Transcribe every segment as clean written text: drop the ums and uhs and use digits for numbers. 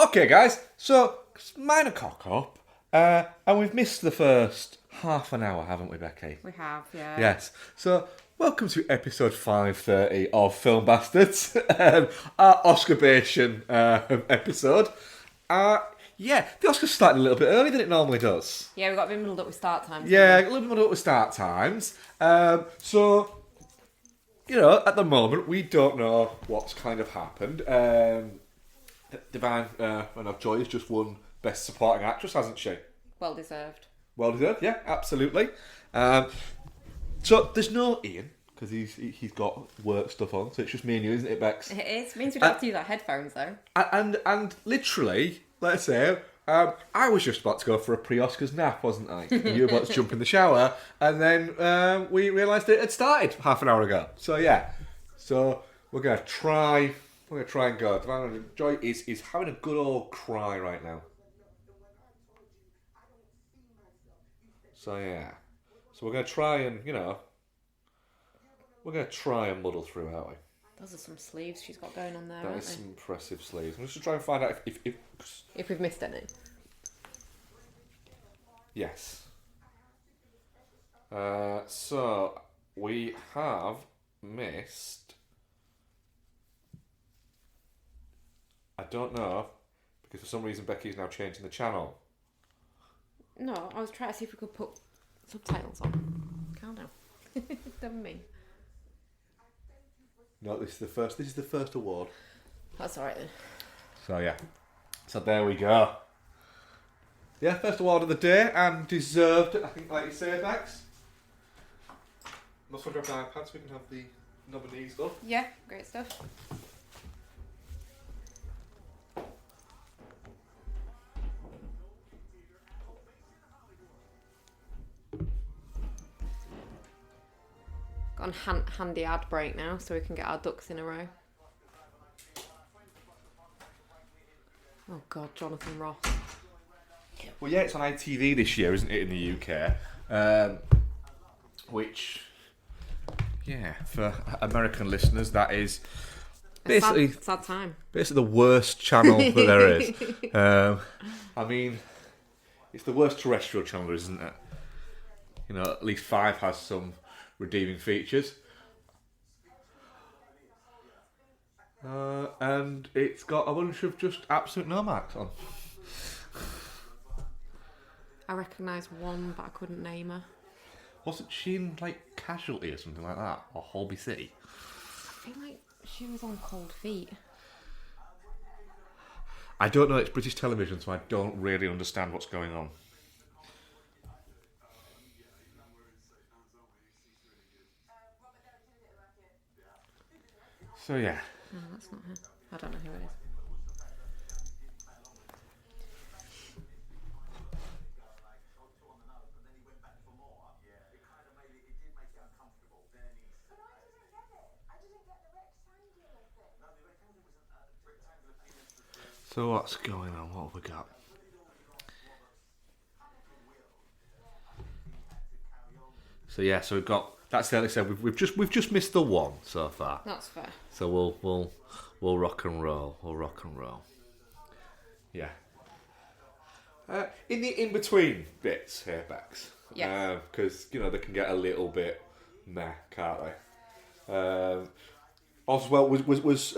Okay, guys, so minor cock up, and we've missed the first half an hour, haven't we, Becky? We have, yeah. Yes. So, welcome to episode 530 of Film Bastards, our Oscarbation episode. Yeah, the Oscars started a little bit earlier than it normally does. Yeah, we got a bit muddled up with start times. Yeah, a little bit muddled up with start times. So, you know, at the moment, we don't know what's kind of happened. Divine Joy has just won Best Supporting Actress, hasn't she? Well deserved. Well deserved, yeah, absolutely. So there's no Ian because he's got work stuff on, so it's just me and you, isn't it, Bex? It is. It means we don't have to use our headphones though. And literally, let's say, I was just about to go for a pre-Oscars nap, wasn't I? And you were about to jump in the shower, and then we realised it had started half an hour ago. So yeah, so we're gonna try. We're going to try and go. Divine Joy is having a good old cry right now. So, yeah. So, we're going to try and, we're going to try and muddle through, aren't we? Those are some sleeves she's got going on there, That aren't is they? some impressive sleeves. I'm just going to try and find out If we've missed any. Yes. So, we have missed... I don't know, because for some reason Becky's now changing the channel. No, I was trying to see if we could put subtitles on. Calm down. Don't me. No, this is the first award. That's alright then. So yeah. So there we go. Yeah, first award of the day and deserved, I think, like you say, Max. Must want to grab the iPad so we can have the nominees up. Yeah, great stuff. Got a handy ad break now so we can get our ducks in a row. Oh God, Jonathan Ross. Well, yeah, it's on ITV this year, isn't it, in the UK? Which, yeah, for American listeners, that is basically sad time. Basically the worst channel that there is. I mean, it's the worst terrestrial channel, isn't it? You know, at least 5 has some redeeming features. And it's got a bunch of just absolute no-marks on. I recognise one, but I couldn't name her. Wasn't she in, like, Casualty or something like that? Or Holby City? I feel like she was on Cold Feet. I don't know, it's British television, so I don't really understand what's going on. So yeah. No, that's not her. I don't know who it is. So what's going on? What have we got? So yeah, so we've got. That's the other said. We've just missed the one so far. That's fair. So we'll rock and roll. We'll rock and roll. Yeah. In the in between bits here, Bex. Yeah. Because they can get a little bit meh, can't they? Also, well, was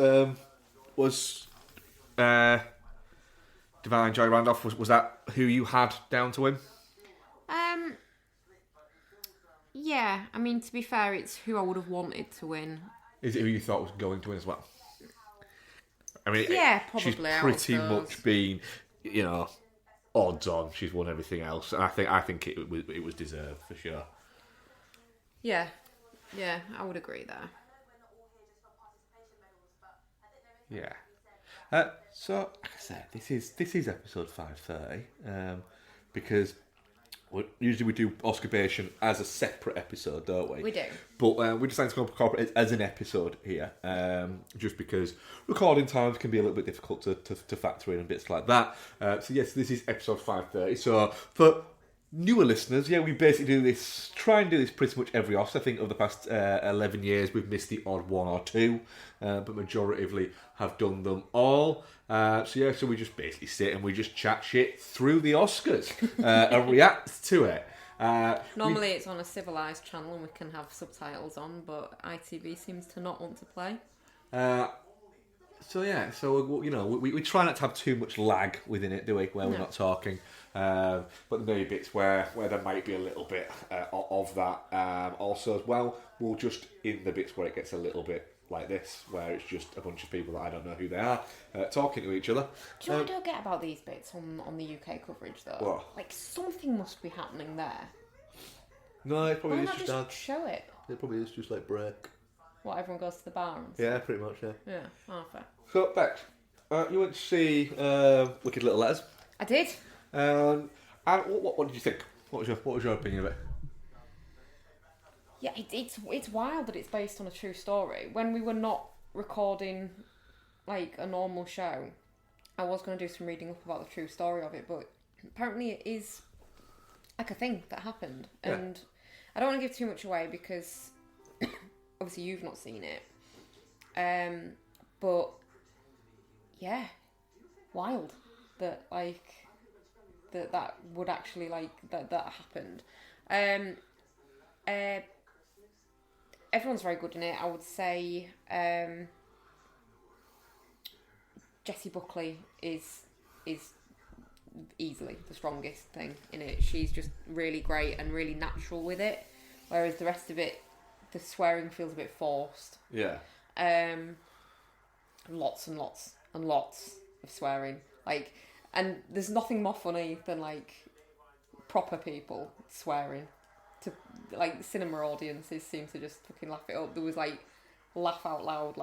Divine Joy Randolph was that who you had down to win? Yeah, I mean, to be fair, it's who I would have wanted to win. Is it who you thought was going to win as well? I mean, yeah, probably. She's pretty much been, odds on. She's won everything else, and I think it was deserved for sure. Yeah, I would agree there. Yeah. So, like I said, this is episode 530, because usually we do Oscarbation as a separate episode, don't we? We do. But we decided to incorporate it as an episode here, just because recording times can be a little bit difficult to factor in and bits like that. So yes, this is episode 530. So for newer listeners, yeah, we basically try and do this pretty much every Oscar. I think over the past 11 years we've missed the odd one or two, but majoritively have done them all. So we just basically sit and we just chat shit through the Oscars and react to it. Normally it's on a civilised channel and we can have subtitles on, but ITV seems to not want to play. We try not to have too much lag within it, do we? Where we're not talking, but there may be bits where there might be a little bit of that. Also, as well, we'll just in the bits where it gets a little bit like this, where it's just a bunch of people that I don't know who they are talking to each other. Do you know what I don't get about these bits on the UK coverage though? What? Like something must be happening there. No, it probably Why is not just just ads. show it? It probably is just like break. What, everyone goes to the bar and stuff? Yeah, pretty much. Yeah. Yeah, fair. So, Bex, you went to see Wicked Little Letters. I did. And what did you think? What was your opinion of it? Yeah, it's wild that it's based on a true story. When we were not recording like a normal show, I was going to do some reading up about the true story of it, but apparently it is like a thing that happened. Yeah. And I don't want to give too much away because obviously you've not seen it. But yeah, wild that that would actually that happened. Everyone's very good in it. I would say Jessie Buckley is easily the strongest thing in it. She's just really great and really natural with it, whereas the rest of it, the swearing feels a bit forced. Yeah. Lots and lots and lots of swearing. And there's nothing more funny than proper people swearing. To cinema audiences seem to just fucking laugh it up. There was laugh out loud,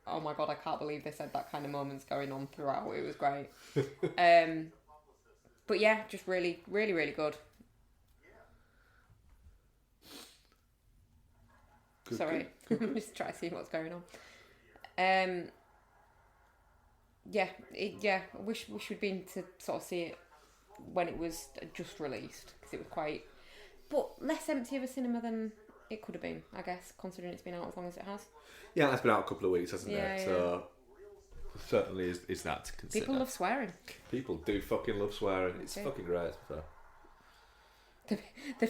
oh my god, I can't believe they said that kind of moments going on throughout. It was great. But yeah, just really, really, really good. Sorry, I'm just trying to see what's going on. I wish we'd been to sort of see it when it was just released, because it was quite, but less empty of a cinema than it could have been, I guess, considering it's been out as long as it has. Yeah, it's been out a couple of weeks, hasn't it? Yeah. So certainly is that to consider. People love swearing. People do fucking love swearing. It's fucking great. So. The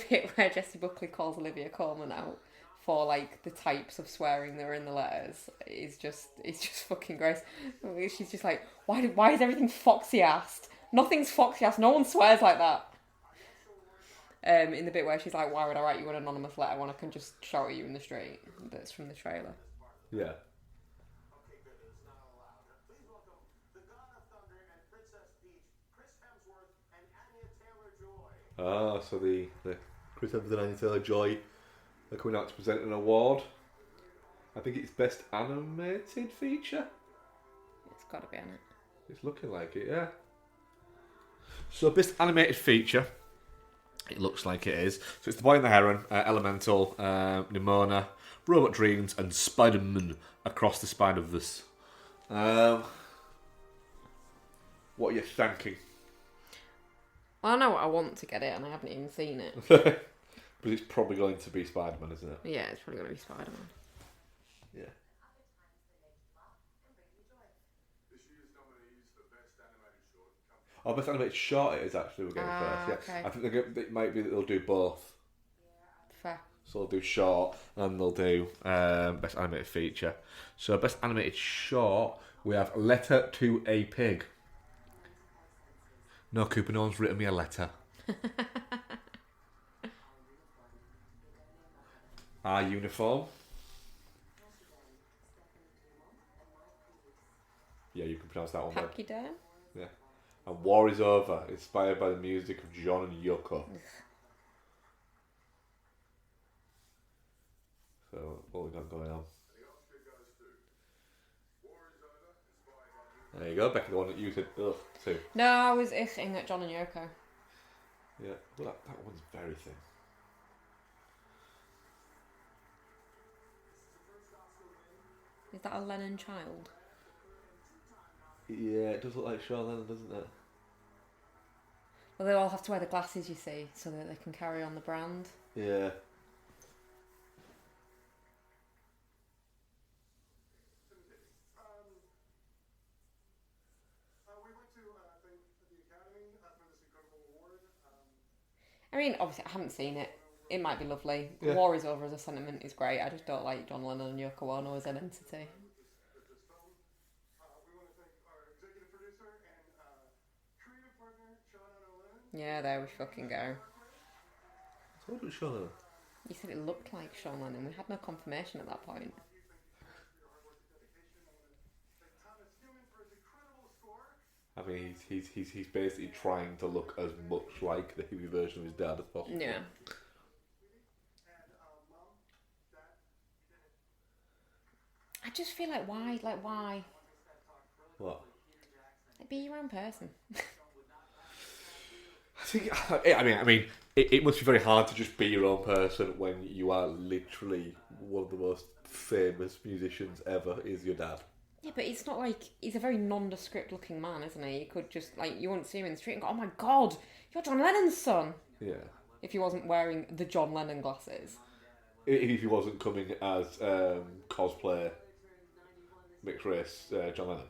bit where Jessie Buckley calls Olivia Colman out for the types of swearing that are in the letters is just fucking gross. She's just like, why is everything foxy-assed? Nothing's foxy-assed. No one swears like that. In the bit where she's like, why would I write you an anonymous letter when I can just shout at you in the street? That's from the trailer. Yeah. Ah, so the Chris Evans and Anya Taylor-Joy are coming out to present an award. I think it's Best Animated Feature. It's got to be on it. It's looking like it, yeah. So Best Animated Feature, it looks like it is. So it's The Boy and the Heron, Elemental, Nimona, Robot Dreams, and Spider-Man Across the Spider-Verse. What are you thinking? Well, I know what I want to get it, and I haven't even seen it. But it's probably going to be Spider-Man, isn't it? Yeah, it's probably going to be Spider-Man. Yeah. Oh, Best Animated Short it is actually, we're getting first. Yeah. Okay. I think it might be that they'll do both. Fair. So they'll do short and they'll do Best Animated Feature. So Best Animated Short, we have Letter to a Pig. No, Cooper, no one's written me a letter. Our Uniform. Yeah, you can pronounce that one. Packy Dan? Yeah. And War is Over, inspired by the music of John and Yoko. So, what we got going on? There you go, Becky, the one that you said ugh to. No, I was iching at John and Yoko. Yeah, well, that one's very thin. Is that a Lennon child? Yeah, it does look like Sean Lennon, doesn't it? Well, they all have to wear the glasses, you see, so that they can carry on the brand. Yeah. I mean, obviously, I haven't seen it. It might be lovely. Yeah. War is Over as a sentiment is great. I just don't like John Lennon and Yoko Ono as an entity. Yeah, there we fucking go. What was Sean Lennon? You said it looked like Sean Lennon. We had no confirmation at that point. I mean, he's basically trying to look as much like the Huey version of his dad as possible. Yeah. I just feel like why? Like why? What? Like, be your own person. I think. I mean, it must be very hard to just be your own person when you are literally one of the most famous musicians ever. Is your dad? Yeah, but it's not like he's a very nondescript looking man, isn't he? You could just like you wouldn't see him in the street and go, "Oh my god, you're John Lennon's son." Yeah. If he wasn't wearing the John Lennon glasses. If he wasn't coming as cosplay mixed race John Lennon.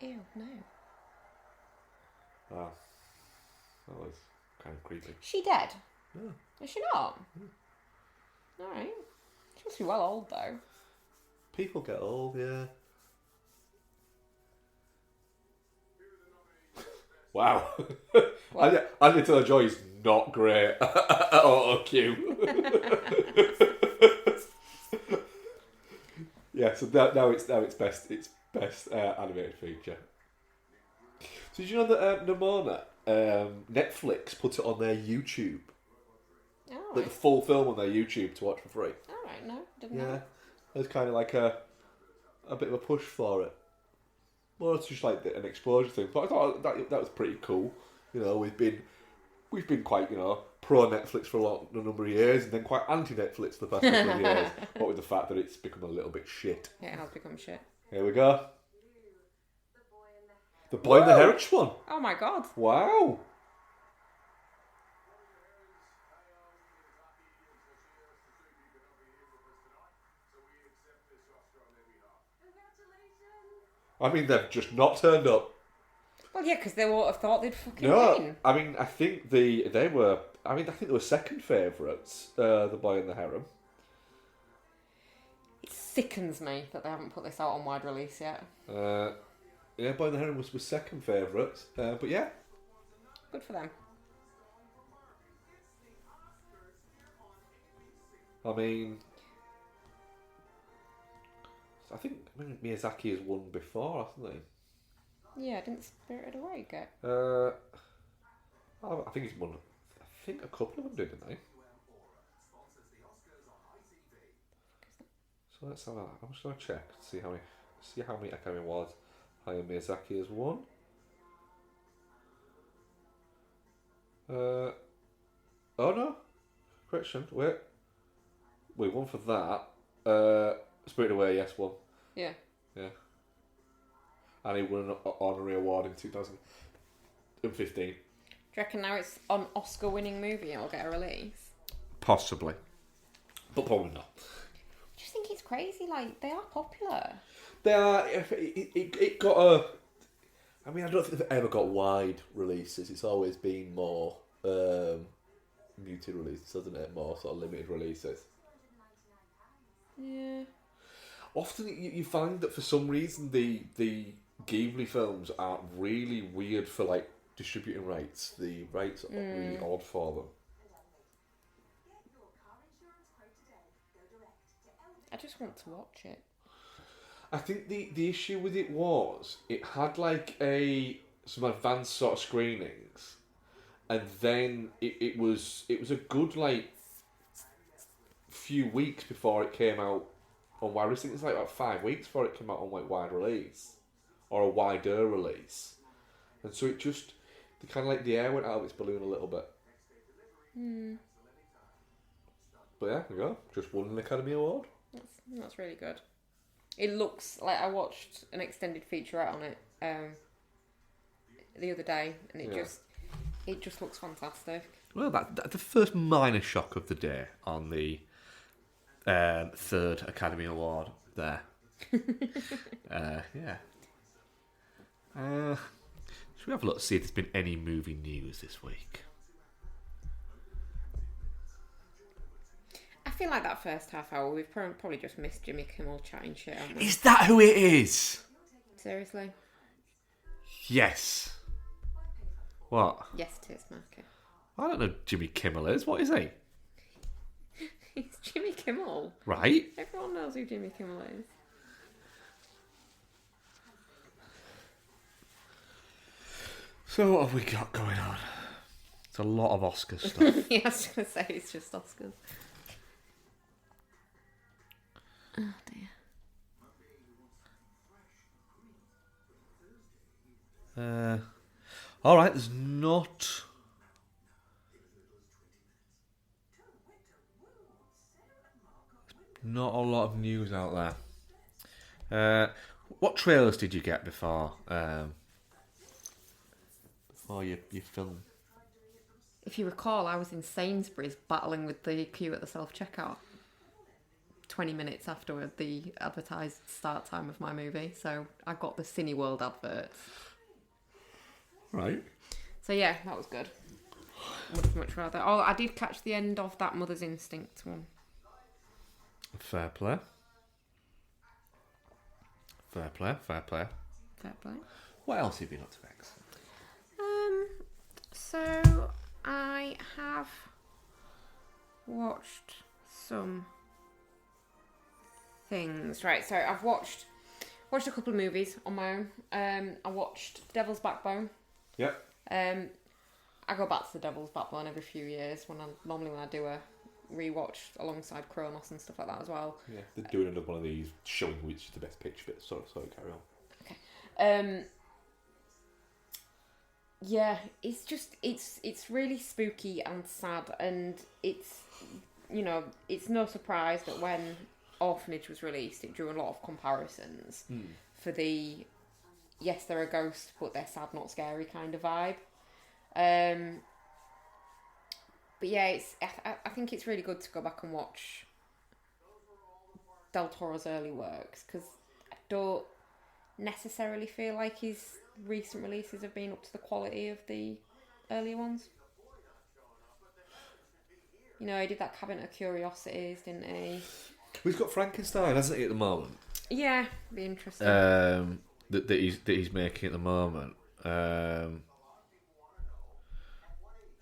Ew, no. Ah, that was kind of creepy. She dead? No. Is she not? Alright. She must be well old though. People get old, yeah. Wow. Anya Taylor-Joy is not great at auto cue. Yeah, so now it's best animated feature. So did you know that Nimona, Netflix put it on their YouTube? Alright. Like the full film on their YouTube to watch for free. Alright, no, didn't Yeah. know. It was kind of like a bit of a push for it. Well, it's just like an exposure thing. But I thought that was pretty cool. You know, we've been quite, pro Netflix for a number of years, and then quite anti Netflix for the past couple of years. What with the fact that it's become a little bit shit. Yeah, it has become shit. Here we go. The Boy and the Heron one. Oh my god. Wow. I mean, they've just not turned up. Well, yeah, because they won't have thought they'd fucking No, win. I mean, I think they were second favourites, The Boy and the Heron. It sickens me that they haven't put this out on wide release yet. Yeah, Boy and the Heron was second favourites, but yeah. Good for them. I mean, I think Miyazaki has won before, hasn't he? Yeah, didn't Spirited Away get? I think he's won. I think a couple of them did, didn't they? So let's have a. I'm just gonna check to see how many Academy Awards Hayao Miyazaki has won. Oh no, correction. Wait, we won for that. Spirited Away, yes, won. Yeah. Yeah. And he won an honorary award in 2015. Do you reckon now it's an Oscar-winning movie and it'll get a release? Possibly. But probably not. Do you think it's crazy? Like, they are popular. They are. It got a. I mean, I don't think they've ever got wide releases. It's always been more muted releases, hasn't it? More sort of limited releases. Yeah. Often you find that for some reason the Ghibli films are really weird for like distributing rights. The rights are really odd for them. I just want to watch it. I think the issue with it was it had like some advanced sort of screenings, and then it was a good like few weeks before it came out on wide release. I think it's like about 5 weeks before it came out on like wide release or a wider release, and so it just kind of like the air went out of its balloon a little bit. But yeah, there you go. Just won an Academy Award. That's really good. It looks like I watched an extended featurette on it the other day, and it just looks fantastic. Well, that's the first minor shock of the day on the third Academy Award there. Yeah. Should we have a look to see if there's been any movie news this week? I feel like that first half hour, we've probably just missed Jimmy Kimmel chatting shit, haven't we? Is that who it is? Seriously? Yes. What? Yes, it is, Marky. I don't know who Jimmy Kimmel is. What is he? It's Jimmy Kimmel. Right. Everyone knows who Jimmy Kimmel is. So what have we got going on? It's a lot of Oscar stuff. Yeah, I was going to say it's just Oscars. Oh dear. All right, there's not a lot of news out there. What trailers did you get before you film? If you recall, I was in Sainsbury's battling with the queue at the self-checkout 20 minutes after the advertised start time of my movie, so I got the Cineworld adverts. Right. So yeah, that was good. Much rather. Oh, I did catch the end of that Mother's Instinct one. Fair play. Fair play. Fair play. What else have you been up to, Vex? So I have watched some things. Right, so I've watched a couple of movies on my own. I watched Devil's Backbone. Yep. I go back to the Devil's Backbone every few years when I do a rewatch alongside Kronos and stuff like that as well. Yeah, they're doing another one of these showing which is the best picture bit. Sorry, carry on. Okay. Yeah, it's just it's really spooky and sad, and it's no surprise that when Orphanage was released, it drew a lot of comparisons for the yes, they're a ghost, but they're sad, not scary kind of vibe. But yeah, I think it's really good to go back and watch Del Toro's early works, because I don't necessarily feel like his recent releases have been up to the quality of the earlier ones. You know, he did that Cabinet of Curiosities, didn't he? He's got Frankenstein, hasn't he, at the moment? Yeah, be interesting. That he's making at the moment.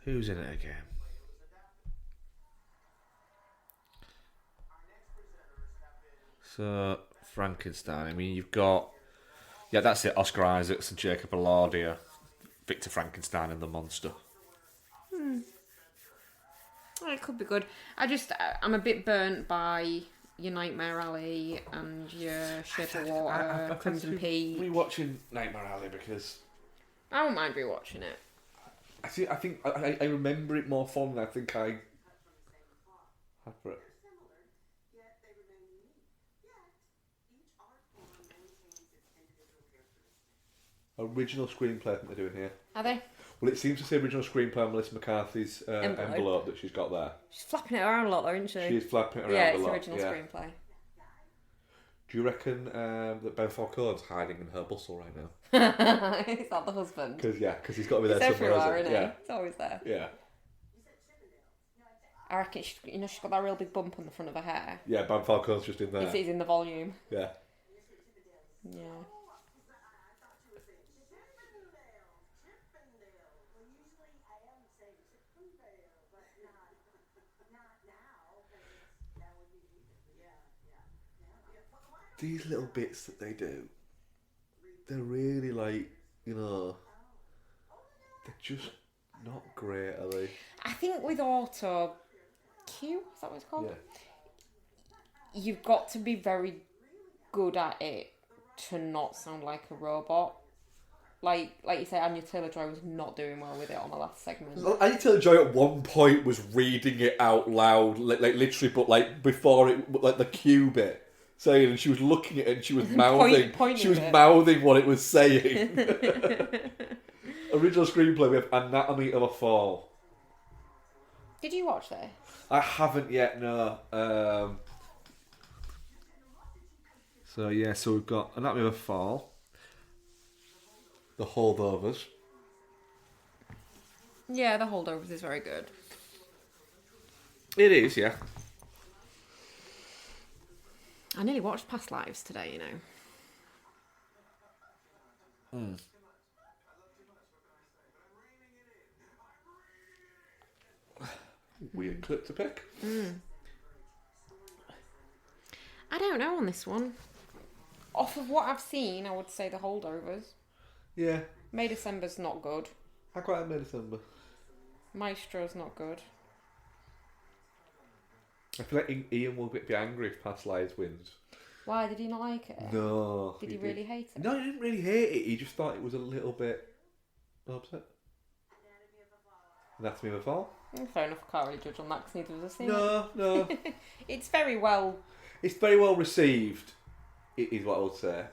Who's in it again? So Frankenstein. I mean, you've got that's it. Oscar Isaacs and Jacob Elordi, Victor Frankenstein and the Monster. Well, it could be good. I'm a bit burnt by your Nightmare Alley and your Shape of Water, Crimson Peak. Rewatching Nightmare Alley because I won't mind rewatching it. I think I remember it more fondly. I think I had for it. Original screenplay, I think they're doing here. Are they? Well, it seems to say original screenplay on Melissa McCarthy's envelope that she's got there. She's flapping it around a lot, though, isn't she? She's flapping it around a lot. Yeah, it's original screenplay. Do you reckon that Ben Falcone's hiding in her bustle right now? Is that the husband? Because he's got to be there it's somewhere. Everywhere, isn't yeah. it? It's always there. Yeah. I reckon she's got that real big bump on the front of her hair. Yeah, Ben Falcone's just in there. It's in the volume. Yeah. Yeah. These little bits that they do, they're really they're just not great, are they? I think with auto cue, is that what it's called? Yeah. You've got to be very good at it to not sound like a robot. Like you say, Anya Taylor-Joy was not doing well with it on the last segment. Anya Taylor-Joy at one point was reading it out loud, like literally, but before it, the cue bit. saying, and she was looking at it and she was mouthing. pointing She was it. mouthing what it was saying. Original screenplay, we have Anatomy of a Fall. Did you watch this? I haven't yet, no. So we've got Anatomy of a Fall, The Holdovers. Yeah, The Holdovers is very good. It is, yeah. I nearly watched Past Lives today, you know. Weird clip to pick. I don't know on this one. Off of what I've seen, I would say The Holdovers. Yeah. May December's not good. I quite like May December. Maestro's not good. I feel like Ian will be angry if Past Lives wins. Why, did he not like it? No. Did he really hate it? No, he didn't really hate it. He just thought it was a little bit upset. Anatomy of a Fall? Fair enough, I can't really judge on that because neither of us have seen No. it. It's very well... It's very well received, is what I would say.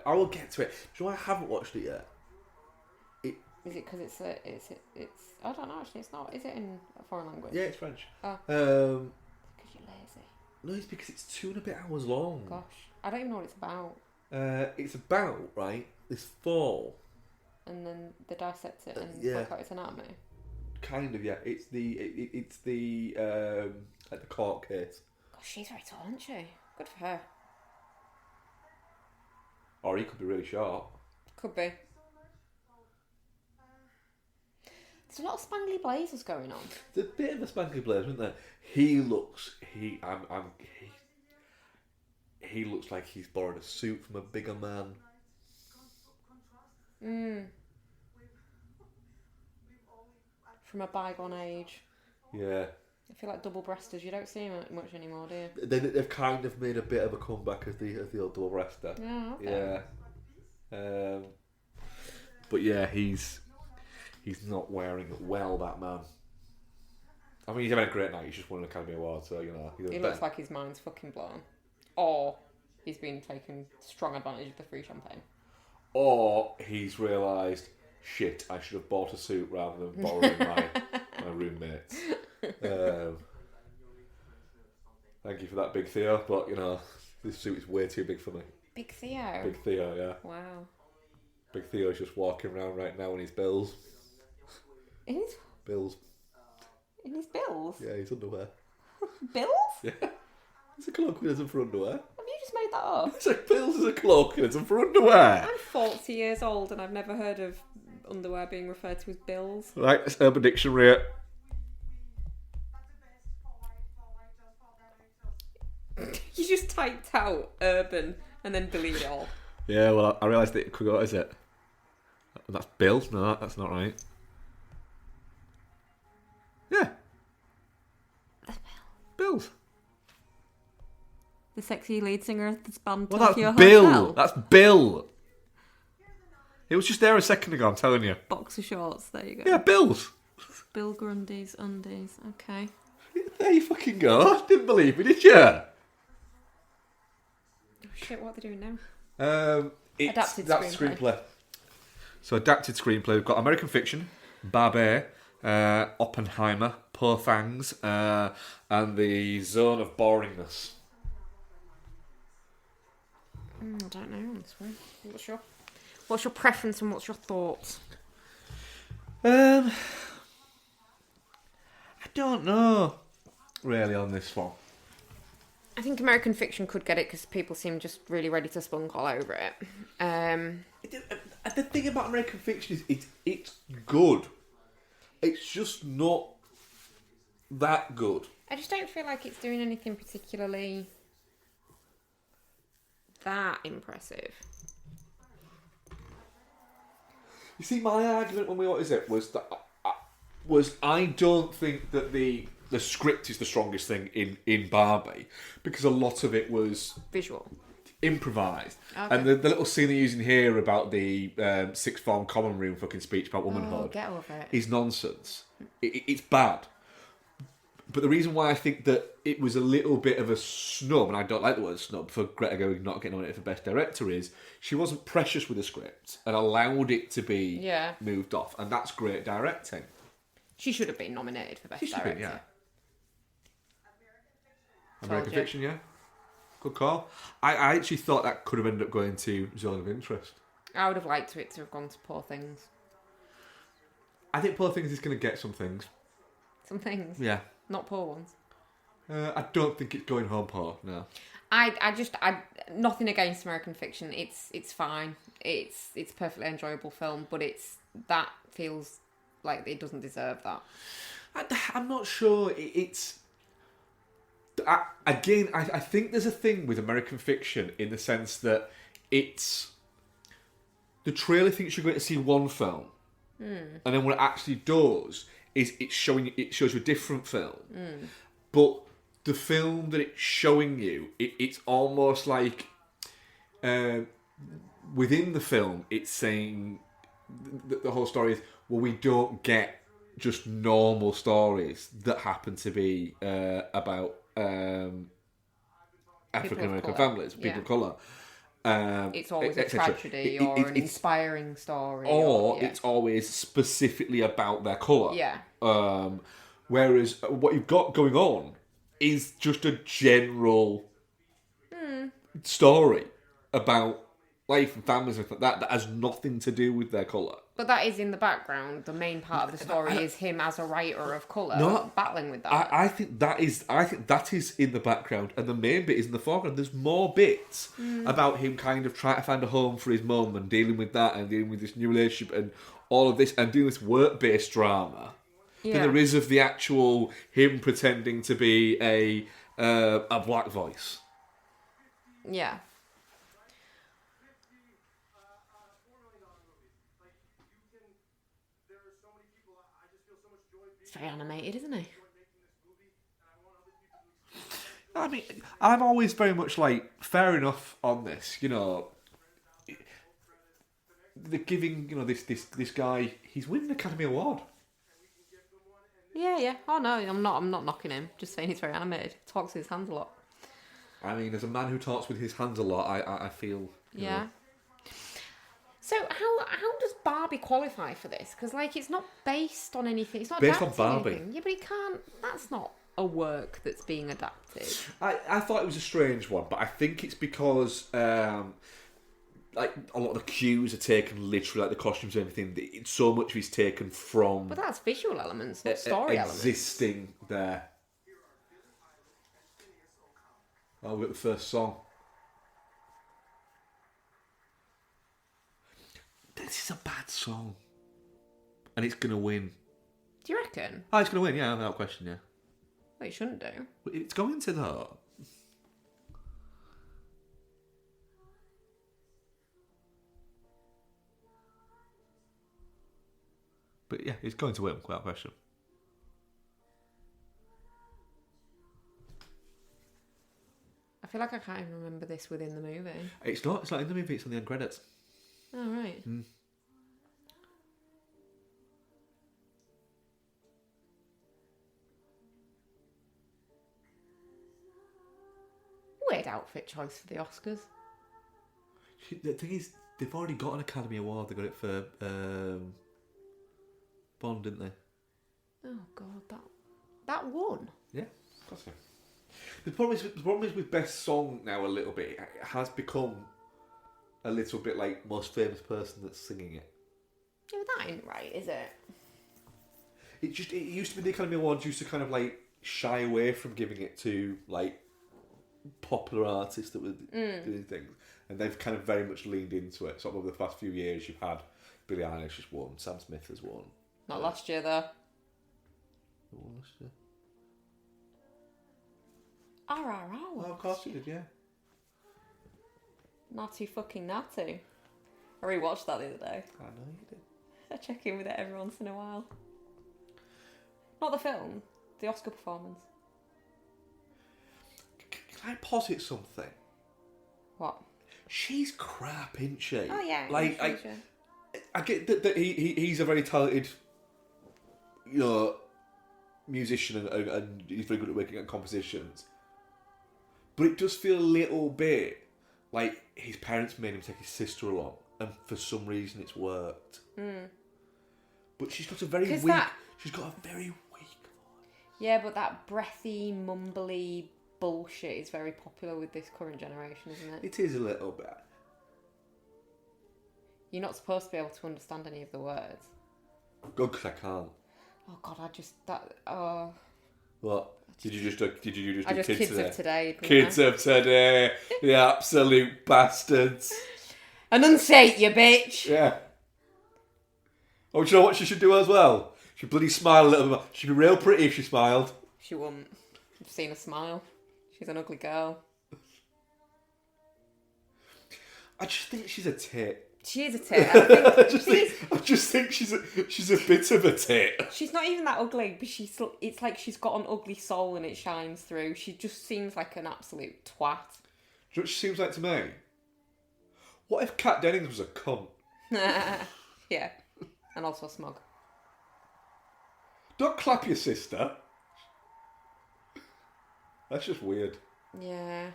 I will get to it. Do you know I haven't watched it yet? Is it because it's I don't know, actually, it's not. Is it in a foreign language? Yeah, it's French. Oh. Because you're lazy. No, it's because it's 2.5 hours long. Gosh. I don't even know what it's about. It's about, right, this fall. And then they dissect it and yeah. work out its anatomy. Kind of, yeah. It's the like the court case. Gosh, she's very tall, isn't she? Good for her. Or he could be really short. Could be. There's a lot of spangly blazers going on. There's a bit of a spangly blazer, isn't there? He looks like he's borrowed a suit from a bigger man. From a bygone age. Yeah. I feel like double-breasters. You don't see them much anymore, do you? They've kind of made a bit of a comeback as the old double breaster. Yeah. Okay. Yeah. But yeah, he's not wearing it well, that man. I mean, he's having a great night. He's just won an Academy Award, so, you know. He looks like his mind's fucking blown. Or he's been taking strong advantage of the free champagne. Or he's realised, shit, I should have bought a suit rather than borrowing my roommates. Thank you for that, Big Theo, but, you know, this suit is way too big for me. Big Theo? Big Theo, yeah. Wow. Big Theo's just walking around right now in his bills. In his... Bills. In his bills? Yeah, his underwear. Bills? Yeah. It's a colloquialism for underwear. Have you just made that up? It's like bills is a colloquialism for underwear. I'm 40 years old and I've never heard of underwear being referred to as bills. Right, it's Urban Dictionary. You just typed out urban and then delete it all. Yeah, well, I realised that it could go, is it? That's Bill? No, that's not right. Yeah. The Bills. The sexy lead singer of this band Well, Tokyo that's Bill. Hotel. That's Bill. It was just there a second ago, I'm telling you. Boxer shorts, there you go. Yeah, Bills. Bill Grundy's undies, okay. There you fucking go. Didn't believe me, did you? Oh shit, what are they doing now? Adapted screenplay. So adapted screenplay, we've got American Fiction, Barbet, Oppenheimer, Poor Fangs, and The Zone of Boringness. I don't know on this one. What's your preference and what's your thoughts? I don't know, really, on this one. I think American Fiction could get it because people seem just really ready to spunk all over it. The thing about American Fiction is it's good. It's just not that good. I just don't feel like it's doing anything particularly that impressive. You see, my argument when we was that I don't think that the script is the strongest thing in Barbie because a lot of it was Visual. Improvised. Okay. And the little scene they're using here about the sixth form common room fucking speech about womanhood Get over it. is nonsense. It's bad. But the reason why I think that it was a little bit of a snub, and I don't like the word snub, for Greta Gerwig not getting nominated for Best Director, is she wasn't precious with the script and allowed it to be moved off, and that's great directing. She should have been nominated for Best Director. Yeah. American Fiction, yeah. Good call. I actually thought that could have ended up going to Zone of Interest. I would have liked it to have gone to Poor Things. I think Poor Things is going to get some things. Some things? Yeah. Not poor ones. I don't think it's going home poor, no. I nothing against American Fiction. It's fine. It's a perfectly enjoyable film, but that feels like it doesn't deserve that. I'm not sure. I think there's a thing with American Fiction in the sense that it's the trailer thinks you're going to see one film, and then what it actually does is it shows you a different film, but the film that it's showing you, it's almost like within the film, it's saying the whole story is, well, we don't get just normal stories that happen to be about African American families, people of colour. It's always a tragedy or an inspiring story. Or it's always specifically about their colour. Yeah. Whereas what you've got going on is just a general story about life and families and stuff like that has nothing to do with their colour. But that is in the background. The main part of the story is him as a writer of colour battling with that. I think that is in the background, and the main bit is in the foreground. There's more bits about him kind of trying to find a home for his mum and dealing with that and dealing with this new relationship and all of this and doing this work-based drama than there is of the actual him pretending to be a black voice. Yeah. It's very animated, isn't it? I mean, I'm always very much like, fair enough on this, you know. They're giving, you know, this guy, he's winning an Academy Award. Yeah. Oh no, I'm not knocking him. Just saying he's very animated. Talks with his hands a lot. I mean, as a man who talks with his hands a lot, I feel. You know. So how does Barbie qualify for this? Because like it's not based on anything. It's not based on adapting Barbie. Anything. Yeah, but it can't. That's not a work that's being adapted. I thought it was a strange one, but I think it's because like a lot of the cues are taken literally, like the costumes and everything. So much of it's taken from. But that's visual elements, not story elements. Existing there. Oh, we got the first song. This is a bad song. And it's going to win. Do you reckon? Oh, it's going to win, yeah, without question, yeah. Well, it shouldn't do. It's going to, though. But yeah, it's going to win, without question. I feel like I can't even remember this within the movie. It's not in the movie, it's on the end credits. Oh, right. Weird outfit choice for the Oscars. The thing is, they've already got an Academy Award. They got it for Bond, didn't they? Oh God, that won. Yeah, that's it. The problem is with Best Song now a little bit. It has become a little bit like most famous person that's singing it. Yeah, but that ain't right, is it? It used to be the Academy Awards used to kind of like shy away from giving it to like popular artists that were doing things, and they've kind of very much leaned into it. So over the past few years, you've had Billie Eilish has won, Sam Smith has won. Not last year though. Who won last year? RRR. Oh, of course you did, yeah. Natty fucking natty. I rewatched that the other day. I know you did. I check in with it every once in a while. Not the film, the Oscar performance. Can I posit something? What? She's crap, isn't she? Oh yeah. Like I get that he's a very talented, you know, musician and he's very good at working on compositions. But it does feel a little bit like his parents made him take his sister along, and for some reason it's worked. But she's got a very weak. She's got a very weak voice. Yeah, but that breathy, mumbly bullshit is very popular with this current generation, isn't it? It is a little bit. You're not supposed to be able to understand any of the words. Good, because I can't. Oh God, What? Did you just do kids of today? Kids of today, the absolute bastards. Enunciate, you bitch. Yeah. Oh, do you know what she should do as well? She'd bloody smile a little bit. She'd be real pretty if she smiled. She wouldn't. I've seen her smile. She's an ugly girl. I just think she's a tit. She is a tit. I just think she's a bit of a tit. She's not even that ugly, but it's like she's got an ugly soul and it shines through. She just seems like an absolute twat. Do you know what she seems like to me? What if Kat Dennings was a cunt? Yeah. And also smug. Don't clap your sister. That's just weird. Yeah.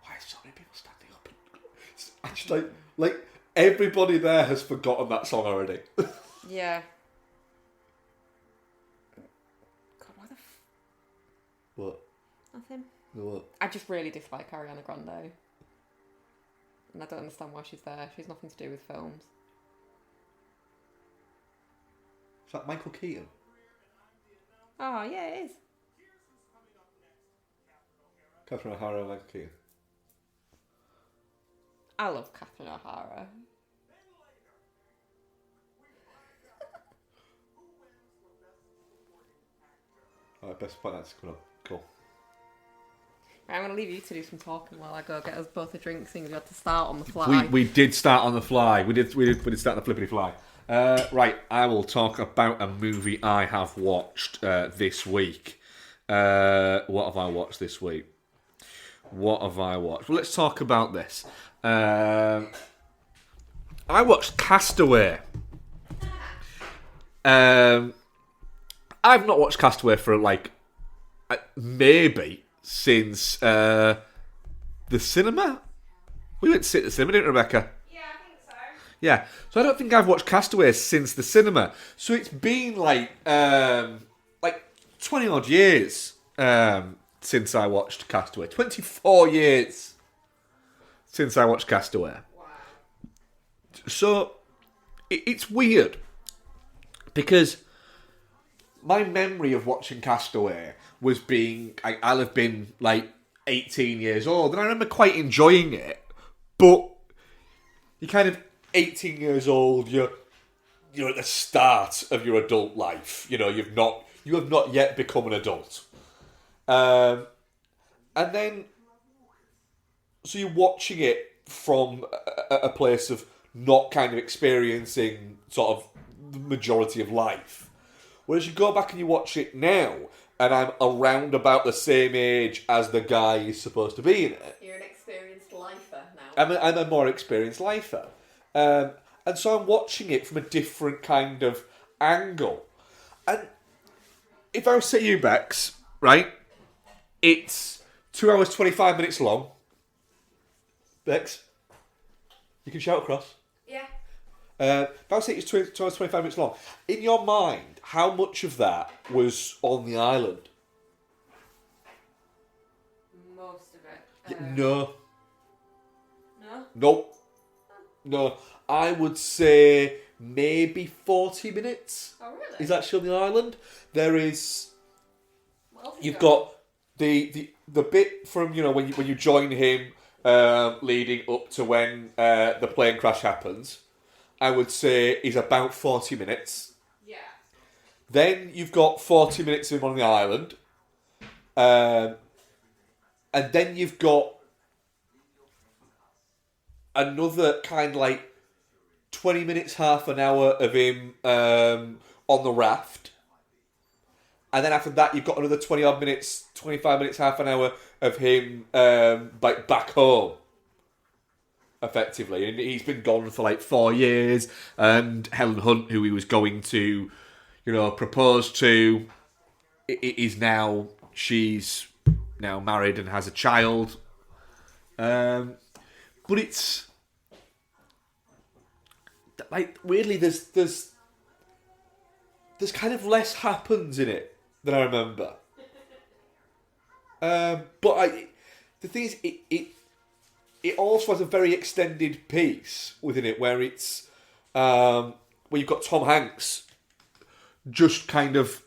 Why are so many people standing up? I just like everybody there has forgotten that song already. Yeah. God, why the What? Nothing. What? I just really dislike Ariana Grande. And I don't understand why she's there. She's nothing to do with films. Is that Michael Keaton? Oh, yeah, it is. Catherine O'Hara and Michael Keaton. I love Catherine O'Hara. Alright, best part that's coming up. Cool. Right, I'm going to leave you to do some talking while I go get us both a drink, seeing we had to start on the fly. We did start on the fly. We did start on the flippity fly. Right, I will talk about a movie I have watched this week. What have I watched this week? Well, let's talk about this. I watched Castaway. I've not watched Castaway for maybe since the cinema. We went to see it at the cinema, didn't we, Rebecca? Yeah, I think so. Yeah, so I don't think I've watched Castaway since the cinema. So it's been like 20 odd years since I watched Castaway. 24 years since I watched Castaway. Wow. So it's weird because my memory of watching Castaway was I'll have been like 18 years old, and I remember quite enjoying it. But you're kind of 18 years old. You're at the start of your adult life. You know, you have not yet become an adult. And then, so you're watching it from a place of not kind of experiencing sort of the majority of life. Whereas you go back and you watch it now, and I'm around about the same age as the guy who's supposed to be in it. You're an experienced lifer now. I'm a more experienced lifer. And so I'm watching it from a different kind of angle. And if I was to say you, Bex, right, it's 2 hours, 25 minutes long. Bex, you can shout across. Yeah. If I was to say it's 2 hours, 25 minutes long, in your mind, how much of that was on the island? Most of it. No. No? Nope. No. I would say maybe 40 minutes. Oh, really? Is actually on the island. There is. What else You've got the bit from when you join him, leading up to when the plane crash happens. I would say is about 40 minutes. Yeah. Then you've got 40 minutes of him on the island, and then you've got another kind of like 20 minutes, half an hour of him on the raft. And then after that, you've got another 20 odd minutes, 25 minutes, half an hour of him back home, effectively. And he's been gone for like 4 years. And Helen Hunt, who he was going to, proposed to. She's now married and has a child. But it's like weirdly there's kind of less happens in it than I remember. The thing is, it also has a very extended piece within it where it's where you've got Tom Hanks just kind of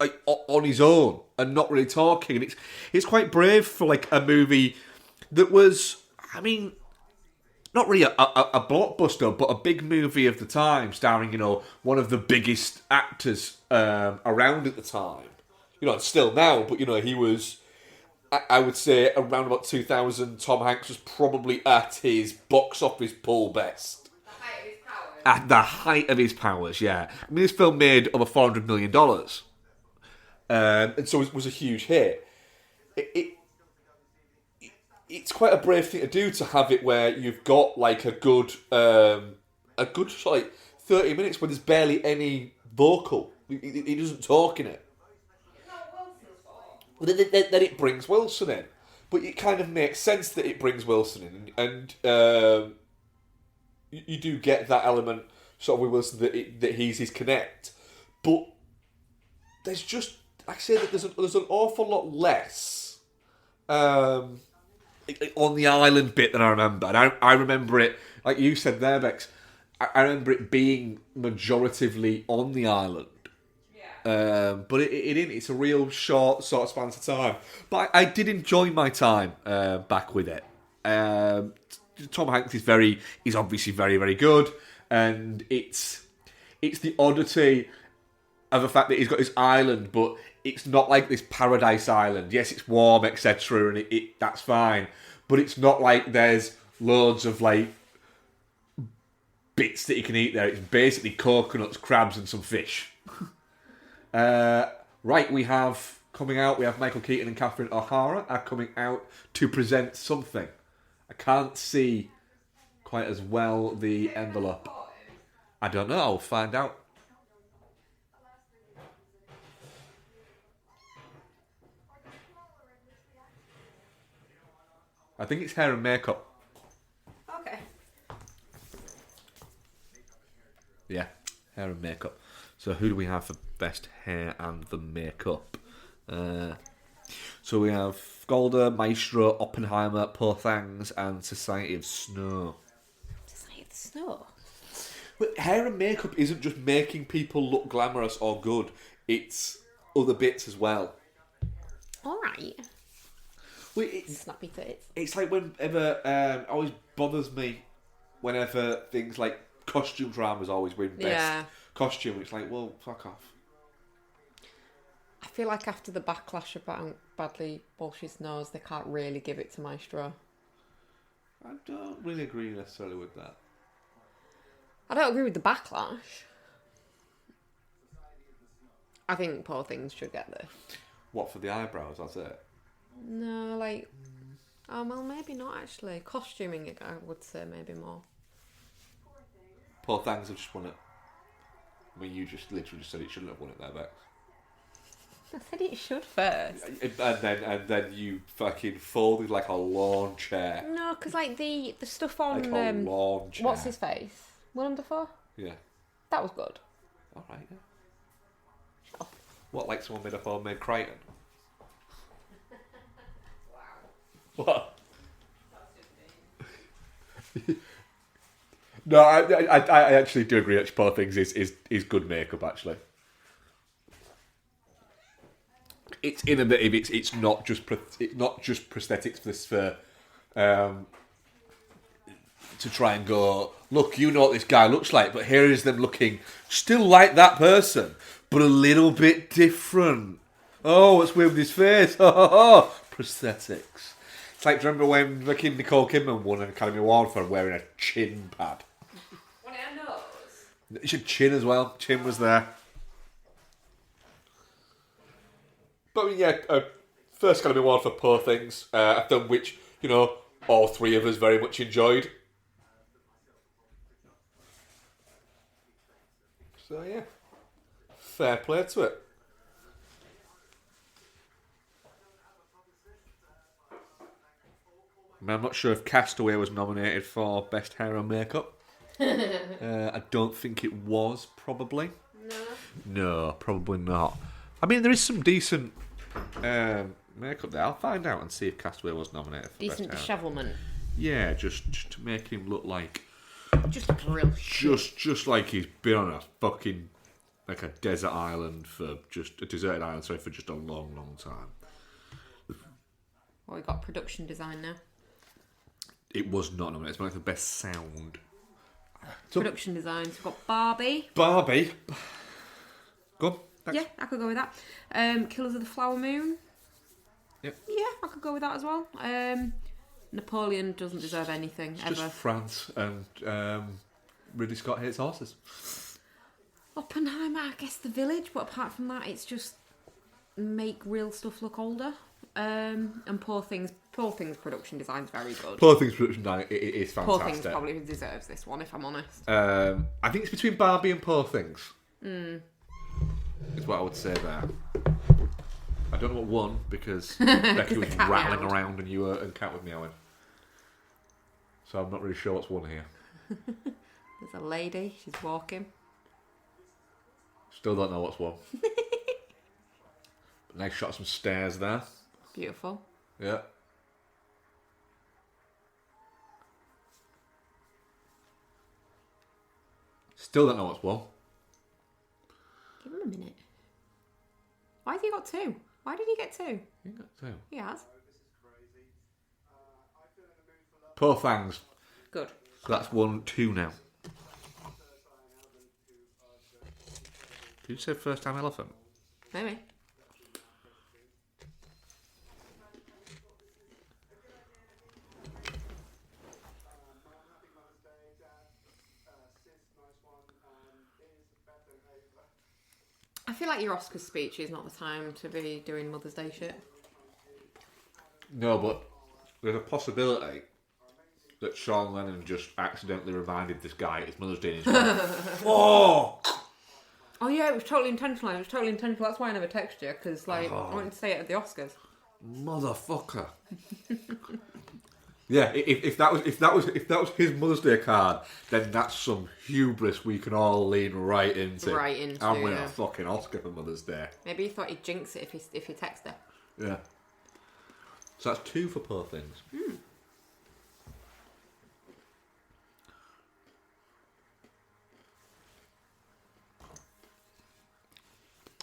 like on his own and not really talking, and it's quite brave for like a movie that was, I mean, not really a blockbuster, but a big movie of the time, starring one of the biggest actors around at the time. Still now, but he was. I would say around about 2000, Tom Hanks was probably at his box office pull best. The height of his powers. At the height of his powers, yeah. I mean, this film made over $400 million. And so it was a huge hit. It's quite a brave thing to do, to have it where you've got like a good like 30 minutes where there's barely any vocal. He doesn't talk in it. Then it brings Wilson in, but it kind of makes sense that it brings Wilson in, and you do get that element sort of with Wilson that he's his connect, but there's just, like I say, that there's an awful lot less on the island bit than I remember, and I remember it like you said there, Bex. I remember it being majoritively on the island. But it's a real short sort of span of time. But I did enjoy my time back with it. Tom Hanks is obviously very, very good, and it's the oddity of the fact that he's got his island, but it's not like this paradise island. Yes, it's warm, etc., and that's fine, but it's not like there's loads of like bits that you can eat there. It's basically coconuts, crabs, and some fish. Right, we have Michael Keaton and Catherine O'Hara are coming out to present something. I can't see quite as well the envelope. I don't know, I'll find out. I think it's hair and makeup. Okay. Yeah, hair and makeup. So who do we have for best hair and the makeup? So we have Golda, Maestro, Oppenheimer, Poor Things, and Society of Snow. Society of Snow? But hair and makeup isn't just making people look glamorous or good. It's other bits as well. Alright. Well, Snappy tits. It's like whenever... it always bothers me whenever things like costume dramas always win best costume. It's like, well, fuck off. I feel like after the backlash about badly Walsh's nose, they can't really give it to Maestro. I don't really agree necessarily with that. I don't agree with the backlash. I think Poor Things should get this. What, for the eyebrows, that's it? No, like... Oh, well, maybe not, actually. Costuming, I would say, maybe more. Poor Things have just won it. I mean, you just literally just said it shouldn't have won it there, Bex. I said it should first. And then you fucking folded like a lawn chair. No, because like the stuff on like a lawn chair. what's his face? Willem Dafoe? Yeah. That was good. Alright, yeah. Sure. What, like someone made a homemade Crichton? Wow. What? No, I actually do agree that Poor Things is good makeup, actually. It's innovative. It's not just prosthetics for to try and go, look, you know what this guy looks like, but here is them looking still like that person, but a little bit different. Oh, what's weird with his face? Oh, prosthetics. It's like, do you remember when Nicole Kidman won an Academy Award for wearing a chin pad? One of her nose. She had chin as well. Chin was there. But I mean, yeah, first Academy Award for Poor Things, a film which, all three of us very much enjoyed. So, yeah. Fair play to it. I mean, I'm not sure if Castaway was nominated for Best Hair and Makeup. I don't think it was, probably. No, probably not. I mean, there is some decent makeup there. I'll find out and see if Castaway was nominated for Decent Best Hair. dishevelment. Yeah, just to make him look like... Just a real shit. Just like he's been on a fucking... like a desert island for just... a deserted island, sorry, for just a long, long time. Well, we got production design now. It was not nominated. It's like the best sound. Production design. So we've got Barbie. Barbie. Go on. Next. Yeah, I could go with that. Killers of the Flower Moon. Yep. Yeah, I could go with that as well. Napoleon doesn't deserve anything, It's ever. just France and Ridley Scott hates horses. Oppenheimer, I guess The Village, but apart from that, it's just make real stuff look older. And Poor Things production design's very good. Poor Things production design it is fantastic. Poor Things probably deserves this one, if I'm honest. I think it's between Barbie and Poor Things. Is what I would say there. I don't know what won because Becky was rattling meowed. around and you were and Cat was meowing. So I'm not really sure what's won here. There's a lady, she's walking. Still don't know what's won. Nice shot of some stairs there. Beautiful. Yeah. Still don't know what's won. Give him a minute. Why has he got two? Why did he get two? You got two. He has. Poor Fangs. Good. So that's 1-2 now. Did you say first time elephant? Maybe. I feel like your Oscars speech is not the time to be doing Mother's Day shit. No, but there's a possibility that Sean Lennon just accidentally reminded this guy it's Mother's Day and he's like, oh! Oh yeah, it was totally intentional. That's why I never texted you, because I wanted to say it at the Oscars. Motherfucker. Yeah, if that was his Mother's Day card, then that's some hubris we can all lean right into. Right into, I'm winning yeah. a fucking Oscar for Mother's Day. Maybe he thought he'd jinx it if he texted her. Yeah. So that's 2 for Poor Things.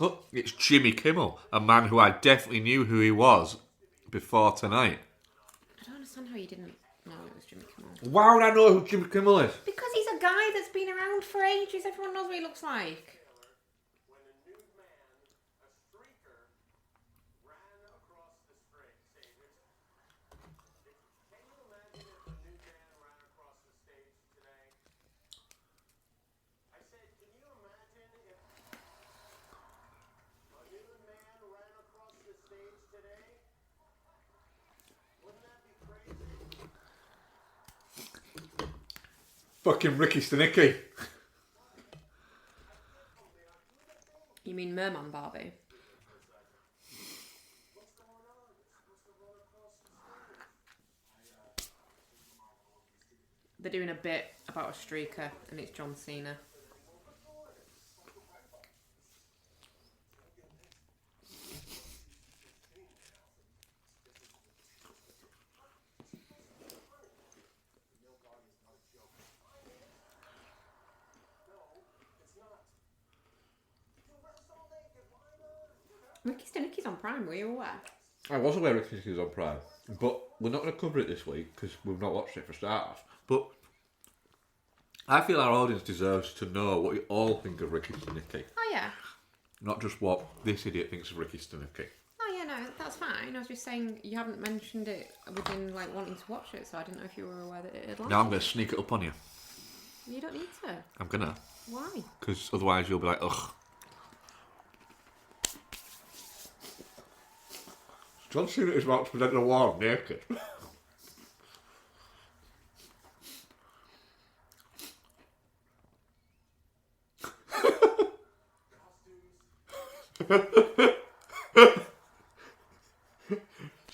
Oh, it's Jimmy Kimmel, a man who I definitely knew who he was before tonight. I don't understand how you didn't know it was Jimmy Kimmel. Why would I know who Jimmy Kimmel is? Because he's a guy that's been around for ages. Everyone knows what he looks like. When a nude man, a streaker, ran across the stage. Can you imagine if a nude man ran across the stage today? I said, can you imagine if a nude man ran across the stage today? Wouldn't that be crazy? Fucking Ricky Stenicki. You mean Merman Barbie? They're doing a bit about a streaker, and it's John Cena. Ricky Stenicki's on Prime, were you aware? I was aware Ricky Stenicki was on Prime, but we're not going to cover it this week because we've not watched it for starters. But I feel our audience deserves to know what you all think of Ricky Stenicki, Oh yeah. not just what this idiot thinks of Ricky Stenicki. Oh yeah, no, that's fine. I was just saying you haven't mentioned it within like wanting to watch it, so I didn't know if you were aware that it had launched. Now I'm going to sneak it up on you. You don't need to. I'm going to, Why? because otherwise you'll be like, ugh. John Cena is about to present an award naked.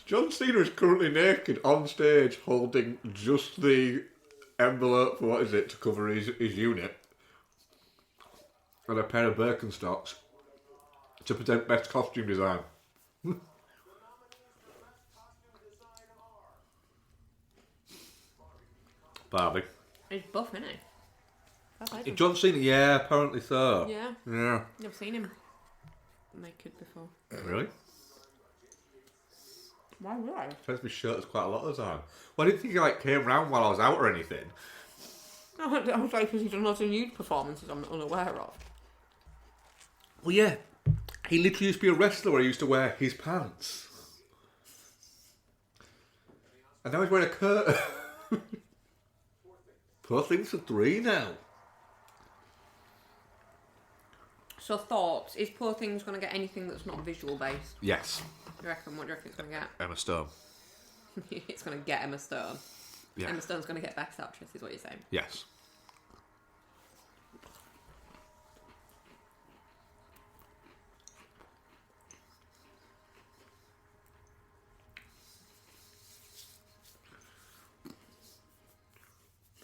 John Cena is currently naked on stage holding just the envelope for what is it to cover his unit and a pair of Birkenstocks to present best costume design. Barbie. He's buff, isn't he? I've heard him. John Cena, yeah, apparently so. Yeah. Yeah. Never seen him naked before. Really? Why would I? Tends to be shirtless quite a lot of the time. Well, I didn't think he came round while I was out or anything. I was like, because he's done lots of nude performances I'm unaware of. Well, yeah. He literally used to be a wrestler where he used to wear his pants. And now he's wearing a curtain. Poor thing's for 3 now. So thoughts, is Poor Things going to get anything that's not visual based? Yes. You reckon? What do you reckon it's going to get? Emma Stone. It's going to get Emma Stone. Yeah. Emma Stone's going to get Best Actress, is what you're saying. Yes.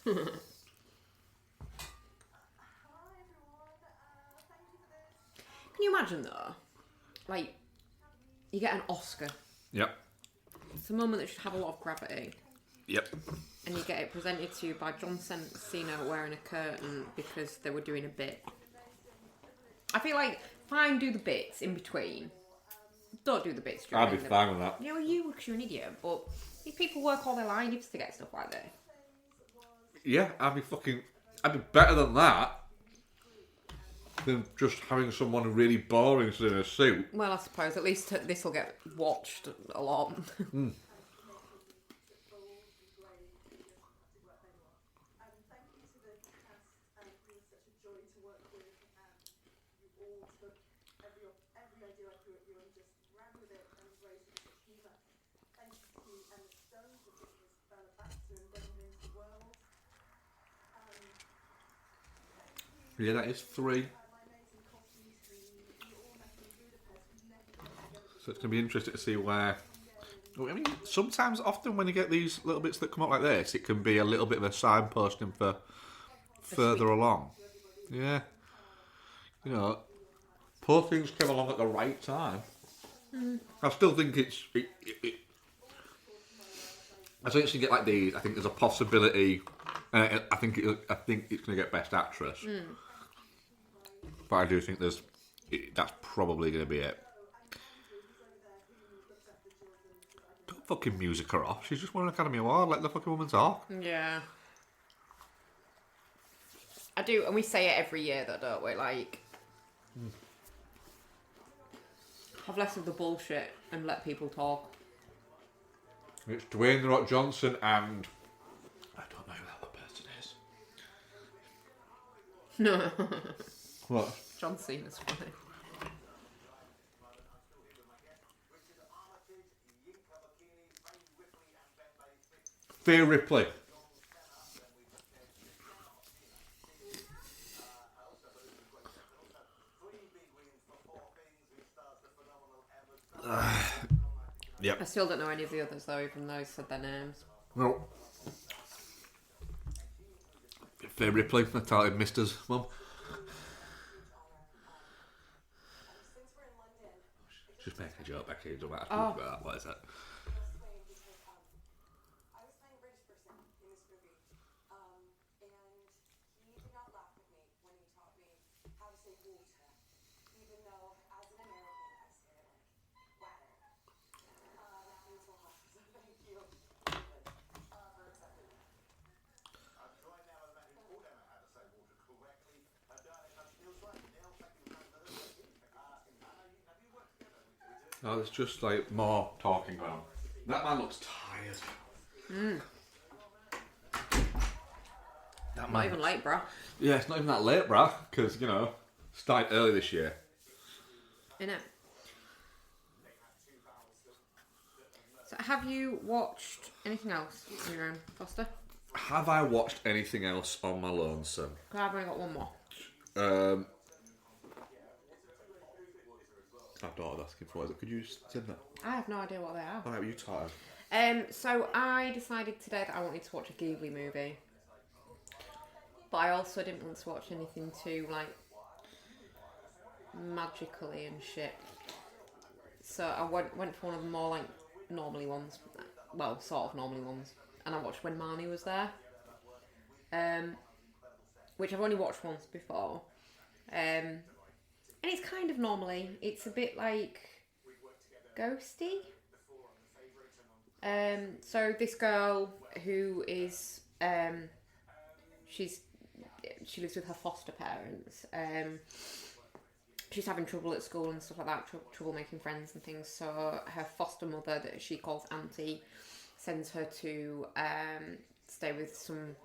Can you imagine though? Like, you get an Oscar. Yep. It's a moment that should have a lot of gravity. Yep. And you get it presented to you by John Cena wearing a curtain because they were doing a bit. I feel like, fine, do the bits in between. Don't do the bits during I'd be fine with that. Yeah, well, you, because you're an idiot. But these people work all their lives to get stuff like this. Yeah, I'd be better than that than just having someone really boring sit in a suit. Well, I suppose at least this will get watched a lot. Yeah, that is 3. So it's going to be interesting to see where... I mean, sometimes, often when you get these little bits that come up like this, it can be a little bit of a signposting for further along. Yeah. You know, Poor Things came along at the right time. I still think it's... I think you get like these. I think there's a possibility. I think it's going to get Best Actress. But I do think that's probably going to be it. Don't fucking music her off. She's just won an Academy Award. Let the fucking woman talk. Yeah. I do, and we say it every year though, don't we? Like, have less of the bullshit and let people talk. It's Dwayne The Rock Johnson and... I don't know who that other person is. No. What? John Cena's funny. Thea Ripley. Yep. I still don't know any of the others though, even though I said their names. Well, Thea Ripley, the talented Mister's mum. Just make a joke, Becky. Don't matter about that. What is that? I was playing a British person in this movie, and he did not laugh at me when he taught me how to say water, even though as an American I say it like water. That means a lot, so thank you for accepting that. I'm joined now with a man who taught Emma how to say water correctly. Neil Swan. Neil, thank you for another question. Have you worked together? No, there's just like more talking going on. That man looks tired. That Not even late, bruh. Yeah, it's not even that late, bruh, because, you know, started early this year. Innit? So have you watched anything else on your own, Foster? Have I watched anything else on my lonesome? I've only got one more. Our daughter's asking for it. Could you send that? I have no idea what they are. Alright, you taught her. So I decided today that I wanted to watch a Ghibli movie. But I also didn't want to watch anything too, like, magically and shit. So I went for one of the more, like, normally ones. Well, sort of normally ones. And I watched When Marnie Was There. Which I've only watched once before. And it's kind of normally. It's a bit, like, ghosty. So this girl who is... she lives with her foster parents. She's having trouble at school and stuff like that, trouble making friends and things. So her foster mother, that she calls Auntie, sends her to stay with some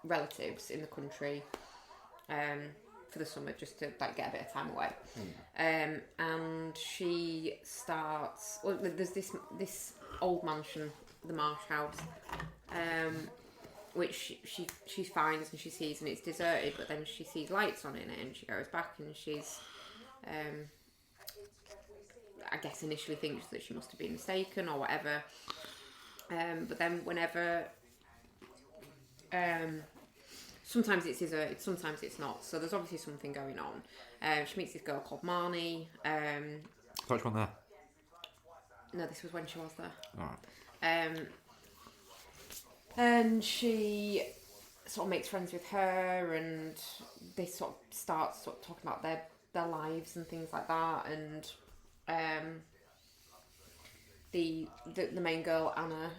relatives in the country for the summer, just to like get a bit of time away. And she starts. Well, there's this old mansion, the Marsh House. Which she finds and she sees, and it's deserted, but then she sees lights on in it, and she goes back and she's I guess initially thinks that she must have been mistaken or whatever, but then whenever sometimes it's deserted, sometimes it's not, so there's obviously something going on. She meets this girl called Marnie. Which one there? No, this was when she was there. Alright. And she sort of makes friends with her, and they sort of start talking about their lives and things like that. And the main girl, Anna,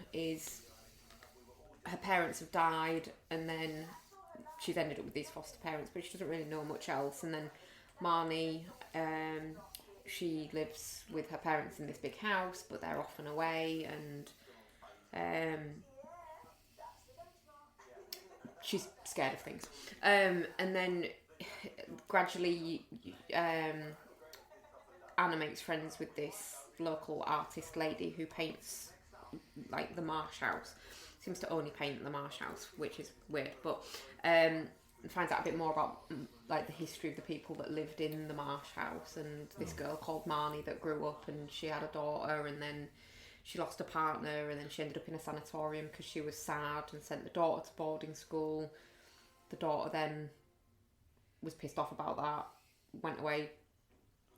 her parents have died, and then she's ended up with these foster parents, but she doesn't really know much else. And then Marnie, she lives with her parents in this big house, but they're often away, and she's scared of things. And then gradually Anna makes friends with this local artist lady who paints like the Marsh House. Seems to only paint the Marsh House, which is weird, but finds out a bit more about like the history of the people that lived in the Marsh House, and this girl called Marnie that grew up, and she had a daughter, and then she lost a partner, and then she ended up in a sanatorium because she was sad, and sent the daughter to boarding school. The daughter then was pissed off about that, went away,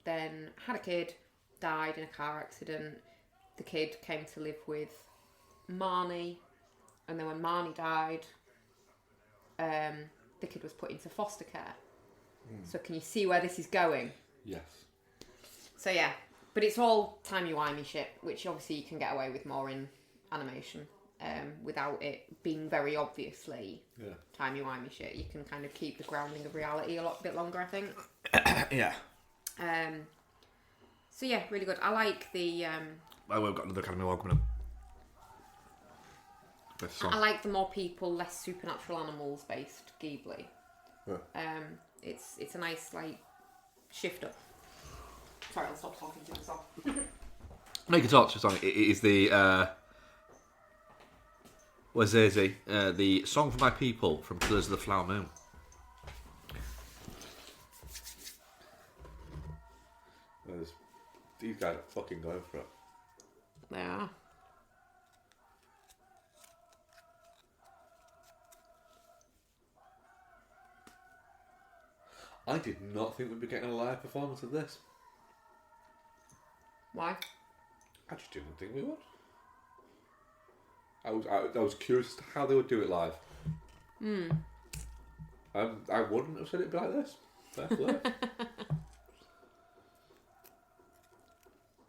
then had a kid, died in a car accident. The kid came to live with Marnie, and then when Marnie died, the kid was put into foster care. So can you see where this is going? Yes. So yeah, but it's all timey-wimey shit, which obviously you can get away with more in animation, without it being very obviously timey-wimey shit. You can kind of keep the grounding of reality a bit longer, I think. Yeah. So yeah, really good. I like the... We've got another Academy Award coming up. I like the more people, less supernatural animals based Ghibli. Yeah. It's a nice like shift up. Sorry, I'll stop talking to myself. No, you can talk to us on it. It is the Wazezi, the Song for My People from Killers of the Flower Moon. These guys are fucking going for it. They are. I did not think we'd be getting a live performance of this. Why? I just didn't think we would. I was curious as to how they would do it live. I wouldn't have said it'd be like this. Fair play.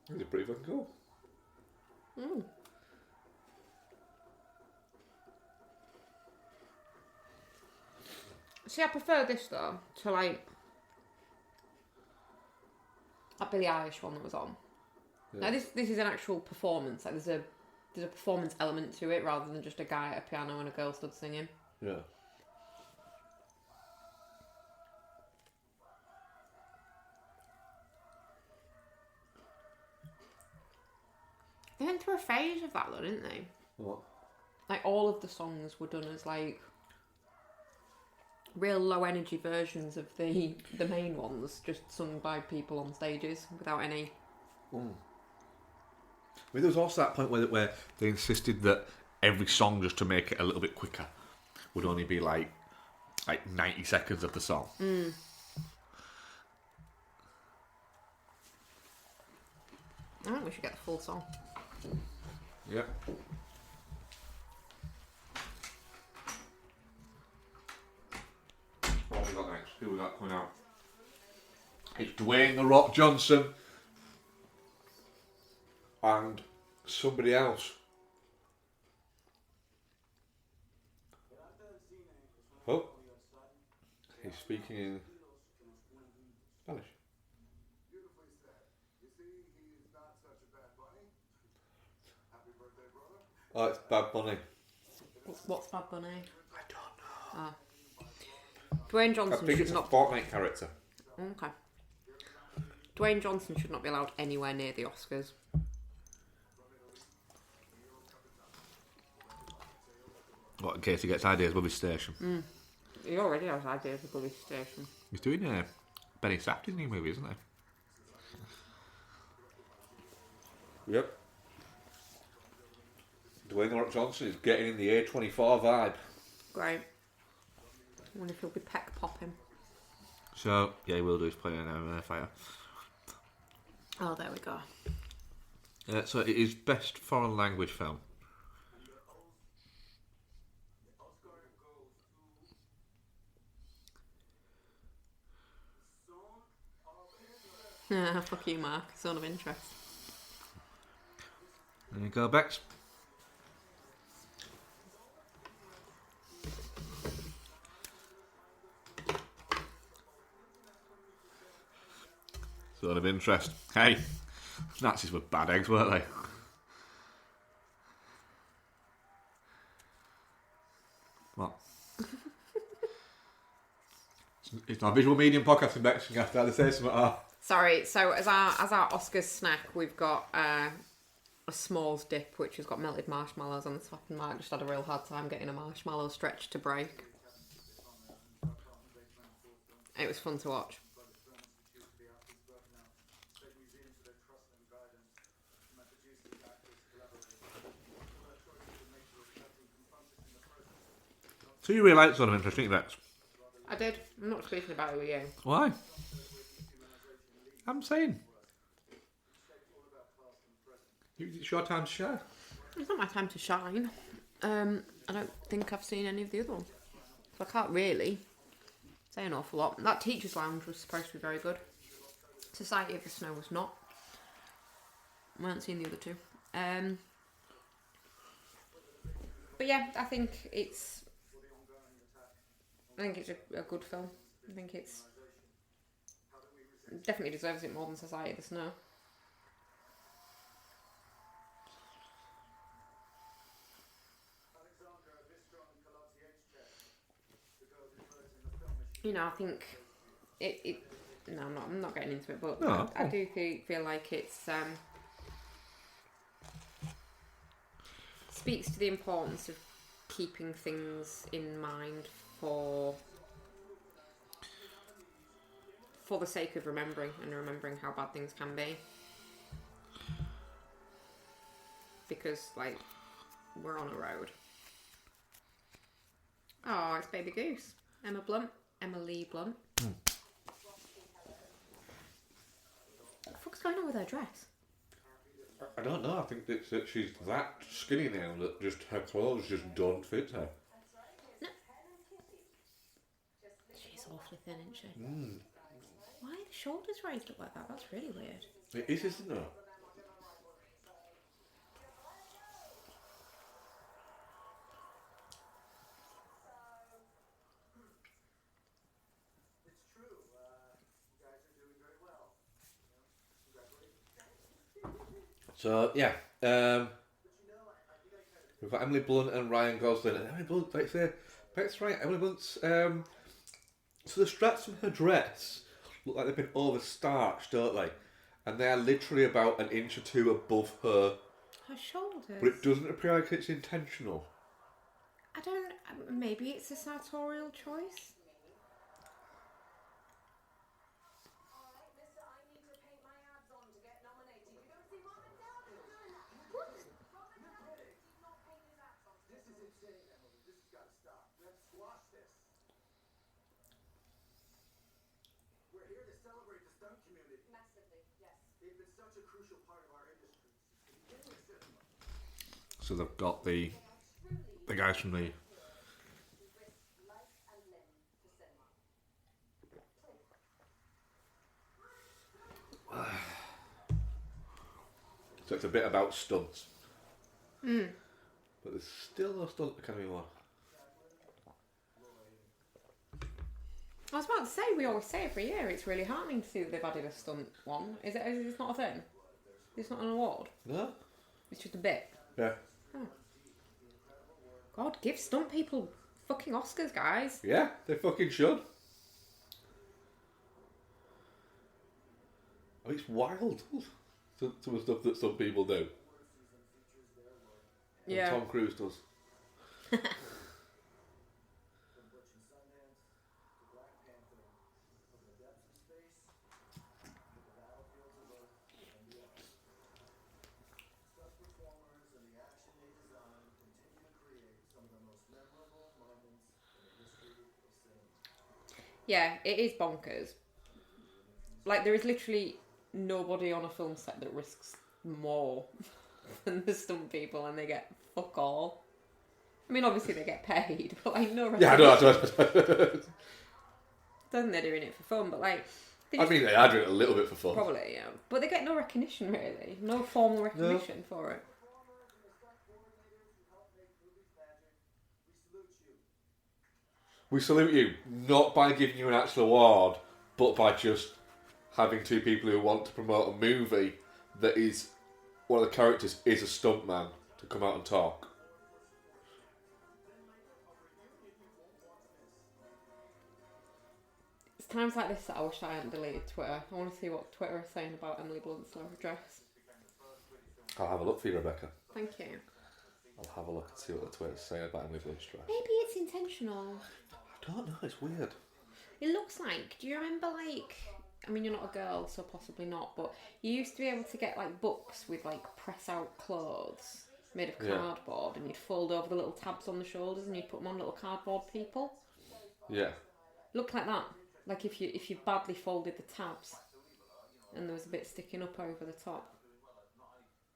It's pretty fucking cool. See, I prefer this though to like that Billie Eilish one that was on. Yeah. Now this is an actual performance. Like there's a performance element to it rather than just a guy at a piano and a girl stood singing. Yeah. They went through a phase of that though, didn't they? What? Like all of the songs were done as like real low energy versions of the main ones, just sung by people on stages without any. I mean, there was also that point where they insisted that every song, just to make it a little bit quicker, would only be like 90 seconds of the song. I think we should get the full song. Yep. What have we got next? Who we got coming out? It's Dwayne "The Rock" Johnson and somebody else. Oh, he's speaking in Spanish. Beautifully said. You see, he's not such a bad bunny. Happy birthday, brother. Oh, it's Bad Bunny. What's Bad Bunny? I don't know. Dwayne I Johnson think should it's a not. Fortnite character. Okay. Dwayne Johnson should not be allowed anywhere near the Oscars. What, in case he gets ideas with his station? He already has ideas of Bully Station. He's doing Benny Safdie's new movie, isn't he? Yep. Dwayne "The Rock" Johnson is getting in the A24 vibe. Great. I wonder if he'll be peck popping. So, yeah, he will do. He's playing an fire. Oh, there we go. So it is best foreign language film. Fuck you, Mark. Zone of interest. There you go, Bex. Zone of interest. Hey, Nazis were bad eggs, weren't they? What? It's not a visual medium podcasting, Bex. You have to say something. Sorry. So as our Oscars snack, we've got a s'mores dip, which has got melted marshmallows on the top. And Mark just had a real hard time getting a marshmallow stretch to break. It was fun to watch. So you really like Zone of Interest, didn't you, Bex? I did. I'm not speaking about it with you. Why? I'm saying. It's your time to shine. It's not my time to shine. I don't think I've seen any of the other ones. So I can't really say an awful lot. That Teacher's Lounge was supposed to be very good. Society of the Snow was not. I haven't seen the other two. But yeah, I think it's a good film. I think it definitely deserves it more than Society of the Snow. You know, I think it. No, I'm not getting into it, but No, I do feel like it's speaks to the importance of keeping things in mind for the sake of remembering how bad things can be. Because, like, we're on a road. Oh, it's Baby Goose. Emma Lee Blunt. What the fuck's going on with her dress? I don't know. I think that she's that skinny now that just her clothes just don't fit her. No. She's awfully thin, isn't she? Why are the shoulders raised up like that? That's really weird. It is, isn't it? So yeah, we've got Emily Blunt and Ryan Gosling, and Emily Blunt, like I say, Beck's right. Emily Blunt's so the straps of her dress look like they've been over-starched, don't they? And they are literally about an inch or two above her, Her shoulders. but it doesn't appear like it's intentional. I don't. Maybe it's a sartorial choice. We're here to celebrate the stunt community. Massively, yes. They've been such a crucial part of our industry since the beginning of cinema. So they've got the guys from the. Who risk life and limb for cinema. So it's a bit about stunts. But there's still no stunt Academy Award. I was about to say, we always say every year, it's really heartening to see that they've added a stunt one. Is it not a thing? It's not an award? No? It's just a bit. Yeah. God, give stunt people fucking Oscars, guys. Yeah, they fucking should. I mean, it's wild. Some of the stuff that some people do. And Yeah. Tom Cruise does. From Butch and Sundance to Black Panther, from the depths of space to the battlefields of Earth and beyond. Stunt performers and the action they design continue to create some of the most memorable moments in the history of cinema. Yeah, it is bonkers. Like, there is literally nobody on a film set that risks more than the stunt people, and they get fuck all. I mean, obviously they get paid, but like no. Yeah, I know. Don't think they're doing it for fun, but like. They I just- mean, they are doing it a little bit for fun. Probably, yeah. But they get no recognition, really. No formal recognition for it. Performers and the stunt coordinators who help make movies magic, we salute you. We salute you, not by giving you an actual award, but by just having two people who want to promote a movie that is one of the characters is a stuntman to come out and talk. It's times like this that I wish I hadn't deleted Twitter. I want to see what Twitter is saying about Emily Blunt's love address. I'll have a look for you, Rebecca. Thank you. I'll have a look and see what the Twitter's saying about Emily Blunt's dress. Maybe it's intentional. I don't know, it's weird. It looks like, do you remember like, I mean you're not a girl so possibly not, but you used to be able to get like books with like press out clothes made of Yeah. cardboard, and you'd fold over the little tabs on the shoulders and you'd put them on little cardboard people. Yeah. Looked like that. Like if you badly folded the tabs and there was a bit sticking up over the top.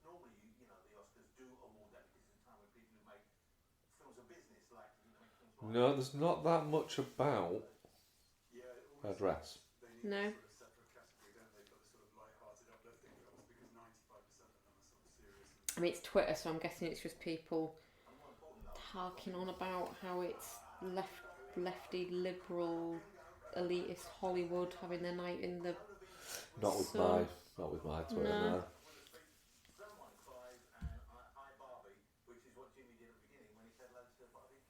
Normally, the Oscars do award that because it's a time when people who make films a business, like make films. No, there's not that much about her dress. No. Separate category, don't they? Got the sort of light-hearted, uplifting films because 95% of them are sort of serious. I mean it's Twitter, so I'm guessing it's just people harking on about how it's lefty, liberal, elitist Hollywood having their night in the Not with sun. my Twitter, No. no. Someone cries and I Barbie, which is what Jimmy did at the beginning when he said loads to Barbie.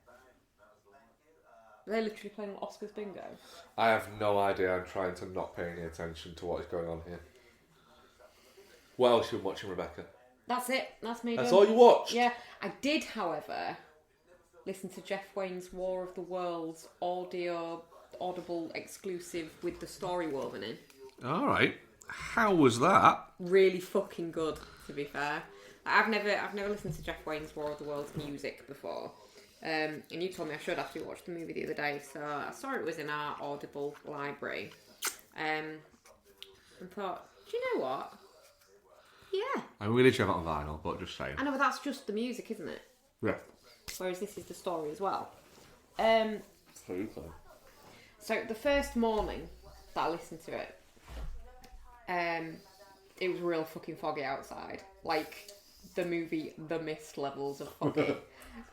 Bang, that was the one. Thank you. They're literally playing Oscars bingo. I have no idea. I'm trying to not pay any attention to what is going on here. What else you watching, Rebecca? That's it. That's me That's done. all you watched? Yeah, I did, however, listen to Jeff Wayne's War of the Worlds audible exclusive with the story woven in. All right. How was that? Really fucking good, to be fair. I've never listened to Jeff Wayne's War of the Worlds music before. And you told me I should after you watched the movie the other day, so I saw it was in our Audible library. And thought, do you know what? Yeah. I mean, we literally have it on vinyl, but just saying. I know, but that's just the music, isn't it? Yeah. Whereas this is the story as well. So the first morning that I listened to it, it was real fucking foggy outside. Like the movie The Mist levels of foggy.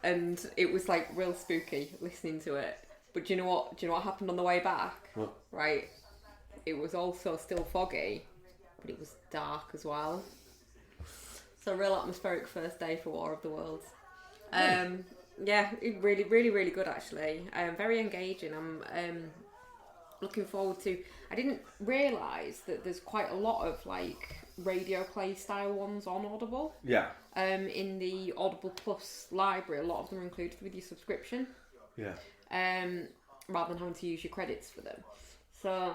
And it was like real spooky listening to it. But do you know what happened on the way back? What? Right? It was also still foggy, but it was dark as well. So a real atmospheric first day for War of the Worlds. Yeah, it really, really, really good actually. Very engaging. I'm looking forward to. I didn't realise that there's quite a lot of like radio play style ones on Audible. Yeah. In the Audible Plus library, a lot of them are included with your subscription. Yeah. Rather than having to use your credits for them. So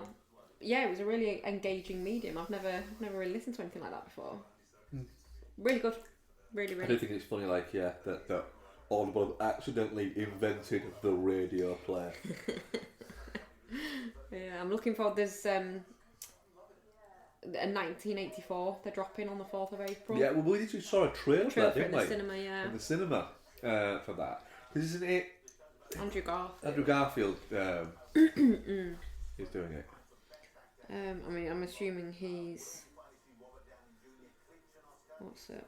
yeah, it was a really engaging medium. I've never really listened to anything like that before. Really good. Really, I do really. think it's funny, like, yeah, that Audible accidentally invented the radio player. Yeah, I'm looking forward. There's a 1984. They're dropping on the 4th of April. Yeah, well, we literally saw a trailer for Trailer that, for it didn't in the we? cinema, yeah. In the cinema for that. Because isn't it Andrew Garfield. Andrew Garfield is doing it? I mean, I'm assuming he's. What's it?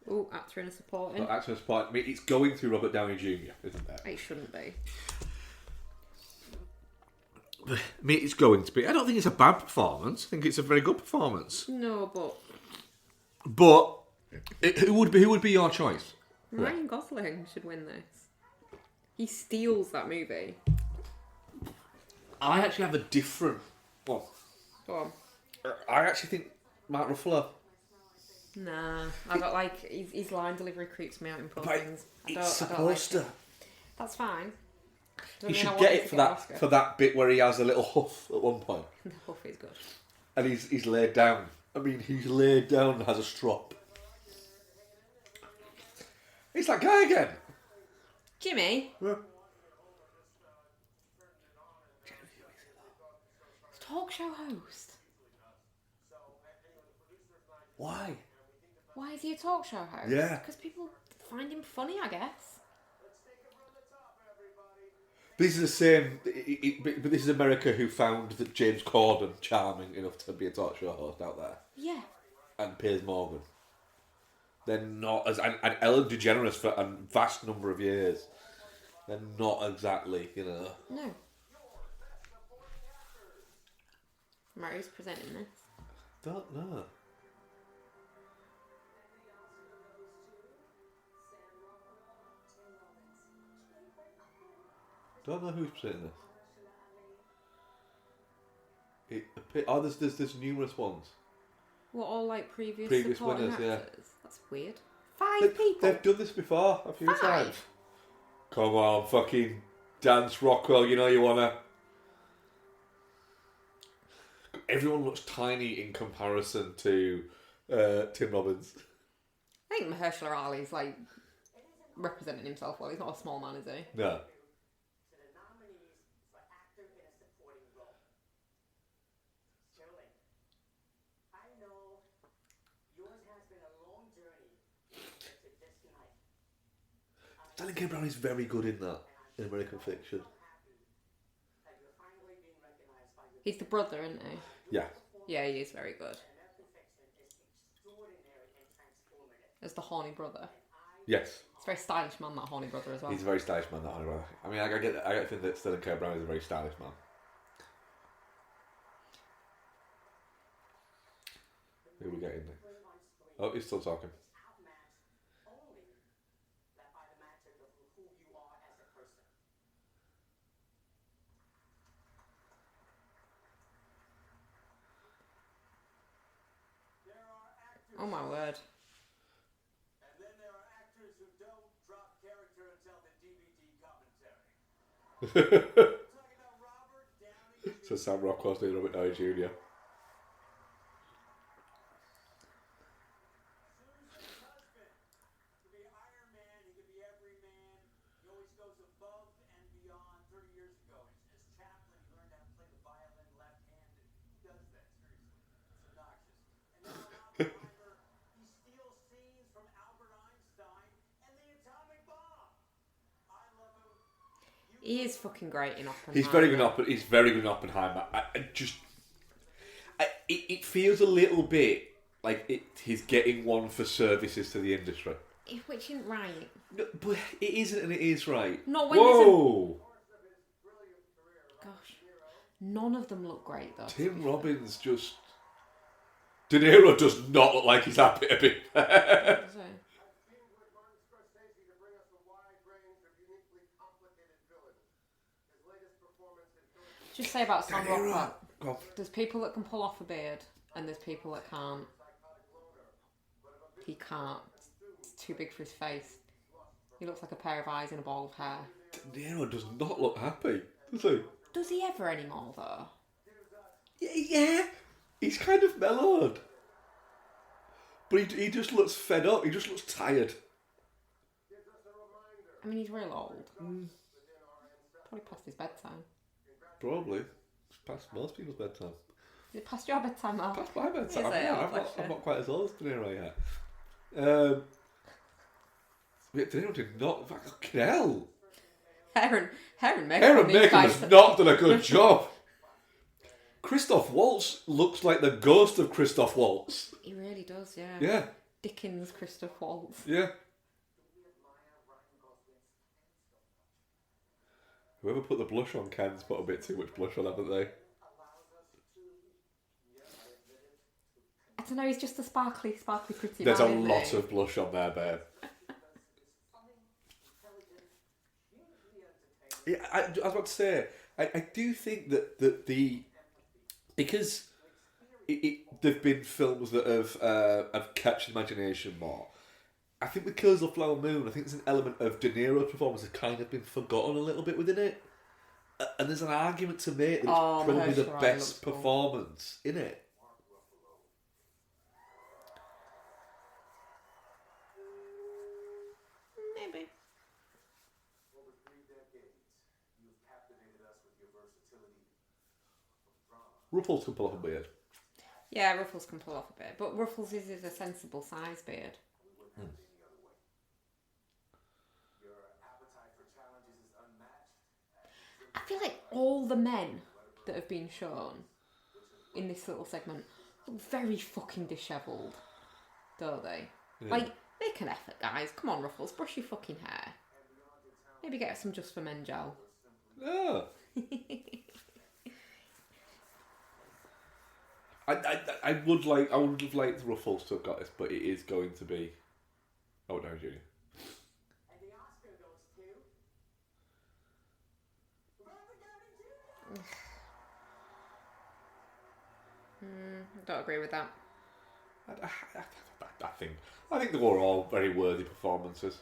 Oh, actor in a supporting. But actually, I mean, it's going through Robert Downey Jr., isn't it? It shouldn't be. I mean, it's going to be. I don't think it's a bad performance. I think it's a very good performance. No, but But who would be your choice? Ryan Gosling should win this. He steals that movie. I actually have a different. Well, Go on. I actually think Mark Ruffalo. Nah, I got like his line delivery creeps me out in poor But things. it's I don't supposed like to. it. That's fine. You Doesn't mean I should want get him it to for get an that Oscar. for that bit where he has a little huff at one point, The huff is good. and he's laid down. I mean, he's laid down and has a strop. It's that guy again. Jimmy, Yeah. talk show host. Why? Why is he a talk show host? Yeah. Because people find him funny, I guess. This is the same. But this is America who found that James Corden charming enough to be a talk show host out there, Yeah. and Piers Morgan. They're not as and Ellen DeGeneres for a vast number of years. They're not exactly, you know. No. Murray's presenting this. Don't know. Don't know who's presenting this. There's numerous ones. What, all like previous winners, supporting yeah. actors? That's weird. 5 people. They've done this before a few 5? times. Come on, fucking dance, Rockwell. You know you wanna. Everyone looks tiny in comparison to Tim Robbins. I think Mahershala Ali's like representing himself well. He's not a small man, is he? No. To the nominees for actor in a supporting role. Sterling, I know yours has been a long journey to get to this night. Stanley K. Brown is very good in that, in American Fiction. That you're finally being recognized by your He's the brother, isn't he? Yeah. Yeah, he is very good. American Fiction is extraordinary and transformative. As the horny brother. Yes. It's a very stylish man, that horny brother as well. He's a very stylish man, that Honey Brother. I mean, I get the thing that Sterling K. Brown is a very stylish man. Who are we getting next? Oh, he's still talking. Outmatched only that by the matter of who you are as a person. There are actors, Oh my word. and then there are actors who don't drop character until the DVD commentary. Talking about Robert Downey Jr. So Sam Rockwell's doing Robert Downey Jr. Susan's husband. He could be Iron Man, he could be every man. He always goes above and beyond. 30 years ago, as Chaplin, he learned how to play the violin left-handed. Who does that, seriously? It's obnoxious. And now in Oppenheimer, he steals scenes from Albert Einstein and the atomic bomb. I love him. He is fucking great in Oppenheimer. He's very good in Oppenheimer. It feels a little bit like he's getting one for services to the industry. Which isn't right. No, but it isn't, and it is right. Not when Whoa! Gosh. None of them look great though. Tim Robbins just. De Niro does not look like he's happy to be there. Does he? Teamed with Martin Scorsese to bring us a wide range of uniquely complicated villains. His latest performance in Philadelphia. Just say about Sam Rockwell. Go on. There's people that can pull off a beard, and there's people that can't. He can't. It's too big for his face. He looks like a pair of eyes and a ball of hair. De Niro does not look happy, does he? Does he ever anymore, though? Yeah. He's kind of mellowed. But he just looks fed up. He just looks tired. Gives us an I mean, he's real old. Probably past his bedtime. Probably. It's past most people's bedtime. Is it past your bedtime, Mark? Past my bedtime. Is it? Yeah, Oh, I'm bless you. not quite as old as De Niro yet. De Niro did not. Fucking hell. Hair and makeup. Aaron on these Maker guys. has not done a good job. Christoph Waltz looks like the ghost of Christoph Waltz. He really does, yeah. Yeah, Dickens Christoph Waltz. yeah. Whoever put the blush on Ken's put a bit too much blush on, haven't they? I don't know, he's just a sparkly pretty There's a man, isn't lot he? of blush on there, babe. Yeah, I was about to say, I do think that the because there've been films that have captured imagination more. I think with Killers of the Flower Moon, I think there's an element of De Niro's performance has kind of been forgotten a little bit within it, and there's an argument to make that it's probably the Mahershala Ali best looks cool. performance in it. Maybe. Over 3 decades, you've captivated us with your versatility of drama. Ruffles can pull off a beard. Yeah, Ruffles can pull off a bit, but Ruffles is a sensible size beard. We wouldn't have it any other way. Your appetite for challenges is unmatched. I feel like all the men that have been shown in this little segment look very fucking dishevelled, don't they? Yeah. Like, make an effort, guys. Come on, Ruffles, brush your fucking hair. Maybe get some Just for Men gel. Yeah. I would have liked Ruffles to have got this, but it is going to be Robert Downey Jr. And the Oscar goes to Robert Downey Jr. I don't agree with that. I think they were all very worthy performances.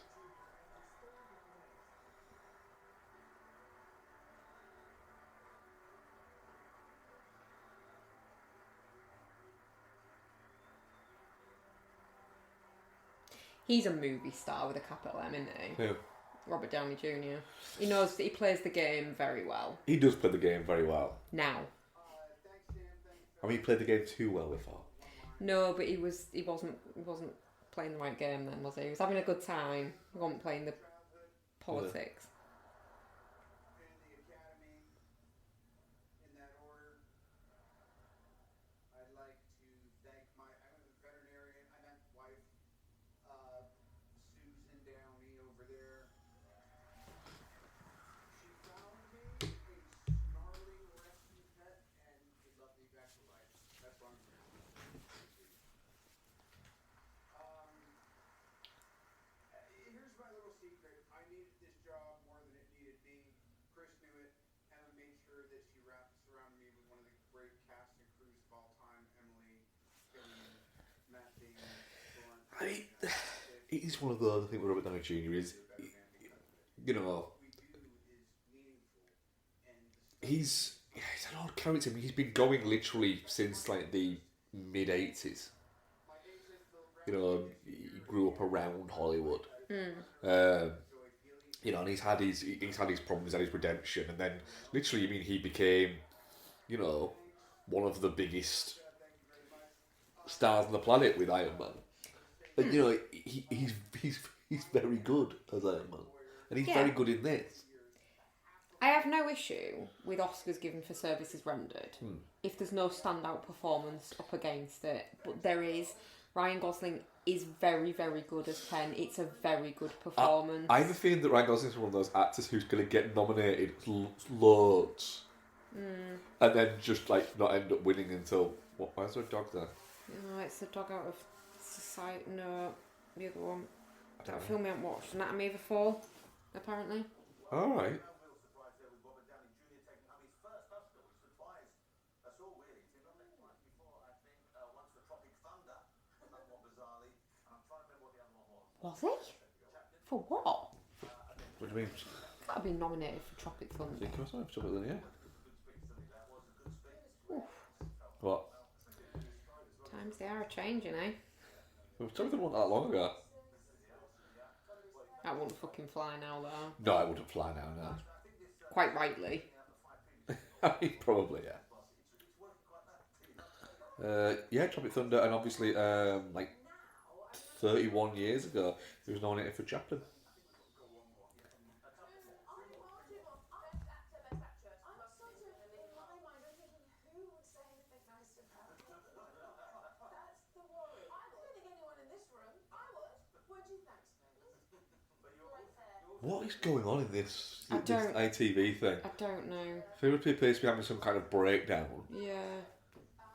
He's a movie star with a capital M, isn't he? Yeah. Robert Downey Jr. He knows that he plays the game very well. He does play the game very well. Now. I mean, he played the game too well before. No, but he wasn't playing the right game then, was he? He was having a good time. He wasn't playing the politics. In the academy, in that order, I'd like to thank I'm a veterinarian, I meant wife, Susan Downey over there. She found me a snarling rescue pet and he loved me back to life. That's why I'm here. Here's my little secret. I needed this job more than it needed me. Chris knew it. Emma made sure that she surrounded me with one of the great cast and crews of all time. Emily, Killian, Matt Damon, Florence. I mean, he's one of those. I think with Robert Downey Jr. is, you know, What we do is meaningful and he's an odd character. I mean, he's been going literally since like the mid '80s. You know, he grew up around Hollywood. You know, and he's had his problems, he's had his redemption, and then literally, I mean, he became, you know, one of the biggest stars on the planet with Iron Man. And you know, he's very good as Iron Man, and he's very good in this. I have no issue with Oscars given for services rendered if there's no standout performance up against it, but there is. Ryan Gosling is very, very good as Ken. It's a very good performance. I have a feeling that Ryan Gosling's one of those actors who's going to get nominated loads, and then just like not end up winning until what? Why is there a dog there? No, it's the dog out of Society. No, the other one. That film we haven't watched. Anatomy of a Fall, apparently. All right. a little surprise there with Robert Downey Jr. taking home his first Oscar, which surprised us all really. He's been nominated twice before, I think, once for Tropic Thunder, somewhat bizarrely, and I'm trying to remember what the other one was. Was he? For what? What do you mean? That'd been nominated for Tropic Thunder. Of course, I'm still with yeah. Oof. What? Times they are changing, eh? Something wasn't that long ago. That wouldn't fucking fly now, though. No, it wouldn't fly now, no. Quite rightly. I mean, probably, yeah. Yeah, Tropic Thunder, and obviously, like 31 years ago, he was nominated for Chaplin. What is going on in this ITV thing? I don't know. Feels appears to be having some kind of breakdown, Yeah.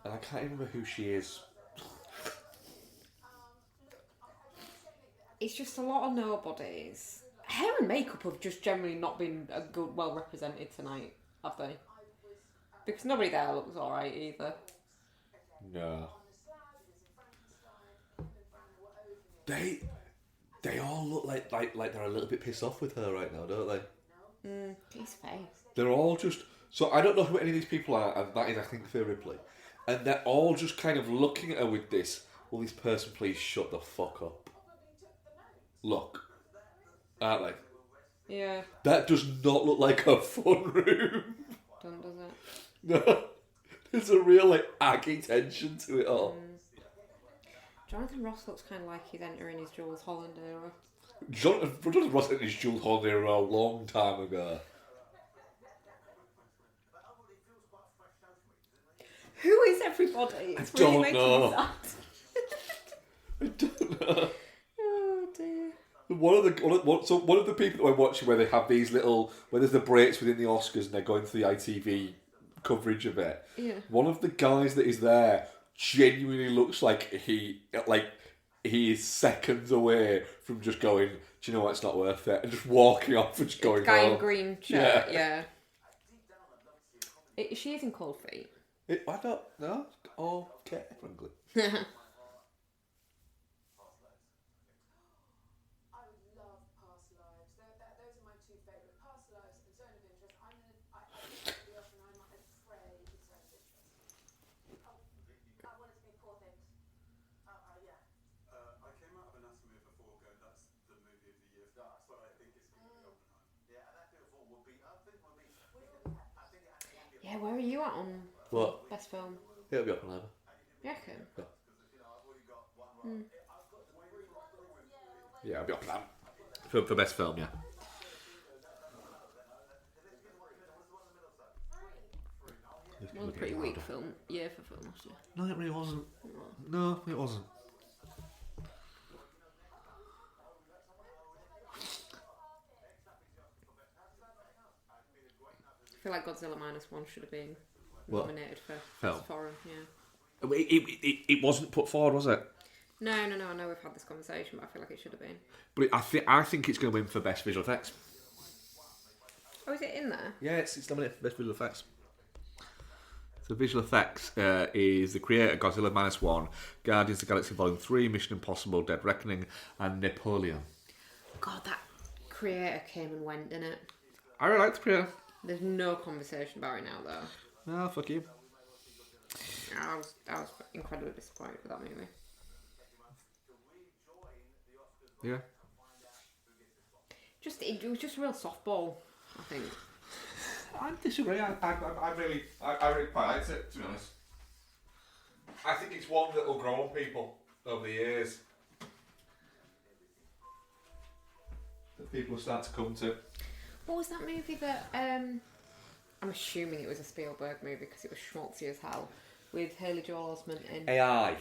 and I can't remember who she is. It's just a lot of nobodies. Hair and makeup have just generally not been well represented tonight, have they? Because nobody there looks alright either. No. They all look like they're a little bit pissed off with her right now, don't they? His face. They're all just... So I don't know who any of these people are, and that is, I think, Thea Ripley. And they're all just kind of looking at her with this, will this person please shut the fuck up? Look. Aren't they? Yeah. That does not look like a fun room. Does it? No. There's a real, like, aggy tension to it all. Jonathan Ross looks kind of like he's entering his Jules Holland era. Jonathan Ross entered his Jules Holland era a long time ago. Who is everybody? It's really don't making know. me sad. I don't know. Oh dear. One of the people that I'm watching where they have these little, where there's the breaks within the Oscars and they're going through the ITV coverage of it. Yeah. One of the guys that is there genuinely looks like he is seconds away from just going, do you know what, it's not worth it, and just walking off and just going Guy home. in green shirt, yeah. She is in Cold Feet. I don't know. Okay, frankly. I love Past Lives. Those are my two favourite. Past Lives and Zone of Interest. I think the often I'm afraid of Zone of Interest. I want it to be Poor Things. Yeah. I came out of Anatomy of a Fall going, that's the movie of the year. That's what I think it's going to be Oppenheimer. Yeah, Anatomy of a Fall will be, I think it actually won't be. Yeah, where are you at on What? best film? It'll be Oppenheimer. You reckon? Yeah, I'll be Oppenheimer. For best film, yeah. It was a pretty weak film. Yeah, for film last year. No, it really wasn't. No, it wasn't. I feel like Godzilla -1 should have been What? nominated for Film. best foreign. Yeah. It wasn't put forward, was it? No. I know we've had this conversation, but I feel like it should have been. But I think it's going to win for best visual effects. Oh, is it in there? Yeah, it's nominated for best visual effects. So visual effects is the creator Godzilla -1, Guardians of the Galaxy Volume 3, Mission Impossible: Dead Reckoning, and Napoleon. God, that creator came and went, didn't it? I really like the creator. There's no conversation about it now, though. Ah, fuck you. I was incredibly disappointed with that movie. Yeah. It was just a real softball, I think. I disagree. I really quite liked it, to be honest. I think it's one that will grow on people over the years. That people will start to come to. What was that movie that, I'm assuming it was a Spielberg movie because it was schmaltzy as hell, with Haley Joel Osment in... AI.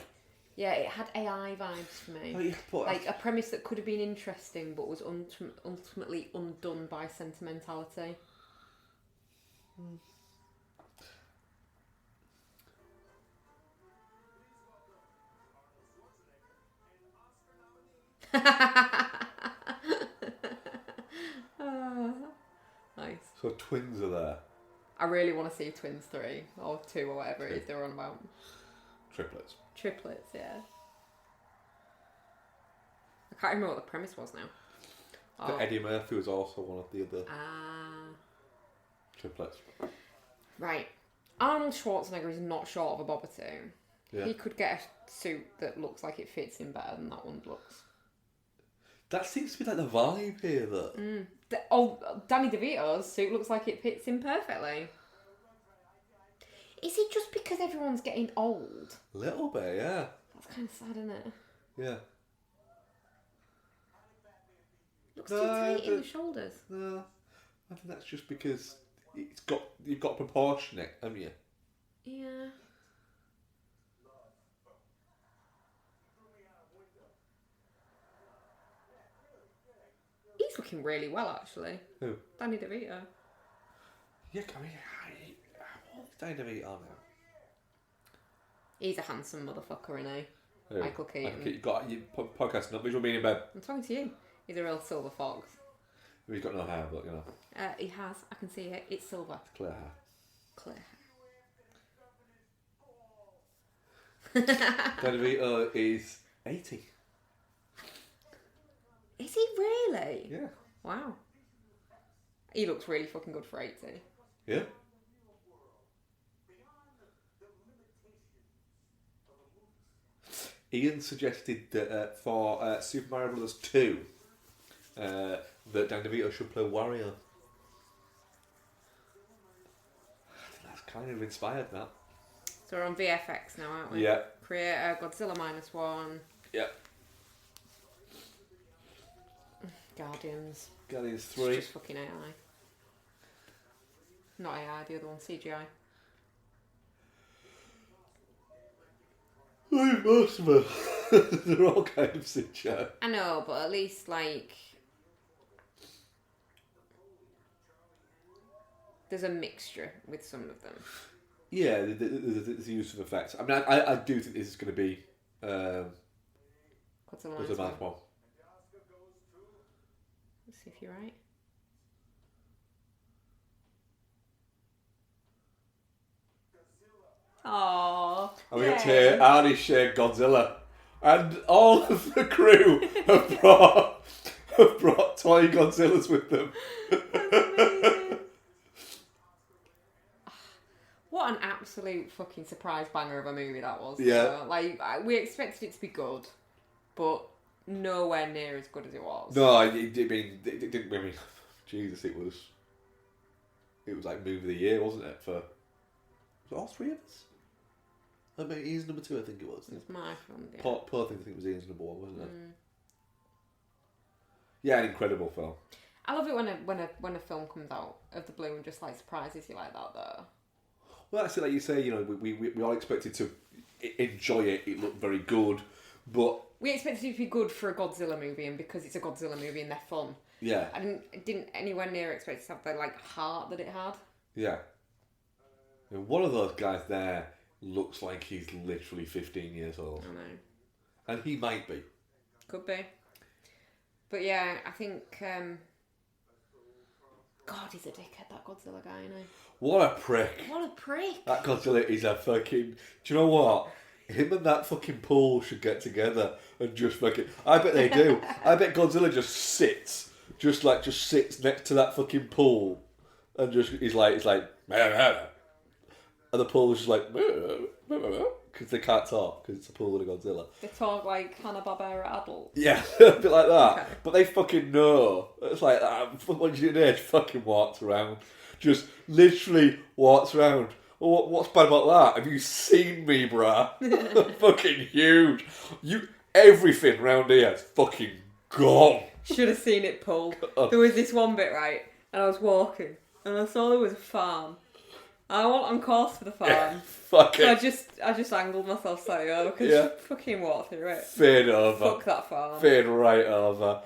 Yeah, it had AI vibes for me. Oh, yeah, but like a premise that could have been interesting but was ultimately undone by sentimentality. Nice. So twins are there. I really want to see Twins 3 or 2 or whatever it is they're on about. Triplets. Triplets, yeah. I can't remember what the premise was now. But Eddie Murphy was also one of the other triplets. Right. Arnold Schwarzenegger is not short of a bob or two. Yeah. He could get a suit that looks like it fits him better than that one looks. That seems to be like the vibe here, though. Danny DeVito's suit looks like it fits in perfectly. Is it just because everyone's getting old? A little bit, yeah. That's kind of sad, isn't it? Yeah. Looks too tight in the shoulders. No, I think that's just because you've got to proportion it, haven't you? Yeah. He's looking really well, actually. Who? Danny DeVito. Yeah, I mean, what's Danny DeVito now? He's a handsome motherfucker, isn't he? Who? Michael Keaton. You've got your podcast, not visual meaning, babe. I'm talking to you. He's a real silver fox. He's got no hair, but you know, He has. I can see it. It's silver. clear hair. Clear. Danny DeVito is 80. Is he really? Yeah. Wow. He looks really fucking good for 80. Yeah. Ian suggested that for Super Mario Bros. 2, that Dan DeVito should play Wario. That's kind of inspired that. So we're on VFX now, aren't we? Yeah. Creator, Godzilla -1. Yeah. Guardians. Guardians It's 3. just fucking AI. Not AI, the other one, CGI. Most of them. They're all kind of CGI. I know, but at least, like... There's a mixture with some of them. Yeah, there's the use of effects. I mean, I do think this is going to be What's the Godzilla line? Minus One. Let's see if you're right. Aww. And we got to hear Arnie share Godzilla. And all of the crew have brought toy Godzillas with them. What an absolute fucking surprise banger of a movie that was. Yeah. So, like, we expected it to be good, but nowhere near as good as it was. No, it didn't. I mean, Jesus, it was like movie of the year, wasn't it? Was it all three of us? I mean, Ian's number 2, I think it was. It was my film, yeah. Poor thing, I think it was Ian's number 1, wasn't it? Yeah, an incredible film. I love it when a film comes out of the blue and just like surprises you like that, though. Well, that's it. Like you say, you know, we all expected to enjoy it. It looked very good, but We expected it to be good for a Godzilla movie, and because it's a Godzilla movie and they're fun. yeah, I didn't anywhere near expect it to have the like heart that it had. yeah. And one of those guys there looks like he's literally 15 years old, I know. and he might be. Could be. But yeah, I think God, he's a dickhead, that Godzilla guy, you know. What a prick! What a prick! That Godzilla is a fucking. Do you know what? Him and that fucking pool should get together and just fucking. I bet they do. I bet Godzilla just sits next to that fucking pool, and just he's like, and the pool is just like, because they can't talk because it's a pool with a Godzilla. They talk like Hanna-Barbera adults. Yeah, a bit like that. Okay. But they fucking know. It's like, what did you do there? Just fucking walks around. Just literally walks around. Well, what's bad about that? Have you seen me, bruh? Fucking huge. Everything round here is fucking gone. Should have seen it pull. There was this one bit, right, and I was walking, and I saw there was a farm. I went on course for the farm. Fucking. So I just angled myself slightly over because Yeah. fucking walked through it. Fade over. Fuck that farm. Fade right over.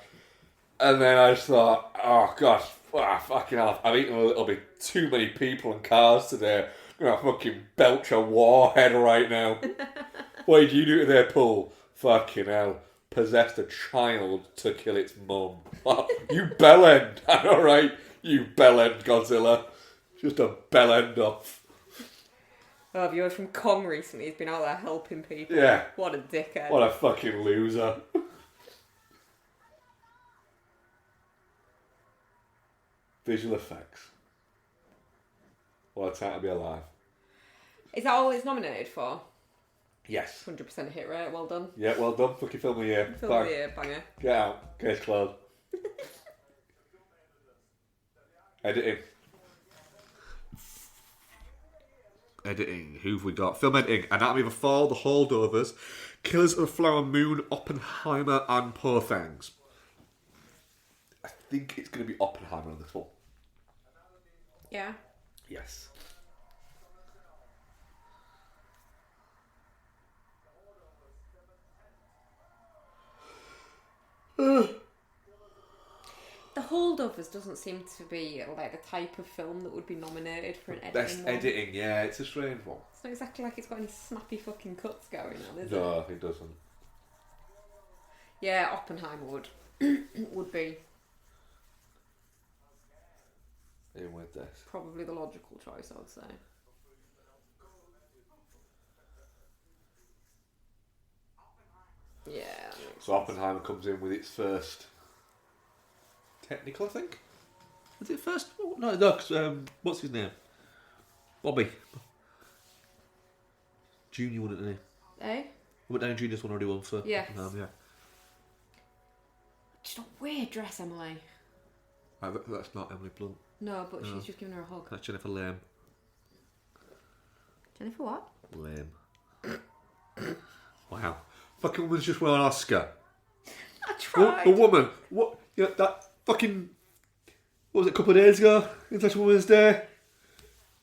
And then I just thought, oh gosh, fucking hell, I've eaten a little bit too many people and cars today. I'm gonna fucking belch a warhead right now. What did you do to their pool? Fucking hell. Possessed a child to kill its mum. You bellend. I know, right? You bellend, Godzilla. Just a bellend off. Oh, have you heard from Kong recently? He's been out there helping people. Yeah. What a dickhead. What a fucking loser. Visual effects. What a time to be alive. Is that all it's nominated for? Yes. 100% hit rate. Well done. Yeah, well done. Fucking film of the year. Film Bang. of the year, banger. Get out. Case closed. Editing. Editing. Who've we got? Film editing. Anatomy of a Fall, The Holdovers, Killers of the Flower Moon, Oppenheimer, and Poor Things. I think it's going to be Oppenheimer on this one. Yeah. Yes. The Holdovers doesn't seem to be like the type of film that would be nominated for an editing Best one. editing, yeah, it's a strange one. It's not exactly like it's got any snappy fucking cuts going on, is it? No, it doesn't. Yeah, Oppenheimer would would be In with this. probably the logical choice, I would say. Yeah. that makes So Oppenheimer comes in with its first technical, I think. Is it first? Oh, no, 'cause, what's his name? Bobby. Junior won it, didn't he? Eh? Went down Junior's one already won for Yes. Oppenheimer, yeah. Just a weird dress, Emily. That's not Emily Blunt. No, but she's just giving her a hug. That's Jennifer Lame. Jennifer what? Lame. Wow. Fucking woman's just won an Oscar. I tried. The woman. What? Yeah, that fucking. What was it, a couple of days ago? International Women's Day?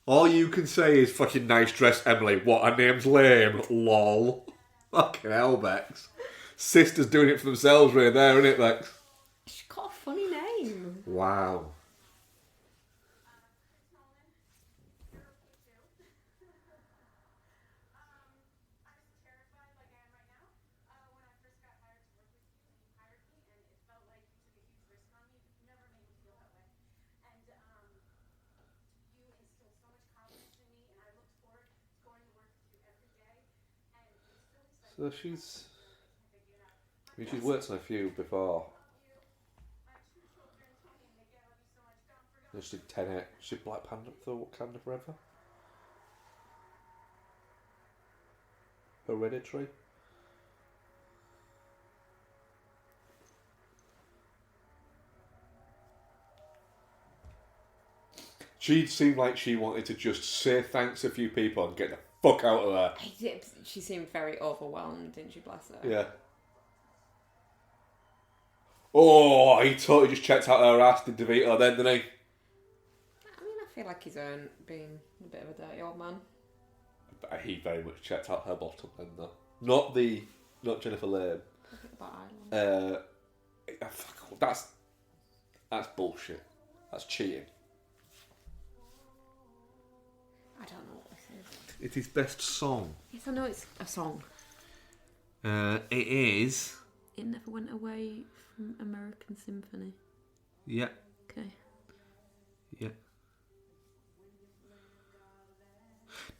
All you can say is fucking nice dress, Emily. What? Her name's Lame. Lol. Fucking hell, Bex. Sisters doing it for themselves, right there, isn't it, Bex? She's got a funny name. Wow. So she's. I mean, she's worked on a few before. She did Tenet. She did Black Panther for Wakanda Forever. Hereditary. She seemed like she wanted to just say thanks to a few people and get the fuck out of there. She seemed very overwhelmed, didn't she, bless her? Yeah. Oh, he totally just checked out her ass, did DeVito then, didn't he? I mean, I feel like he's earned being a bit of a dirty old man. But he very much checked out her bottom then, though. Not Jennifer Lame. About Ireland. That's bullshit. That's cheating. I don't know what this is. It's his best song. Yes, I know it's a song. It is. It Never Went Away from American Symphony. Yeah. Okay. Yeah.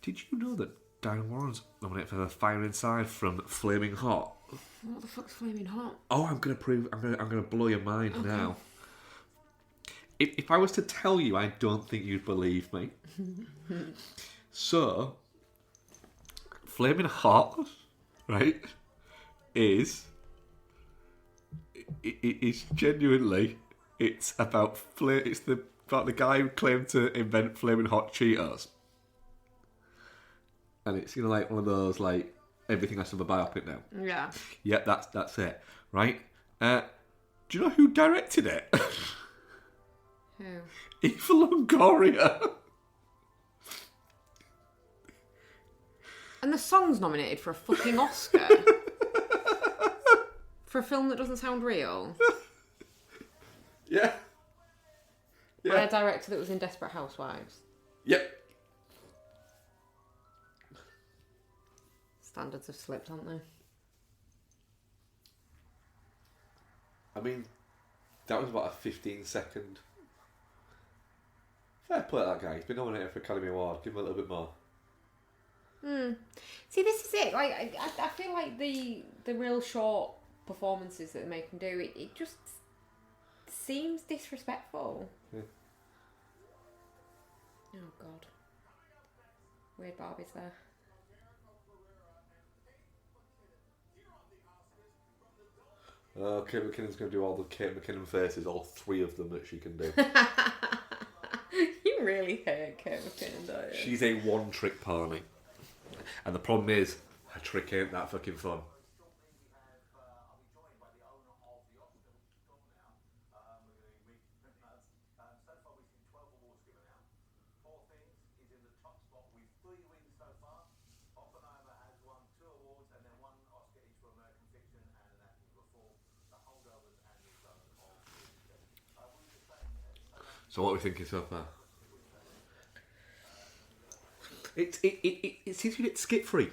Did you know that Diane Warren's nominated for The Fire Inside from Flaming Hot? What the fuck's Flaming Hot? Oh, I'm gonna blow your mind now. If I was to tell you, I don't think you'd believe me. So, Flaming Hot, right, is genuinely it's about the guy who claimed to invent Flaming Hot Cheetos, and it's like one of those like everything has to have a biopic now. Yeah. Yeah, that's it, right? Do you know who directed it? Who? Eva Longoria. And the song's nominated for a fucking Oscar. For a film that doesn't sound real. Yeah. By a director that was in Desperate Housewives. Yep. Standards have slipped, haven't they? I mean, that was about a 15-second. Fair play to that guy. He's been nominated for Academy Award. Give him a little bit more. See, this is it. Like, I feel like the real short performances that they make him do, it just seems disrespectful. Yeah. Oh God. Weird Barbies there. Kate McKinnon's going to do all the Kate McKinnon faces, all 3 of them that she can do. You really hate Kate McKinnon, don't you? She's a one-trick pony. And the problem is, her trick ain't that fucking fun. I'll be joined by the owner of the Oscar club now. We're going to meet Nuts. So far we've seen 12 awards given out. Four Things is in the top spot with 3 wins so far. Oppenheimer has won 2 awards and then 1 Oscar each for American Fiction and an acting reform. The Holdovers and the Return of David. We were just saying, So what are we thinking so far? It seems to be a bit skip-free,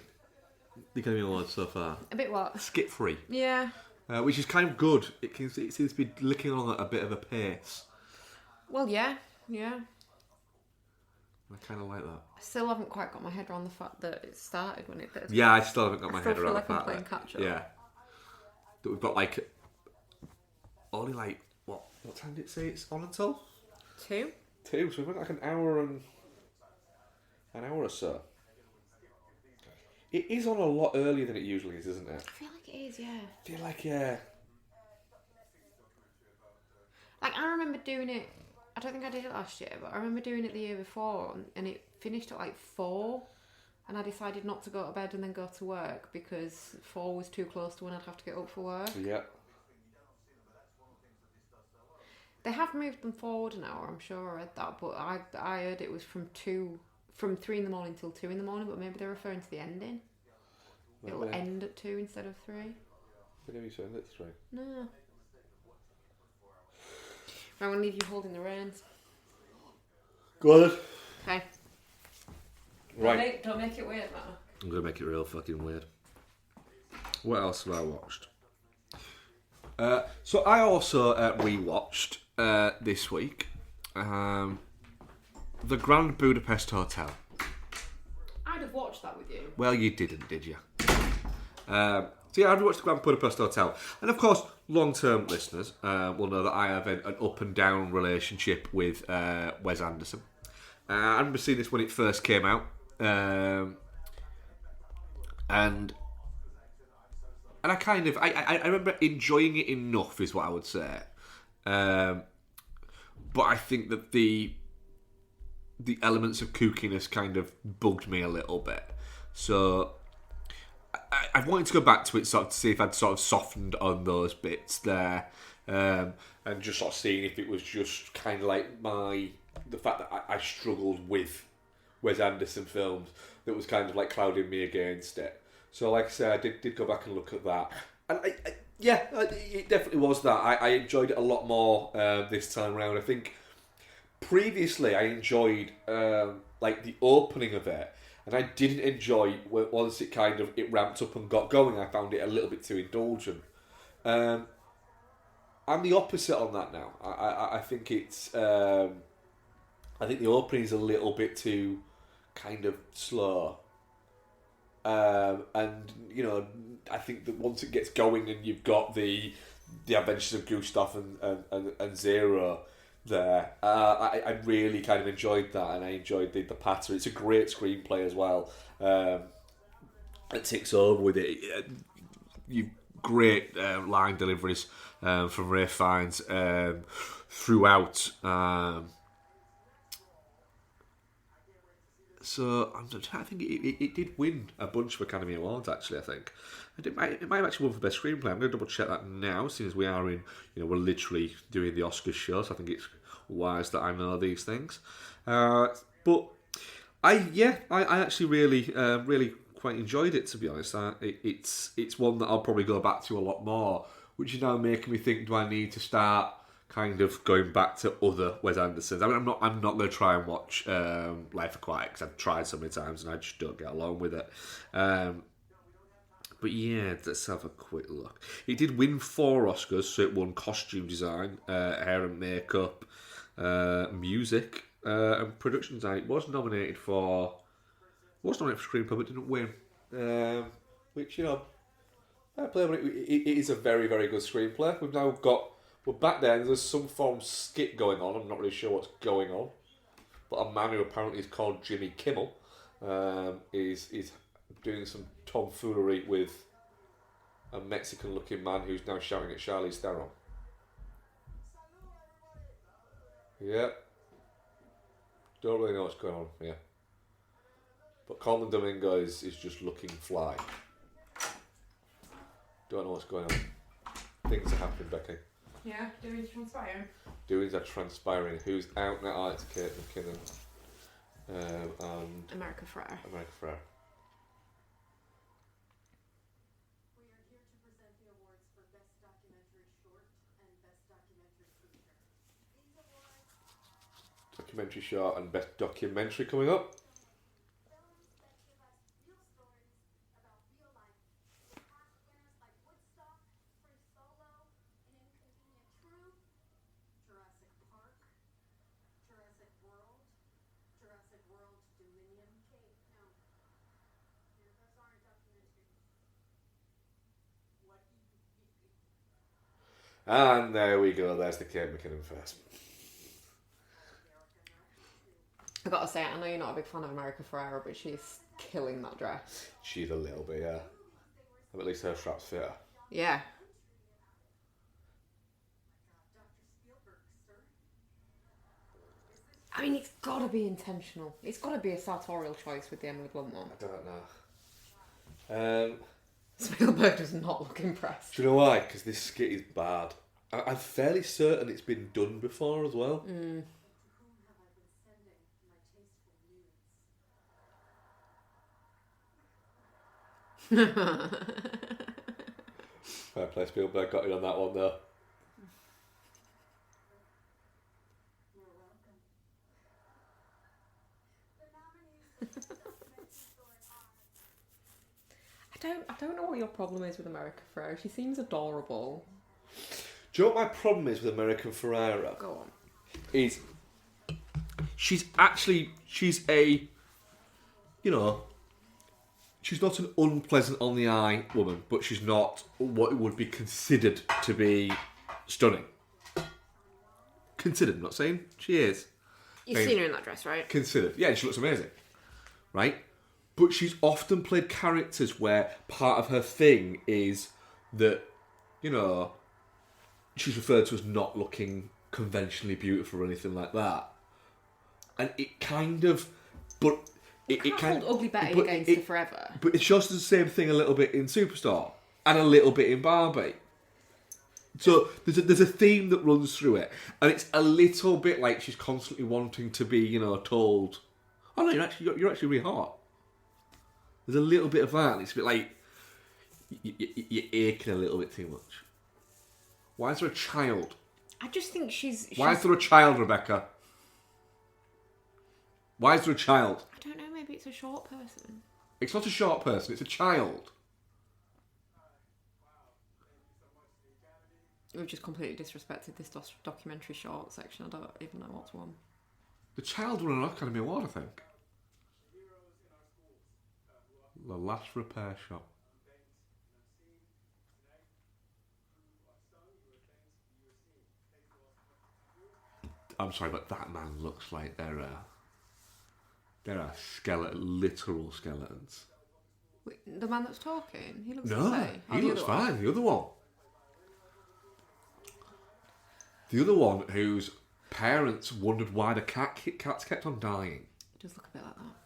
the Academy Awards so far. A bit what? Skip-free. Yeah. Which is kind of good. It seems to be licking along at a bit of a pace. Well, yeah. I kind of like that. I still haven't quite got my head around the fact that it started when it did. Yeah, I still haven't got my I still head feel around like the I'm fact playing that, catch-up. yeah, that we've got like only like what time did it say it's on until? 2? 2, so we've got like an hour or so. It is on a lot earlier than it usually is, isn't it? I feel like it is, yeah. I feel like, yeah. Like, I remember doing it, I don't think I did it last year, but I remember doing it the year before, and it finished at like 4, and I decided not to go to bed and then go to work, because 4 was too close to when I'd have to get up for work. Yeah. They have moved them forward an hour, I'm sure I read that, but I heard it was from 3 in the morning till 2 in the morning, but maybe they're referring to the ending. It'll Maybe. end at 2 instead of 3. Maybe you said it's 3. No. I'm going to leave you holding the reins. Go on then. Okay. Right. Don't make it weird, Mark. I'm going to make it real fucking weird. What else have I watched? So I also rewatched this week The Grand Budapest Hotel. I'd have watched that with you. Well, you didn't, did you? So yeah, I've watched The Grand Budapest Hotel. And of course, long-term listeners will know that I have an up and down relationship with Wes Anderson. I remember seeing this when it first came out. And I kind of... I remember enjoying it enough, is what I would say. But I think that the elements of kookiness kind of bugged me a little bit. So I wanted to go back to it sort of to see if I'd sort of softened on those bits there. And just sort of seeing if it was just kind of like the fact that I struggled with Wes Anderson films that was kind of like clouding me against it. So like I said, I did go back and look at that. And it definitely was that. I enjoyed it a lot more this time around. I think previously I enjoyed like the opening of it, and I didn't enjoy once it ramped up and got going. I found it a little bit too indulgent. I'm the opposite on that now. I think it's I think the opening is a little bit too kind of slow. And you know, I think that once it gets going and you've got the Adventures of Gustav and Zero there, I really kind of enjoyed that, and I enjoyed the patter. It's a great screenplay as well. It ticks over with it. You great line deliveries from Ralph Fiennes throughout. So I think it did win a bunch of Academy Awards. Actually, I think it might have actually won for best screenplay. I'm going to double check that now, since we are in. We're literally doing the Oscars show, so I think it's wise that I know these things. But I actually really quite enjoyed it, to be honest. It's one that I'll probably go back to a lot more, which is now making me think: do I need to start kind of going back to other Wes Andersons? I mean, I'm not going to try and watch Life Aquatic, because I've tried so many times and I just don't get along with it. But yeah, let's have a quick look. It did win 4 Oscars, so it won costume design, hair and makeup, music, and production design. It was nominated for screenplay, but didn't win. Which, fair play, but it is a very, very good screenplay. We're back there, and there's some form of skit going on. I'm not really sure what's going on. But a man who apparently is called Jimmy Kimmel is doing some tomfoolery with a Mexican-looking man who's now shouting at Charlize Theron. Yeah. Don't really know what's going on here. But Coleman Domingo is just looking fly. Don't know what's going on. Things are happening, Becky. Yeah, doing transpiring. Doings are transpiring. Who's out now? It's Kate McKinnon. And America Ferrera. America Ferrera. We are here to present the awards for Best Documentary Short and Best Documentary Feature. These awards Documentary short and best documentary coming up. films that give us real stories about real life. With past winners like Woodstock, Free Solo, An Inconvenient Truth, Jurassic Park, Jurassic World, Jurassic World Dominion. Kate, no. Yeah, those aren't documentaries. What And there we go. There's the Kate McKinnon first. I gotta say, I know you're not a big fan of America Ferrera, but she's killing that dress. She's a little bit, yeah. At least her straps fit her. Yeah. I mean, it's gotta be intentional. It's gotta be a sartorial choice with the Emily Blunt one. I don't know. Spielberg does not look impressed. Do you know why? Because this skit is bad. I'm fairly certain it's been done before as well. To whom have I been sending my tasteful nudes? Fair play, Spielberg got in on that one though. You're welcome. The nominees for Best Documentary Short are I don't know what your problem is with America Ferrera. She seems adorable. Do you know what my problem is with American Ferrera? Go on. Is she's a, you know, she's not an unpleasant on the eye woman, but she's not what would be considered to be stunning. Considered, I'm not saying she is. You've seen her in that dress, right? Considered. Yeah, she looks amazing. Right? But she's often played characters where part of her thing is that, you know, she's referred to as not looking conventionally beautiful or anything like that. And it kind of... But it Can't kind hold Ugly Betty but against her forever. But it's just the same thing a little bit in Superstar. And a little bit in Barbie. So there's a theme that runs through it. And it's a little bit like she's constantly wanting to be, you know, told, oh no, you're actually really hot. There's a little bit of that. And it's a bit like you're aching a little bit too much. Why is there a child? I just think she's... Why is there a child, Rebecca? Why is there a child? I don't know, maybe it's a short person. It's not a short person, it's a child. We've just completely disrespected this documentary short section. I don't even know what's one. The child won an Academy Award, I think. The Last Repair Shop. I'm sorry, but that man looks like there are literal skeletons. Wait, the man that's talking? He looks No, okay. he looks fine. The other one. The other one whose parents wondered why the cats kept on dying. He does look a bit like that.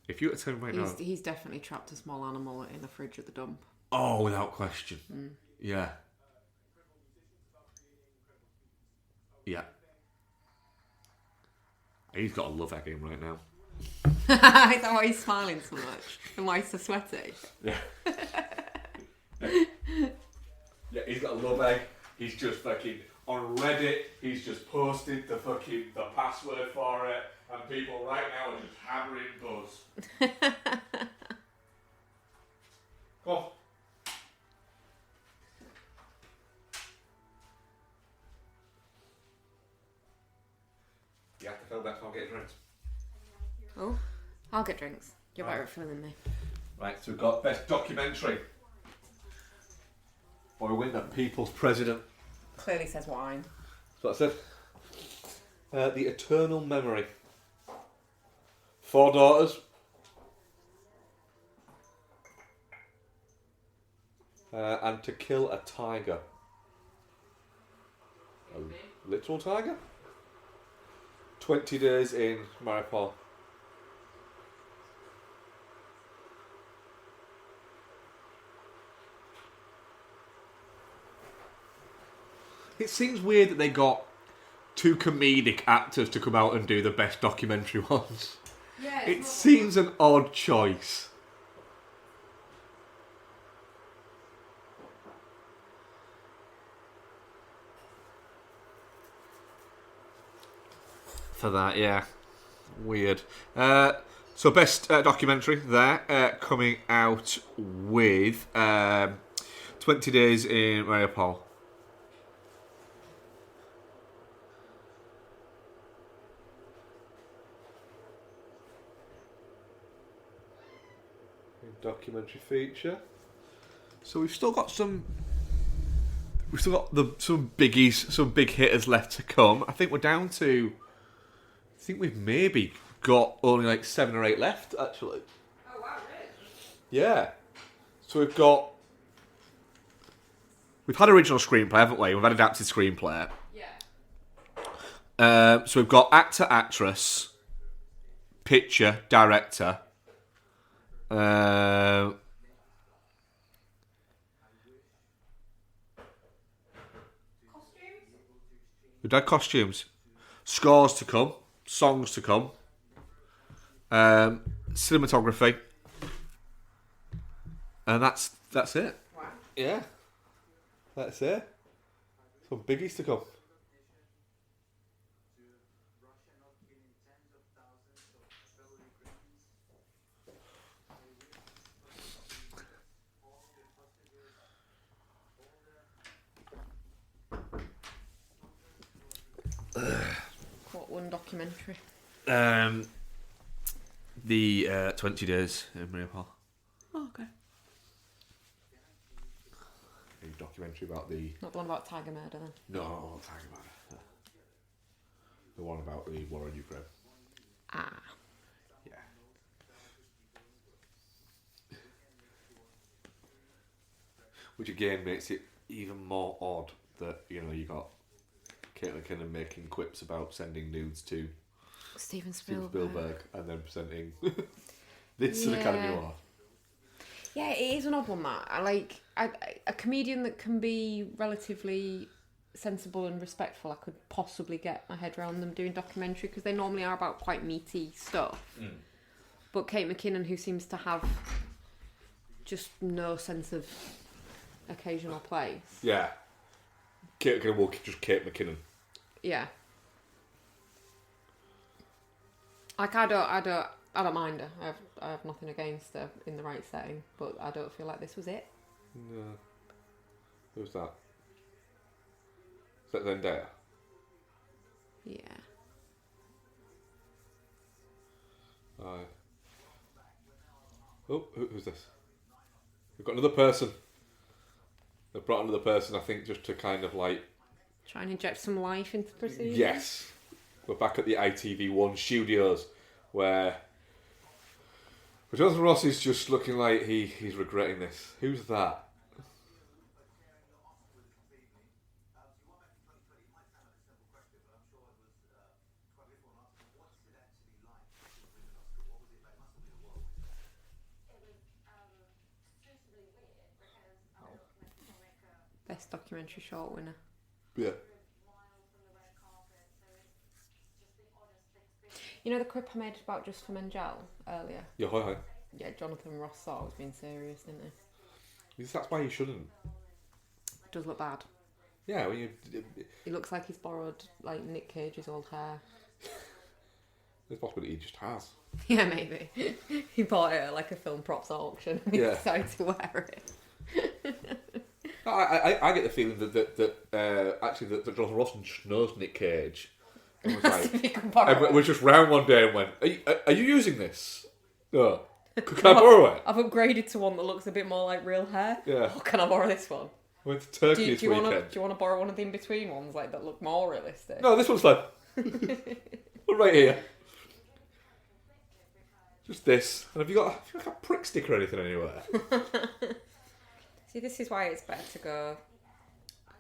If you were to tell me right now... He's definitely trapped a small animal in a fridge at the dump. Oh, without question. Yeah. Yeah. He's got a love egg in right now. Is that why he's smiling so much? And why he's so sweaty? Yeah. Yeah, he's got a love egg. He's just fucking on Reddit. He's just posted the password for it, and people right now are just hammering buzz. Come on. You have to film that while getting drinks. Oh, I'll get drinks. You're better at filming me. Right, so we've got best documentary. Or we win the People's President. Clearly says wine. That's what I said. The Eternal Memory. 4 daughters. and to kill a tiger. A literal tiger? 20 days in Mariupol. It seems weird that they got two comedic actors to come out and do the best documentary ones. Yeah, It seems an odd choice. For that, yeah. Weird. So best documentary there, coming out with 20 Days in Mariupol. Documentary feature. So we've still got some. We've still got some biggies, some big hitters left to come. I think we're down to. I think we've maybe got only like 7 or 8 left, actually. Oh wow, really? Yeah. So we've got. We've had original screenplay, haven't we? We've had adapted screenplay. Yeah. So we've got actor, actress, picture, director. Costumes? We've had costumes, scores to come, songs to come, cinematography, and that's it. Wow. Yeah, that's it. Some biggies to come. What one documentary? The 20 Days in Mariupol. Oh, okay. A documentary about the... Not the one about tiger murder then? No, I'm not talking about it. The one about the war in Ukraine. Ah. Yeah. Which again makes it even more odd that, you know, you got Kate McKinnon making quips about sending nudes to Steven Steven Spielberg. Spielberg and then presenting this to the Academy Award. Yeah, it is an odd one, that. A comedian that can be relatively sensible and respectful, I could possibly get my head around them doing documentary, because they normally are about quite meaty stuff. But Kate McKinnon, who seems to have just no sense of occasional place. Yeah. Kate McKinnon will just Kate McKinnon. Yeah. Like, I don't mind her. I have nothing against her in the right setting, but I don't feel like this was it. No. Who's that? Is that Zendaya? Yeah. Aye. Oh, who's this? We've got another person. They've brought another person, I think, just to kind of like... Try and inject some life into the proceedings. Yes. We're back at the ITV1 studios, where Jonathan Ross is just looking like he's regretting this. Who's that? Best documentary short winner. Yeah. You know the quip I made about Just for Mengel earlier? Yeah, hi. Yeah, Jonathan Ross thought I was being serious, didn't he? That's why you shouldn't. Does look bad. Yeah, when you... He looks like he's borrowed like Nick Cage's old hair. There's a possibility he just has. Yeah, maybe. He bought it at like a film props auction and he Yeah. decided to wear it. I get the feeling that actually that Jonathan Ross just knows Nick Cage. And was like, If he can borrow and it. was just round one day and went, are you using this? No. Can I borrow it? I've upgraded to one that looks a bit more like real hair. Yeah. Oh, can I borrow this one? Went to Turkey Do this you want weekend. to borrow one of the in-between ones like that look more realistic? No, this one's fine. Look right here. Just this. And have you got a prick stick or anything anywhere? See, this is why it's better to go a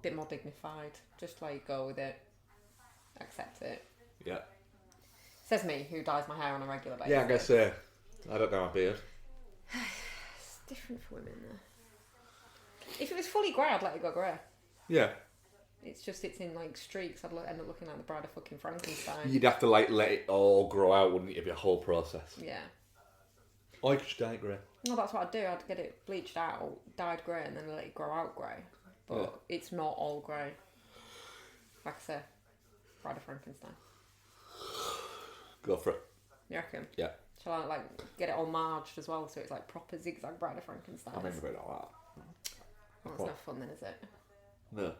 bit more dignified. Just like go with it, accept it. Yeah. Says me, who dyes my hair on a regular basis. Yeah, I guess. I don't know my beard. It's different for women though. If it was fully grey, I'd let it go grey. Yeah. It's just it's in like streaks. I'd end up looking like the Bride of fucking Frankenstein. You'd have to like let it all grow out, wouldn't you? It'd be a whole process. Yeah. Or you could just dye it grey. No, that's what I'd do. I'd get it bleached out, dyed grey, and then let it grow out grey. But it's not all grey. Like I say, Bride of Frankenstein. Go for it. You reckon? Yeah. Shall I like get it all marged as well, so it's like proper zigzag Bride of Frankenstein? I mean, a bit like that. Well, it's no fun then, is it? No.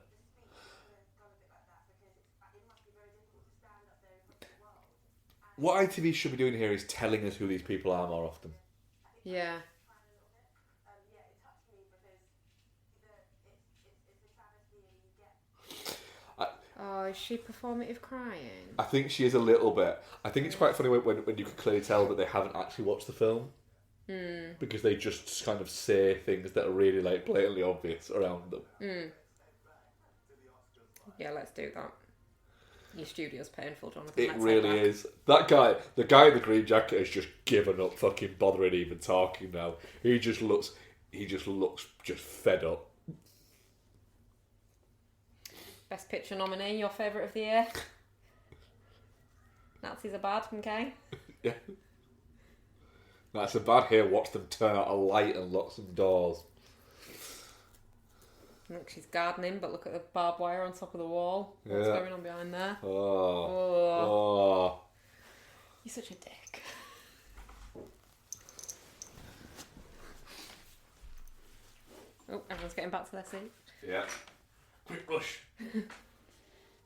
What ITV should be doing here is telling us who these people are more often. Yeah. Oh, is she performative crying? I think she is a little bit. I think it's quite funny when you can clearly tell that they haven't actually watched the film. Because they just kind of say things that are really like blatantly obvious around them. Yeah, let's do that. Your studio's painful, Jonathan. It Let's really head back. is. That guy, the guy in the green jacket, has just given up fucking bothering even talking now. He just looks just fed up. Best Picture nominee, your favourite of the year? Nazis are bad, okay? Yeah. That's a bad here. Watch them turn out a light and lock some doors. Look, she's gardening, but look at the barbed wire on top of the wall. What's Yeah. going on behind there? Oh. You're such a dick. Oh, everyone's getting back to their seat. Yeah. Quick rush.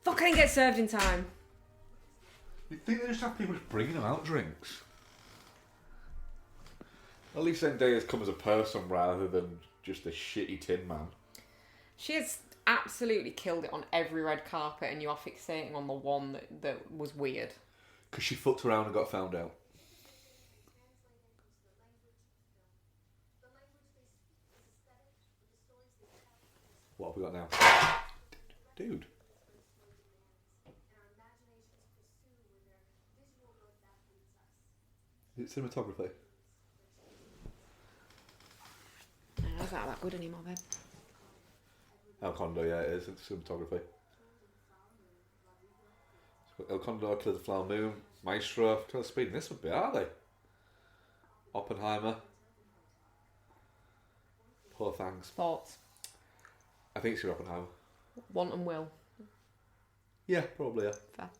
Fuck, I didn't get served in time. You'd think they just have people just bringing them out drinks. At least Zendaya's come as a person rather than just a shitty tin man. She has absolutely killed it on every red carpet, and you are fixating on the one that was weird. Because she fucked around and got found out. What have we got now? Dude. Is it cinematography? No, it's not that good anymore, babe. El Condo, yeah, it is. It's cinematography. So El Condo, Killer the Flower Moon, Maestro. Tell the speed in this would be, are they? Oppenheimer. Poor Fangs. Thoughts? I think it's your Oppenheimer. Want and will. Yeah, probably, yeah. Fair.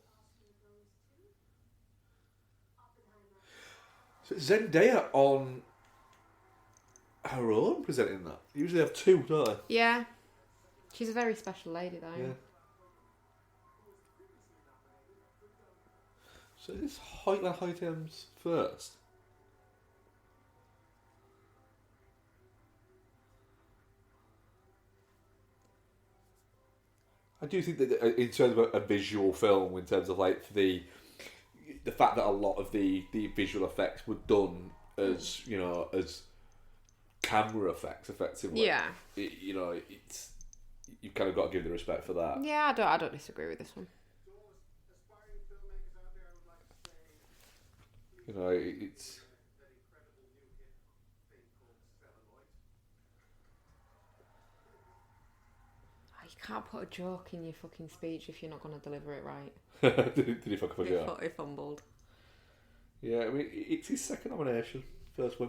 So Zendaya on her own presenting that. Usually they have two, don't they? Yeah. She's a very special lady, though. Yeah. So is this Hoytland Hoytham's first? I do think that in terms of a visual film, in terms of like the fact that a lot of the visual effects were done as, you know, as camera effects, effectively. Yeah. You know, it's you've kind of got to give the respect for that. Yeah, I don't disagree with this one. You know, it's. Oh, you can't put a joke in your fucking speech if you're not going to deliver it right. Did he fuck up a joke? He fumbled. Yeah, I mean, it's his second nomination, first one.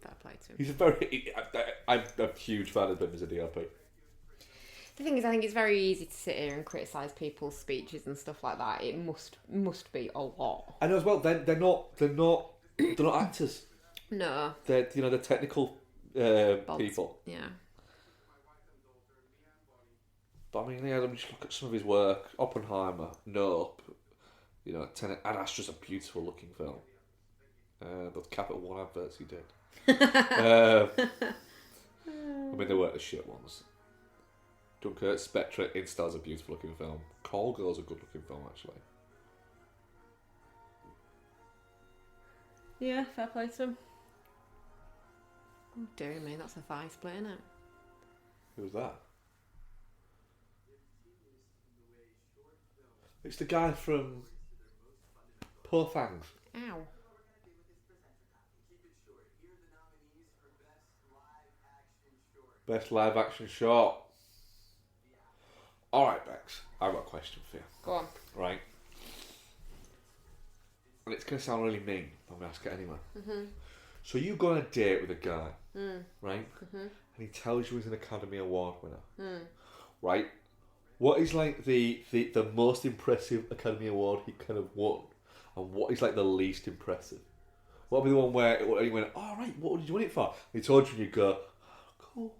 Fair play to him. He's a very. I'm a huge fan of him as a DOP. The thing is, I think it's very easy to sit here and criticise people's speeches and stuff like that. It must be a lot. I know as well. They're not actors. No. They're technical Bods. people. Yeah. But I mean, yeah, let me just look at some of his work. Oppenheimer, Nope. You know, Tenet. Ad Astra's a beautiful looking film. Those Capital One adverts he did. I mean, they weren't the shit ones. Dunkirk, Spectre, Instar's a beautiful looking film. Call Girl's a good looking film, actually. Yeah, fair play to him. Oh, dear me, that's a thigh split, isn't it? Who's that? It's the guy from Poor Things. Ow. Best live action short. Alright, Bex, I've got a question for you. Go on. Right. And it's going to sound really mean, but I'm going to ask it anyway. Mm-hmm. So you go on a date with a guy, right? Mm-hmm. And he tells you he's an Academy Award winner. Mm. Right? What is like the most impressive Academy Award he kind of won? And what is like the least impressive? What would be the one where he went, oh, right, what did you win it for? And he told you and you go, oh, cool.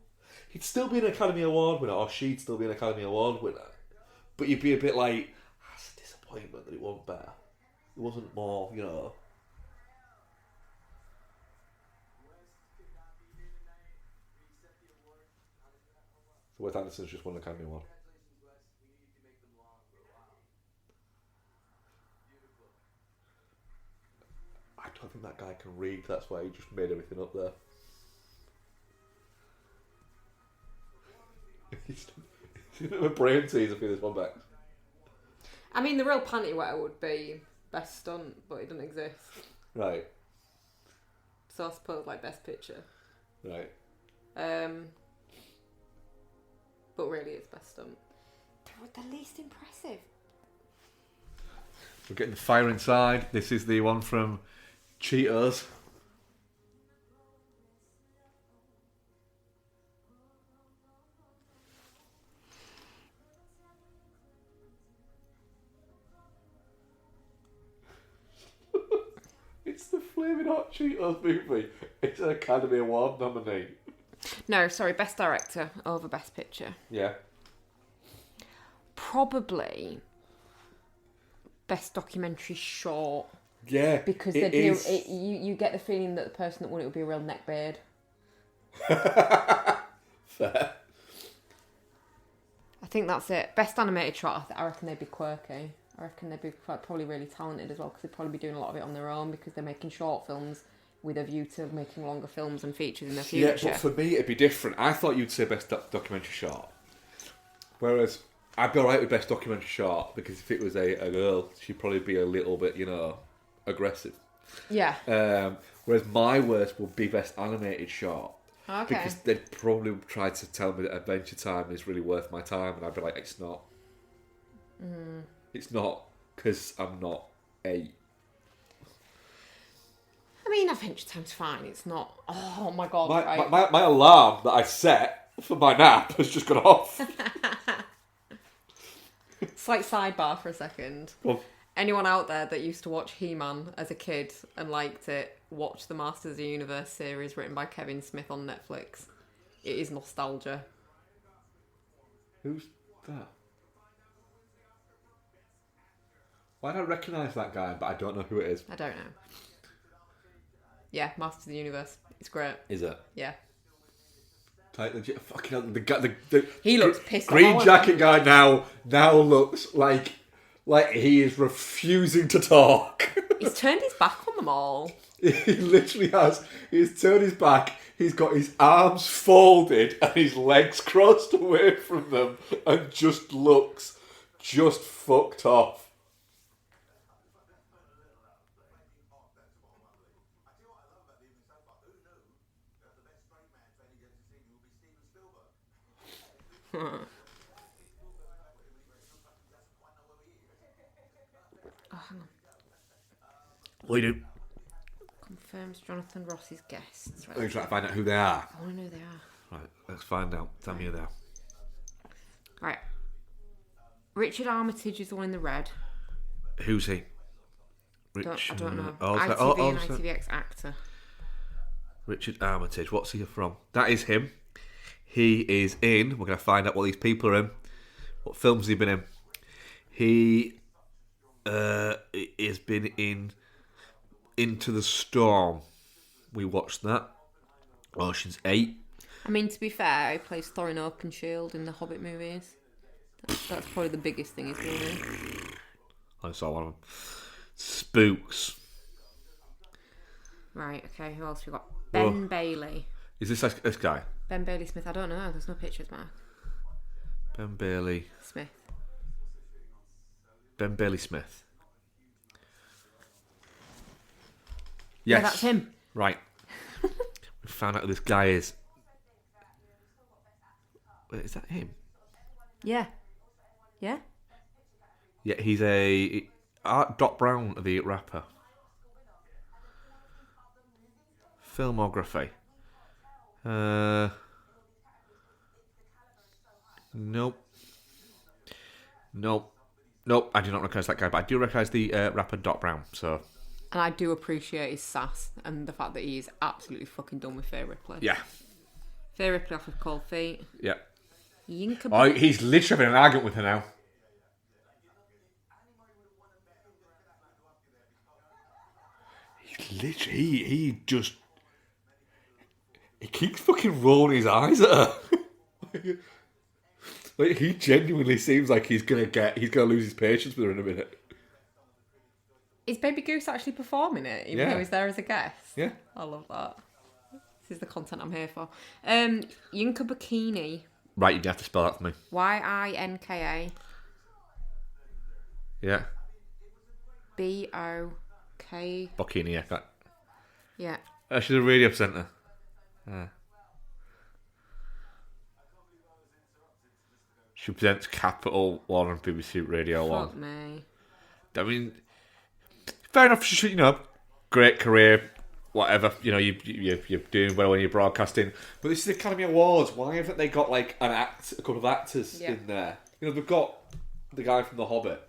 He'd still be an Academy Award winner, or she'd still be an Academy Award winner. But you'd be a bit like, that's a disappointment that it wasn't better. It wasn't more, you know. So Wes Anderson's just won the Academy Award. I don't think that guy can read, that's why he just made everything up there. He's a bit of a brain teaser for this one, back. I mean, the real panty wetter would be best stunt, but it doesn't exist. Right, So I suppose like best picture. right. But really it's best stunt. The least impressive. We're getting the fire inside. This is the one from Cheetos. It's the Flaming Hot Cheetos movie. It's an Academy Award nominee. No, sorry, best director over best picture. Yeah. Probably best documentary short. Yeah. Because it they do is. it, you get the feeling that the person that won it would be a real neckbeard. Fair. I think that's it. Best animated short, I reckon they'd be quirky. I reckon they'd be probably really talented as well, because they'd probably be doing a lot of it on their own, because they're making short films with a view to making longer films and features in the future. Yeah, but for me it'd be different. I thought you'd say best documentary short. Whereas I'd be alright with best documentary short, because if it was a girl, she'd probably be a little bit, you know, aggressive. Yeah. Whereas my worst would be best animated short. Okay. Because they'd probably try to tell me that Adventure Time is really worth my time, and I'd be like, it's not. It's not, because I'm not 8. I mean, Adventure Time's fine. It's not. Oh my god! My, right. my alarm that I set for my nap has just gone off. Slight sidebar for a second. Well, Anyone out there that used to watch He-Man as a kid and liked it, watch the Masters of the Universe series written by Kevin Smith on Netflix. It is nostalgia. who's that? Why do I recognise that guy, but I don't know who it is? I don't know. Yeah, Masters of the Universe. It's great. Is it? Yeah. Like legit, fucking hell, the guy, the He looks pissed off. green jacket guy now looks like he is refusing to talk. He's turned his back on them all. He literally has. He's turned his back. He's got his arms folded and his legs crossed away from them, and just looks just fucked off. Oh, hang on. What do you do? Confirms Jonathan Ross's guests. We're Right. trying to find out who they are. I want to know who they are. Right, let's find out. Tell me who they are. Right. Richard Armitage is the one in the red. Who's he? I don't know. Oh, ITV and so- ITVX actor. Richard Armitage. What's he from? That is him. He is in. We're going to find out what these people are in. What films has he been in? He has been in Into the Storm. We watched that. Ocean's 8. I mean, to be fair, he plays Thorin Oakenshield in the Hobbit movies. That's probably the biggest thing he's been in. I saw one of them. Spooks. Right, okay, who else we got? Ben Bailey. Is this guy? Ben Bailey Smith. I don't know. There's no pictures, Mark. Ben Bailey. Smith. Ben Bailey Smith. Yeah, Yes. that's him. Right. We found out who this guy is. Wait, is that him? Yeah. Yeah? Yeah, he's a Doc Brown, the rapper. Filmography. Nope. I do not recognise that guy, but I do recognise the rapper Doc Brown. So. And I do appreciate his sass and the fact that he is absolutely fucking done with Faye Ripley. Yeah. Faye Ripley off of Cold Feet. Yeah. Yinka. Oh, he's literally having an argument with her now. He's literally he just he keeps fucking rolling his eyes at her. Like he genuinely seems like he's gonna lose his patience with her in a minute. Is Baby Goose actually performing it, even Yeah. though he's there as a guest? Yeah. I love that. This is the content I'm here for. Yinka Bikini. Right, you have to spell that for me. Yinka Yeah. BOK. Bocchini, yeah. That. Yeah. She's a radio presenter. She presents Capital One on BBC Radio 1. Fuck me. I mean, fair enough. She should, great career, whatever. You're doing well when you're broadcasting. But this is the Academy Awards. Why haven't they got like a couple of actors in there? They've got the guy from The Hobbit.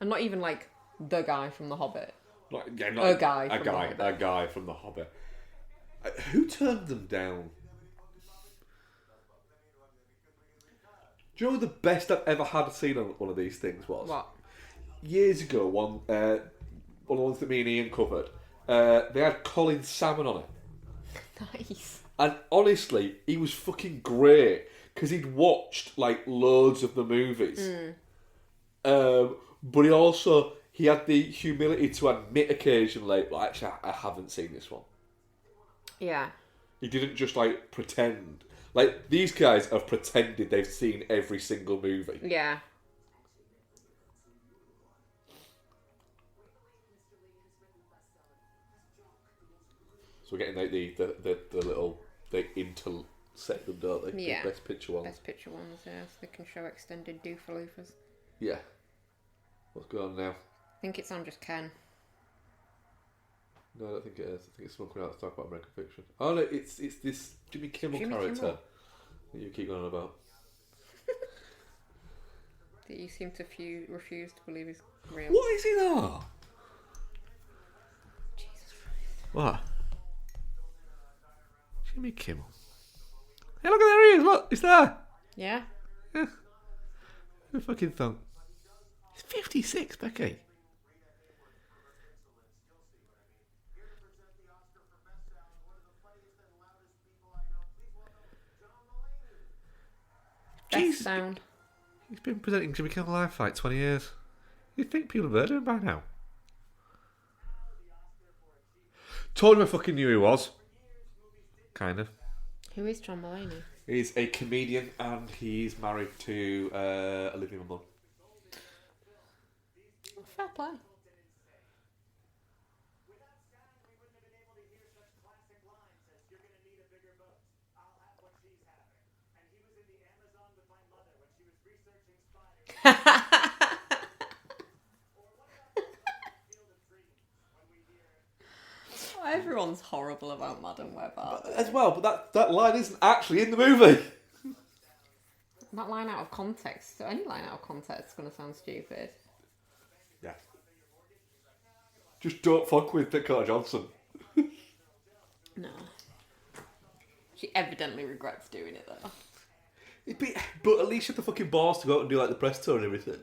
And not even like the guy from The Hobbit. Not A guy from The Hobbit. A guy from The Hobbit. Who turned them down? Do you know what the best I've ever had seen on one of these things was? What? Years ago, one of the ones that me and Ian covered, they had Colin Salmon on it. Nice. And honestly, he was fucking great because he'd watched like loads of the movies. But he had the humility to admit occasionally, well, actually, I haven't seen this one. Yeah. He didn't just like pretend. Like these guys have pretended they've seen every single movie. Yeah. So we're getting like the little they intersect them, don't they? Yeah. The best picture ones. Best picture ones, yeah. So they can show extended doofaloofers. Yeah. What's going on now? I think it's on just Ken. No, I don't think it is. I think it's someone coming out to talk about American Fiction. Oh no, it's this Jimmy Kimmel character Kimmel. that you keep going on about. That you seem to refuse to believe is real. What is he though? Jesus Christ. What? Jimmy Kimmel. Hey, look at there he is. Look, he's there. Yeah? Who fucking thunk? He's 56, Becky. Best Jesus. sound. He's been presenting Jimmy Kimmel Live for like 20 years. You'd think people have heard of him by now. Told him I fucking knew who he was. Kind of. Who is John Mulaney? He's a comedian and he's married to Olivia Munn. Oh, fair play. Everyone's horrible about Madam Web, aren't they? As well, but that line isn't actually in the movie. That line out of context, any line out of context is going to sound stupid. Yeah. Just don't fuck with Dakota Johnson. No. She evidently regrets doing it though. But at least you have the fucking balls to go out and do like the press tour and everything.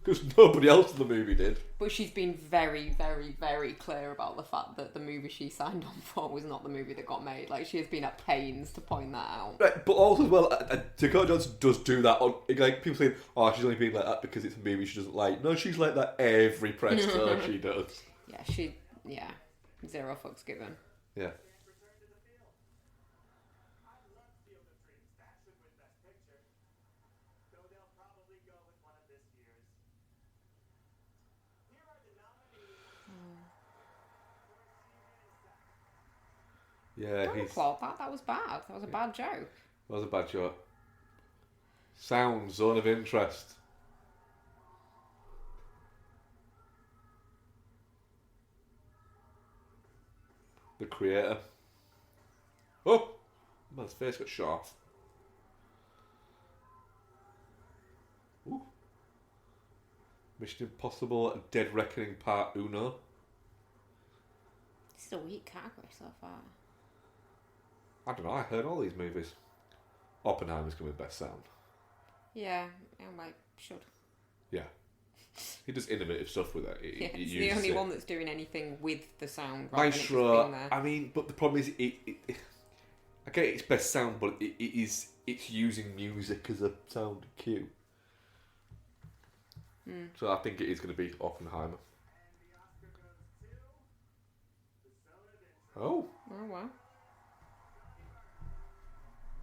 Because nobody else in the movie did. But she's been very, very, very clear about the fact that the movie she signed on for was not the movie that got made. Like, she has been at pains to point that out. Right, but also as well, Dakota Johnson does do that. Like, people saying, oh, she's only being like that because it's a movie she doesn't like. No, she's like that every press tour she does. Yeah, zero fucks given. Yeah. Return to the field. I'd love Field of Dreams. That should win Best Picture. Though they'll probably go with one of this year's. Here are the nominees for serious sound. Yeah, Don't applaud that. That was bad. That was a bad joke. That was a bad joke. Sound, zone of interest. The creator. Oh! Man's face got shot off. Ooh. Mission Impossible Dead Reckoning Part Uno. This is a weak category so far. I don't know, I heard all these movies. Oppenheimer's going to be best sound. Yeah, I might should. Yeah. He does innovative stuff with it. Yeah, it's the only one that's doing anything with the sound. Rather than it just Maestro, being there. I mean, but the problem is, I get it's best sound, but it's using music as a sound cue. So I think it is going to be Oppenheimer. Oh, Oh wow.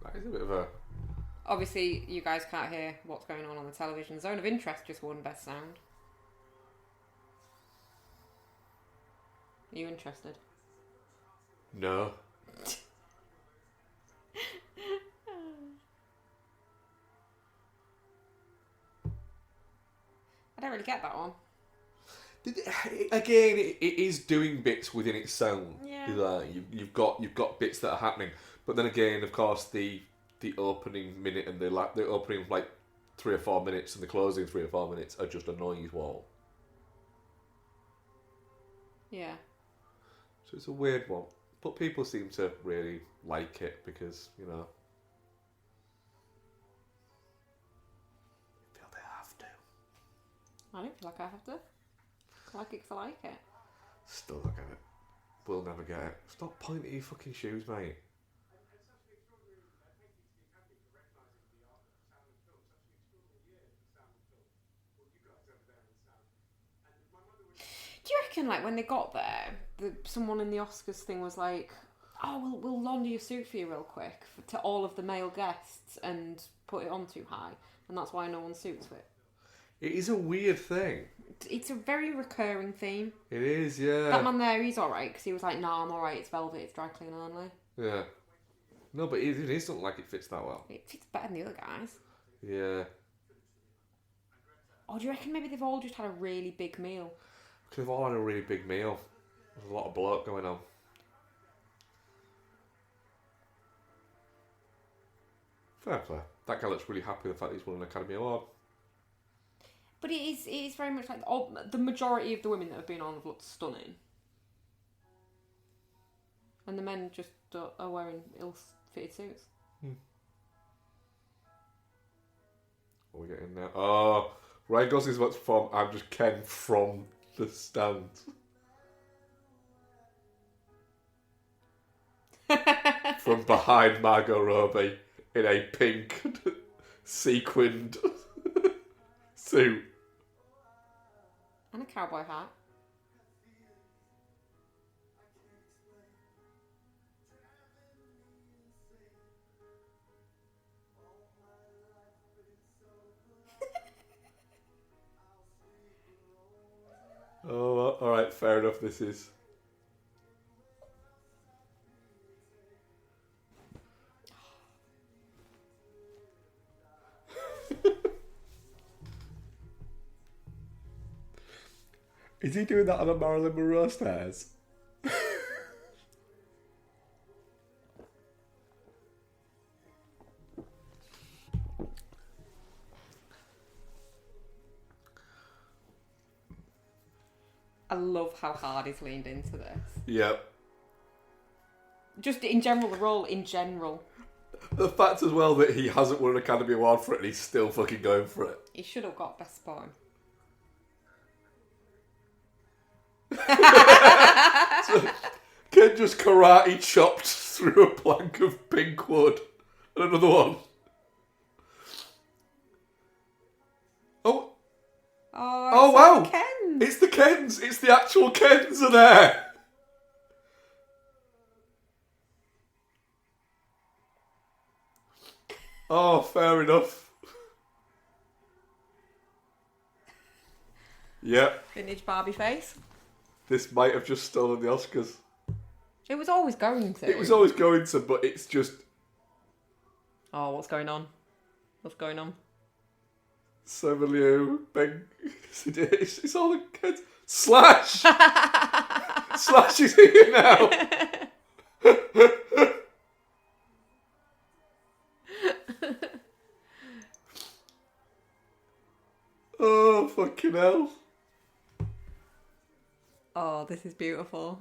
that is a bit of a... Obviously, you guys can't hear what's going on the television. Zone of Interest just won Best Sound. Are you interested? No. I don't really get that one. Again, it is doing bits within its sound. Yeah. Like, you've got bits that are happening, but then again, of course, the opening minute and the opening 3 or 4 minutes and the closing 3 or 4 minutes are just a noise wall. Yeah. So it's a weird one, but people seem to really like it because feel they have to. I don't feel like I have to. I like it 'cause I like it. Still not get it. We'll never get it. Stop pointing at your fucking shoes, mate. Do you reckon, when they got there, someone in the Oscars thing was like, "Oh, we'll launder your suit for you real quick to all of the male guests and put it on too high," and that's why no one suits fit. It is a weird thing. It's a very recurring theme. It is, yeah. That man there, he's alright because he was like, "Nah, I'm alright. It's velvet. It's dry clean only." Yeah. No, but it is not like it fits that well. It fits better than the other guys. Yeah. Or do you reckon maybe they've all just had a really big meal? Because they've all had a really big meal. There's a lot of bloat going on. Fair play. That guy looks really happy with the fact that he's won an Academy Award. But it is very much like the majority of the women that have been on have looked stunning. And the men just are wearing ill-fitted suits. What are we getting now? Oh, Ryan Gosling's about to perform I'm Just Ken from the stand. From behind Margot Robbie in a pink sequined suit. And a cowboy hat. Oh, alright, fair enough, this is. Is he doing that on a Marilyn Monroe stairs? I love how hard he's leaned into this. Yep. Just in general, the role in general. The fact as well that he hasn't won an Academy Award for it and he's still fucking going for it. He should have got Best Supporting. Ken just karate chopped through a plank of pink wood. And another one. Oh, Oh, it's wow. like Ken. It's the Kens. It's the actual Kens are there. Oh, fair enough. Yep. Vintage Barbie face. This might have just stolen the Oscars. It was always going to. It was always going to, but it's just... Oh, what's going on? What's going on? Samuel Beng... It's all the kids. Slash! Slash is here now! Oh, fucking hell. Oh, this is beautiful.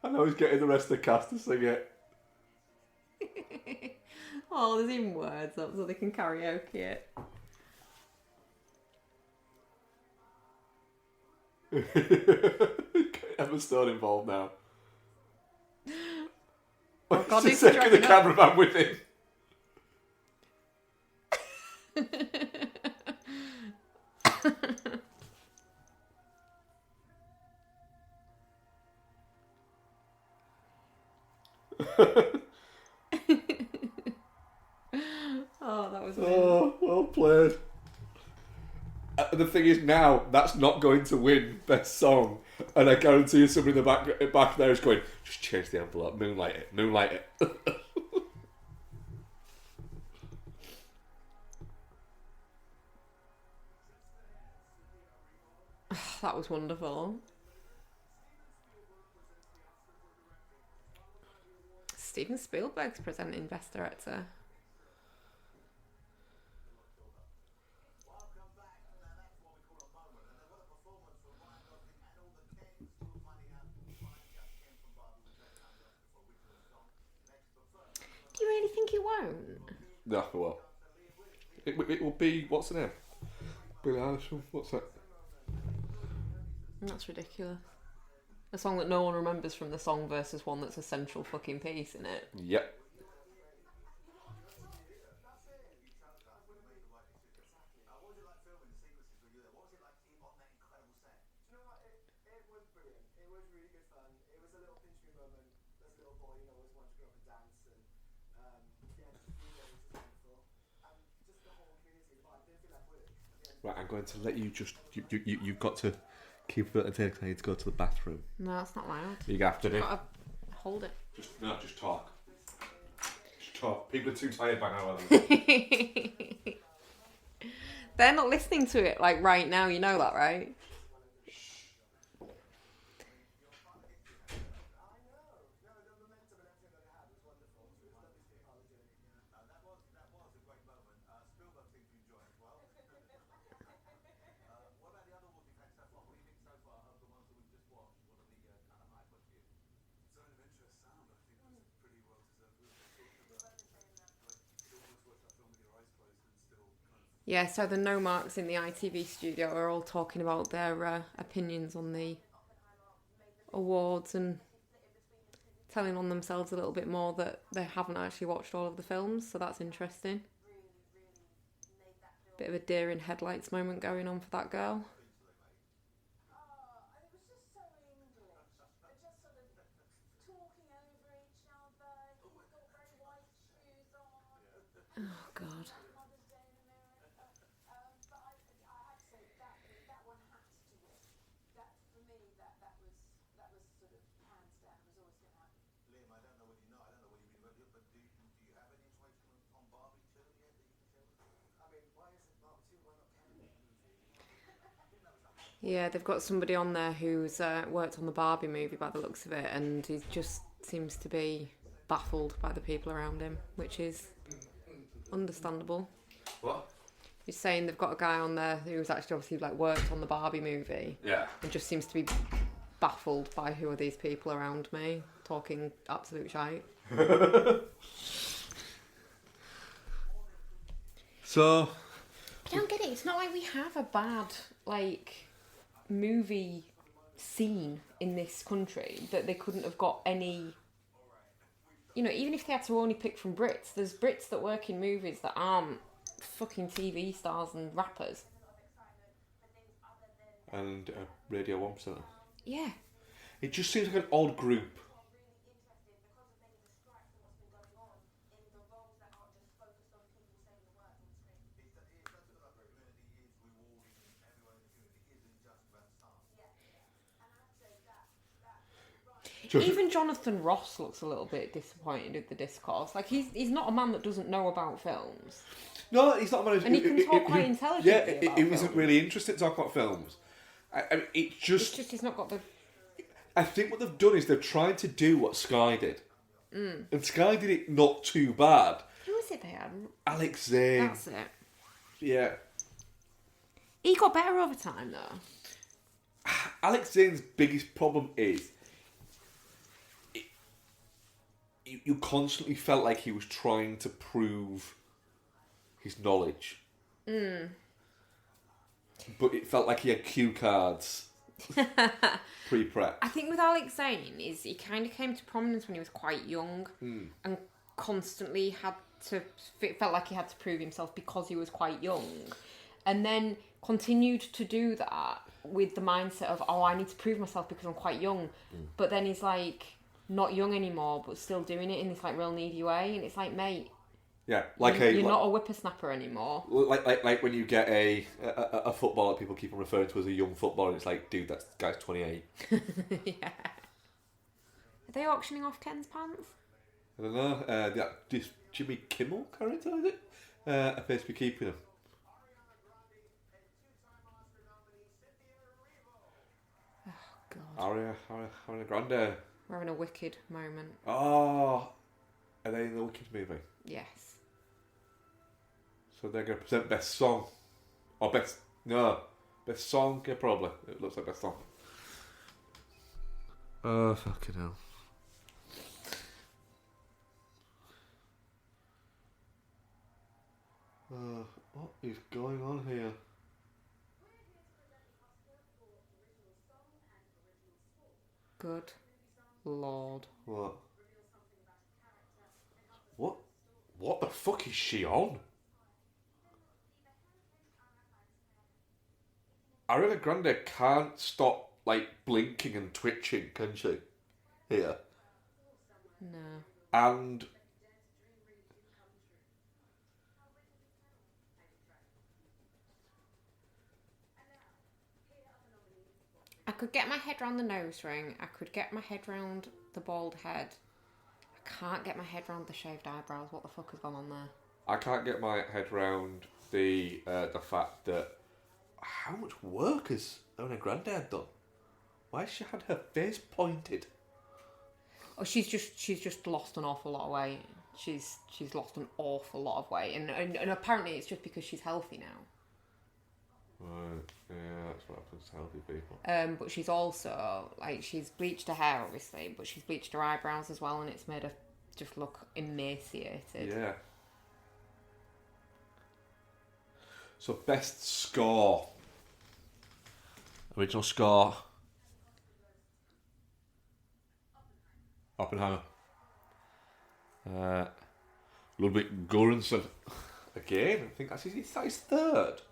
I know he's getting the rest of the cast to sing it. Oh, there's even words up so they can karaoke it. Emma Stone involved now. Oh God, He's he's taking the dragging up. cameraman with him. Oh, that was weird. Oh, well played. The thing is now, that's not going to win Best Song. And I guarantee you somebody in the back there is going, just change the envelope, moonlight it. That was wonderful. Steven Spielberg's presenting Best Director. Welcome back. Now that's what we call a moment. And what a performance from Ryan Gosling and all the Kens. Still finding out who finally got Ken from Barbie, which has won the Oscar for original song. Next, but first, Do you really think he won't? No, well. It will be, what's the name? Billie Eilish, what's that? That's ridiculous. A song that no one remembers from the song versus one that's a central fucking piece in it. Yep. what was it like filming the sequences when you were there? What was it like on that incredible set? Do you know what? It was brilliant. It was really good fun. It was a little pinch me moment. As a little boy, always wanted to grow up and dance, and yeah, just 3 days was wonderful. And just the whole community, the vibe, didn't feel like work. Right, I'm going to let you just... You've got to keep it until I need to go to the bathroom. No, that's not loud. You have to do. Gotta hold it. Just talk. Just talk. People are too tired by now, aren't they? They're not listening to it like right now, you know that, right? That was a great moment. Spielberg seemed to enjoy it as well. What about the other awards you've had so far? What do you think so far of the ones that we've just watched? What are the kind of high points for you? Zone of Interest sound, I think, was pretty well deserved. We were talking about, like, you could almost watch that film with your eyes closed and still kind of. Yeah, so the No Marks in the ITV studio are all talking about their opinions on the awards and telling on themselves a little bit more that they haven't actually watched all of the films, so that's interesting. Bit of a deer in headlights moment going on for that girl. And it was just so English. They're just sort of talking over each other. He's got very white shoes on. Oh, God. Mother's Day in America. But I have to say that one had to win. That for me, that was sort of hands down. Was always going to happen. Liam, I don't know whether you know, I don't know whether you've been ready, but do you have any information on Barbie 2 yet that you can share with us? I mean, why isn't Mark 2? Why not Ken? Yeah, they've got somebody on there who's worked on the Barbie movie by the looks of it, and he just seems to be baffled by the people around him, which is understandable. What? He's saying they've got a guy on there who's actually obviously like worked on the Barbie movie Yeah. and just seems to be baffled by who are these people around me talking absolute shite. So, I don't get it. It's not like we have a bad movie scene in this country that they couldn't have got any. You know, even if they had to only pick from Brits, there's Brits that work in movies that aren't fucking TV stars and rappers. And Radio 1%. Yeah. It just seems like an odd group. Even Jonathan Ross looks a little bit disappointed with the discourse. Like, he's not a man that doesn't know about films. No, he's not. And he can talk quite intelligently about it isn't films. really interested to talk about films. I mean, It's just he's not got the... I think what they've done is they've tried to do what Sky did. And Sky did it not too bad. Who is it they had? Alex Zane. That's it. Yeah. He got better over time, though. Alex Zane's biggest problem is you constantly felt like he was trying to prove his knowledge. But it felt like he had cue cards pre-prep. I think with Alex Zane is he kind of came to prominence when he was quite young and constantly had to... It felt like he had to prove himself because he was quite young. And then continued to do that with the mindset of, oh, I need to prove myself because I'm quite young. But then he's like... not young anymore, but still doing it in this real needy way, and it's like, mate, Yeah, you're not a whippersnapper anymore. Like when you get a footballer people keep on referring to as a young footballer, and it's like, dude, that guy's 28. Yeah. Are they auctioning off Ken's pants? I don't know. This Jimmy Kimmel character, is it? Appears to be keeping him. God. Ariana Grande. We're having a wicked moment. Oh, are they in the Wicked movie? Yes. So they're going to present best song. Or best song, yeah, probably. It looks like best song. Oh, fucking hell. What is going on here? Good Lord. What? What the fuck is she on? Ariana Grande can't stop blinking and twitching, can she? Here. No. And I could get my head round the nose ring. I could get my head round the bald head. I can't get my head round the shaved eyebrows. What the fuck has gone on there? I can't get my head round the fact that how much work has Ariana Grande done? Why has she had her face pointed? Oh, she's just lost an awful lot of weight. She's lost an awful lot of weight, and apparently it's just because she's healthy now. Right, yeah, that's what happens to healthy people. But she's also she's bleached her hair, obviously, but she's bleached her eyebrows as well, and it's made her just look emaciated. Yeah. So best score. Original score. Oppenheimer. Ludwig Göransson. Again, I think that's his third. Is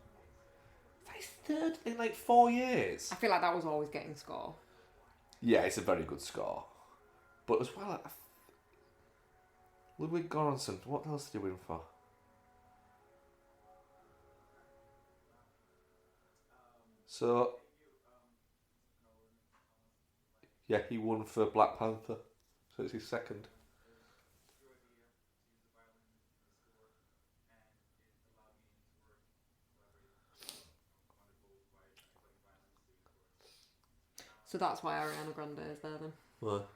that his third in 4 years? I feel like that was always getting score. Yeah, it's a very good score. But as well, Ludwig Göransson, what else did he win for? So, yeah, he won for Black Panther. So it's his second. So that's why Ariana Grande is there then, What?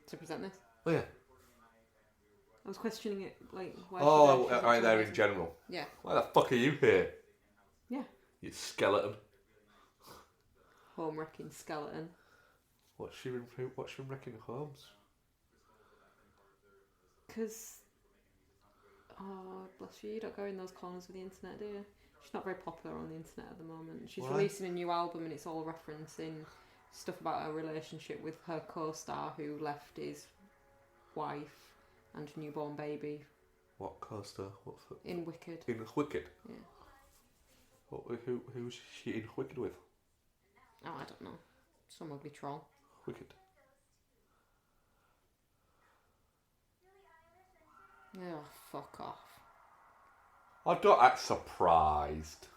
to present this. Oh, yeah. I was questioning it, why Oh, she's right there there. in general. Yeah. Why the fuck are you here? Yeah. You skeleton. Home wrecking skeleton. What's she been wrecking homes? Because, oh, bless you don't go in those corners of the internet, do you? She's not very popular on the internet at the moment. She's Why? releasing a new album and it's all referencing stuff about her relationship with her co-star who left his wife and newborn baby What coaster? What's it? in Wicked. In Wicked? Yeah. Who's she in Wicked with? Oh, I don't know. Some ugly troll. Wicked. Oh, fuck off. I'm not that surprised.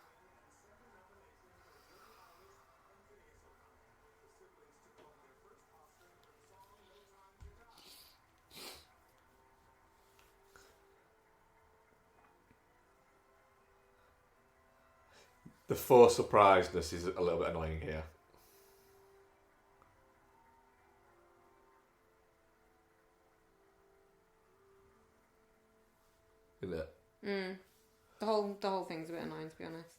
The faux surprisedness is a little bit annoying here. Isn't it? The whole thing's a bit annoying, to be honest.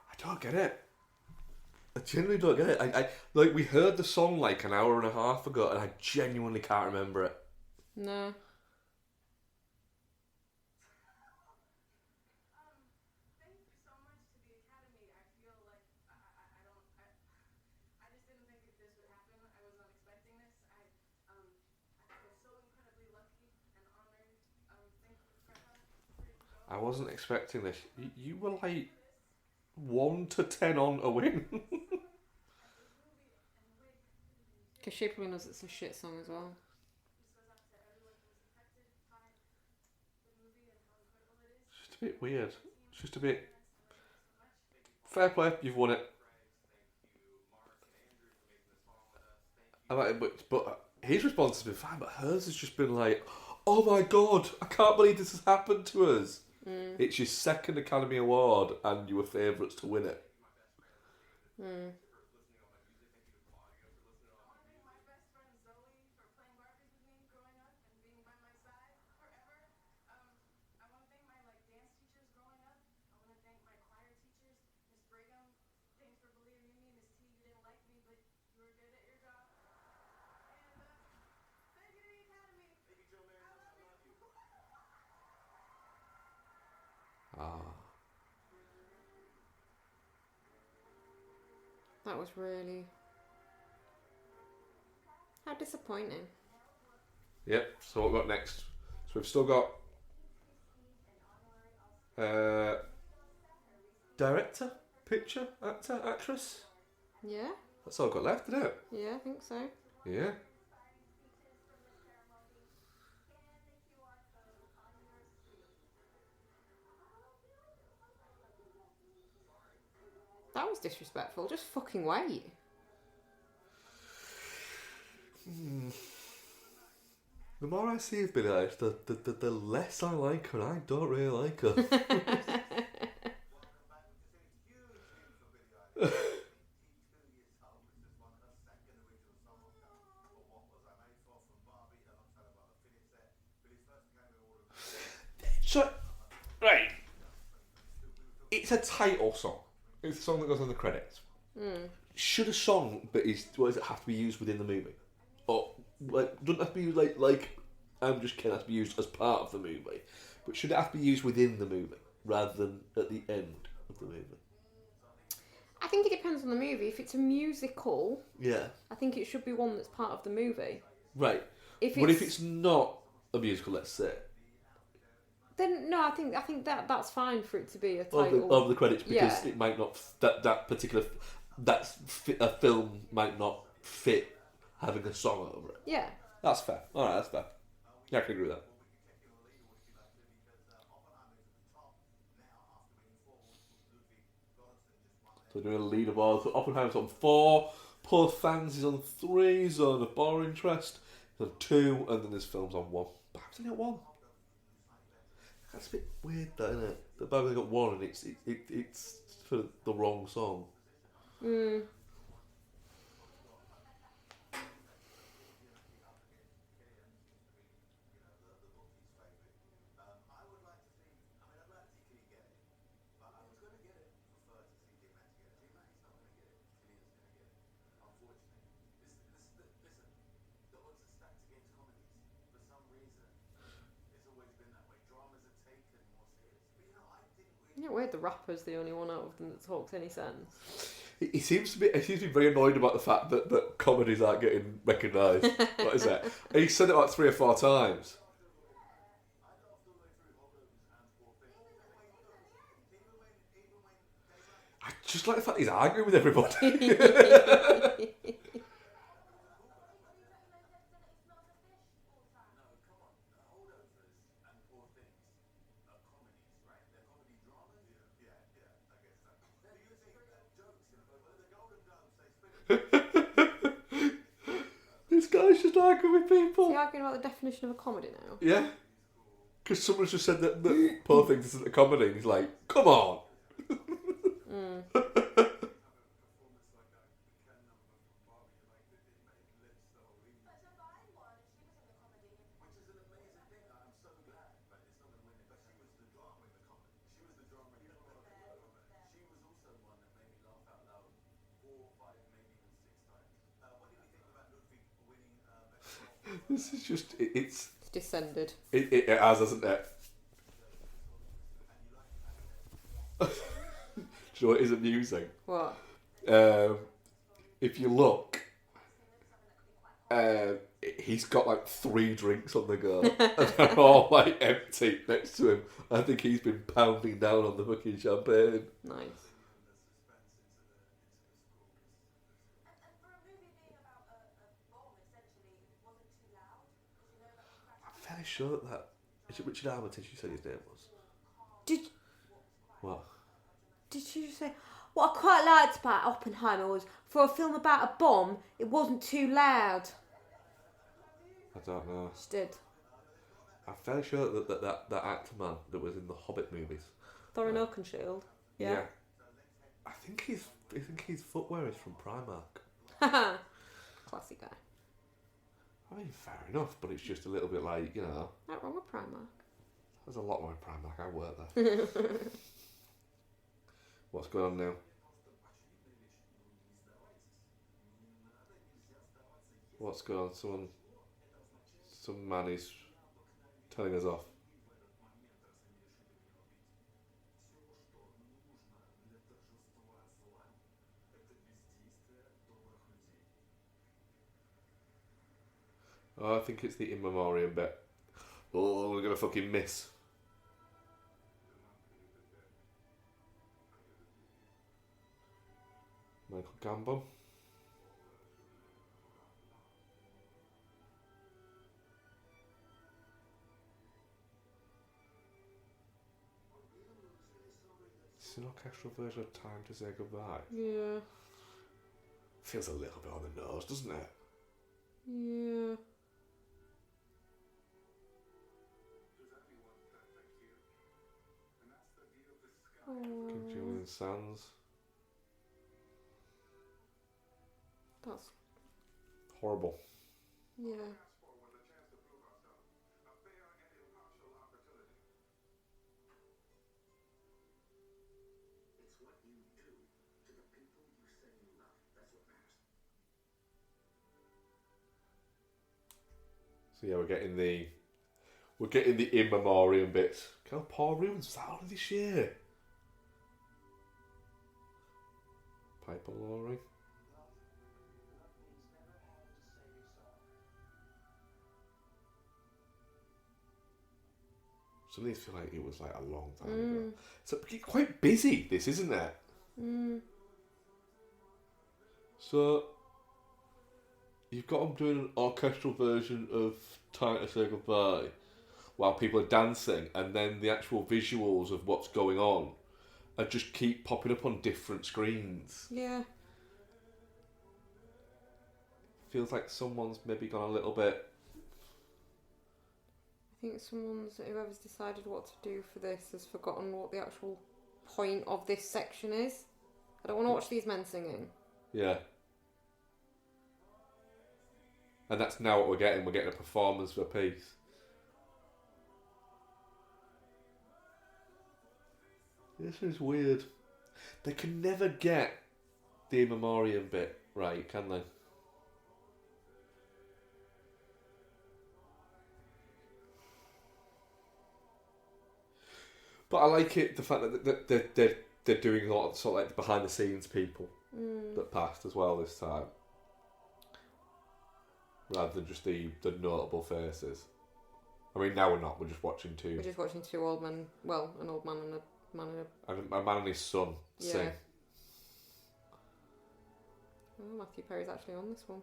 I don't get it. I genuinely don't get it. I like we heard the song like an hour and a half ago, and I genuinely can't remember it. No. Thank you so much to the Academy. I feel like I just didn't think that this would happen. I was not expecting this. I feel so incredibly lucky and honored. Thank you, Grandma. I wasn't expecting this. You were like 1 to 10 on a win. Because she probably knows it's a shit song as well. This goes out to everyone who was affected by the movie and how incredible it is. It's just a bit weird. It's just a bit. Fair play, you've won it. But his response has been fine, but hers has just been like, oh my god, I can't believe this has happened to us. It's your second Academy Award and you were favourites to win it. I want to thank my best friend Zoe for playing Barbies with me growing up and being by my side forever. I want to thank my dance teachers growing up. I want to thank my choir teachers, Miss Brigham. Thanks for believing in me, Miss T. You didn't like me, but you were good at your job. And thank you to the Academy. Thank you, Joe Maris. I love you. That was really... How disappointing. Yep, so what we've got next? So we've still got director, picture, actor, actress. Yeah? That's all I've got left, isn't it? Yeah, I think so. Yeah. That was disrespectful. Just fucking wait. The more I see of Billie Eilish, the less I like her. I don't really like her. So, right. It's a title song. It's a song that goes on the credits. Should a song, does it have to be used within the movie? Or, doesn't have to be like I'm Just Kidding, it has to be used as part of the movie. But should it have to be used within the movie, rather than at the end of the movie? I think it depends on the movie. If it's a musical, Yeah. I think it should be one that's part of the movie. Right. If But if it's not a musical, let's say, then no, I think that's fine for it to be a title of the credits, because Yeah. it might not that particular a film might not fit having a song over it. Yeah. That's fair. All right, that's fair. Yeah, I can agree with that. So we're doing a leaderboard. So Oppenheimer's on 4, Poor Fans is on 3, Zone of Bar Interest is on 2, and then this film's on 1. Babs only got 1. That's a bit weird, though, isn't it? The Babs only got 1, and it's for the wrong song. Yeah, weird. The rapper's the only one out of them that talks any sense. He seems to be very annoyed about the fact that comedies aren't getting recognised. What is that? He said it like 3 or 4 times. I just like the fact he's arguing with everybody. This guy's just arguing with Is he people. arguing about the definition of a comedy now? Yeah. Because someone's just said that Poor Things isn't a comedy, and he's like, come on. This is just, it's Descended. it has, hasn't it? Do you know what is amusing? What? If you look, he's got like 3 drinks on the go, and they're all like empty next to him. I think he's been pounding down on the fucking champagne. Nice. And for a movie being about a bomb, essentially, it wasn't too loud. Because you know that the crash I'm fairly sure that is it Richard Armitage you said his name was? Did What? you just say what I quite liked about Oppenheimer was for a film about a bomb, it wasn't too loud. I don't know. She did. I'm fairly sure that actor man that was in the Hobbit movies. Thorin Oakenshield. Yeah. I think his footwear is from Primark. Classy guy. I mean, fair enough, but it's just a little bit like, you know, Not wrong with Primark. there's a lot more in Primark. I work there. What's going on now? What's going on? Some man is telling us off. Oh, I think it's the in memoriam bit. Oh, we're gonna fucking miss. Michael Gambon. It's an orchestral version of Time to Say Goodbye. Yeah. Feels a little bit on the nose, doesn't it? Yeah. King Julian Sands. That's Horrible. yeah. It's what you do to the people you say you love. That's what matters. So yeah, we're getting the in memoriam bits. Look how Paul Rubens was that on this year. Piper Laurie. Some of these feel like it was like a long time ago. So quite busy, this, isn't it? So you've got them doing an orchestral version of Time to Say Goodbye while people are dancing, and then the actual visuals of what's going on and just keep popping up on different screens. Yeah. Feels like someone's maybe gone a little bit. I think whoever's decided what to do for this has forgotten what the actual point of this section is. I don't want to watch these men singing. Yeah. And that's now what we're getting. We're getting a performance of a piece. This is weird. They can never get the in memoriam bit right, can they? But I like it, the fact that they're doing a lot of sort of like behind the scenes people that passed as well this time, rather than just the notable faces. I mean, now we're not. We're just watching two. We're just watching two old men. Well, an old man and a man and a... And a man and his son sing. Oh, Matthew Perry's actually on this one.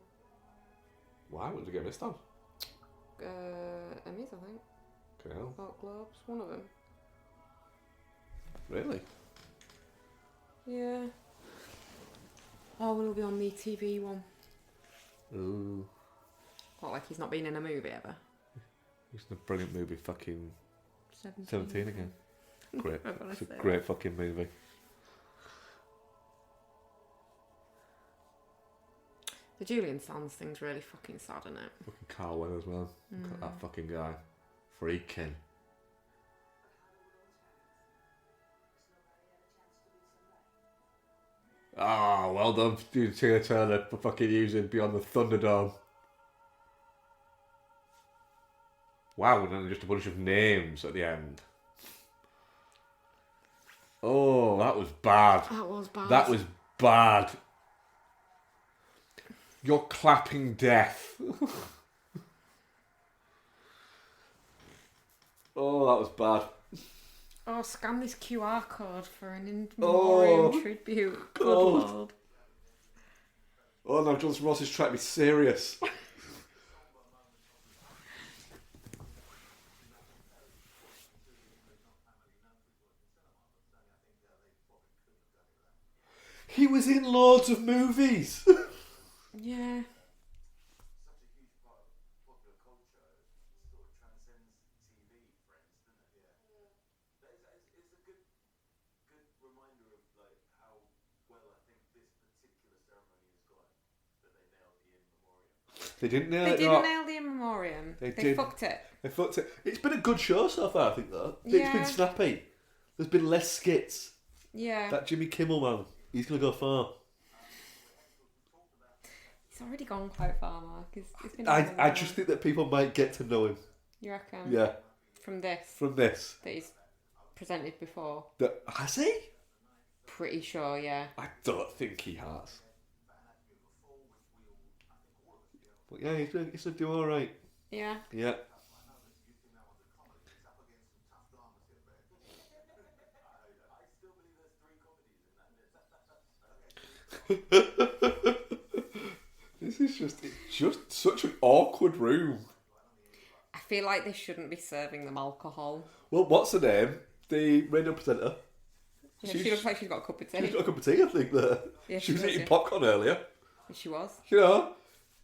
Why? What did he get missed on? Emmys, I think. Okay, hell. Or Globes, one of them. Really? Yeah. Oh, will he be on the TV one? Ooh. What, like he's not been in a movie ever? It's a brilliant movie, fucking 17 again. Great. It's a say great fucking movie. The Julian Sands thing's really fucking sad, isn't it? Fucking Carl Weathers, man. Look at that fucking guy. Freaking. Ah, well done, Tina Turner, for fucking using Beyond the Thunderdome. Wow, and then just a bunch of names at the end. Oh, that was bad. That was bad. That was bad. You're clapping death. Oh, that was bad. Oh, scan this QR code for an in memoriam tribute. Good Lord. Oh no, Jonathan Ross is trying to be serious. He was in loads of movies. Yeah. Such a huge part of popular culture sort of transcends TV, for instance, doesn't it? Yeah. It's a good reminder of like how well I think this particular ceremony has gone. That they nailed the in memoriam. They didn't nail They it. didn't no. nail the in memoriam. They They did. fucked it. They fucked it. It's been a good show so far, I think, though. It's Yeah. been snappy. There's been less skits. Yeah. That Jimmy Kimmel man, he's going to go far. He's already gone quite far, Mark. It's been I just think that people might get to know him. You reckon? Yeah. From this. From this. That he's presented before. Has he? Pretty sure, yeah. I don't think he has. But yeah, he's going to do alright. Yeah. Yeah. This is just such an awkward room. I feel like they shouldn't be serving them alcohol. Well, what's her name? The radio presenter. Yeah, she looks like she's got a cup of tea. She's got a cup of tea, I think, there. Yeah, she was does, eating yeah. popcorn earlier. She was. You know,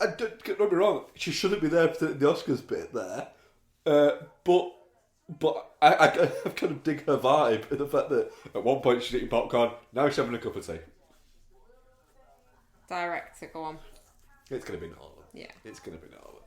and don't get me wrong, she shouldn't be there presenting the Oscars bit there. But I kind of dig her vibe in the fact that at one point she's eating popcorn, now she's having a cup of tea. Director, go on. It's going to be Nolan. Yeah. It's going to be Nolan.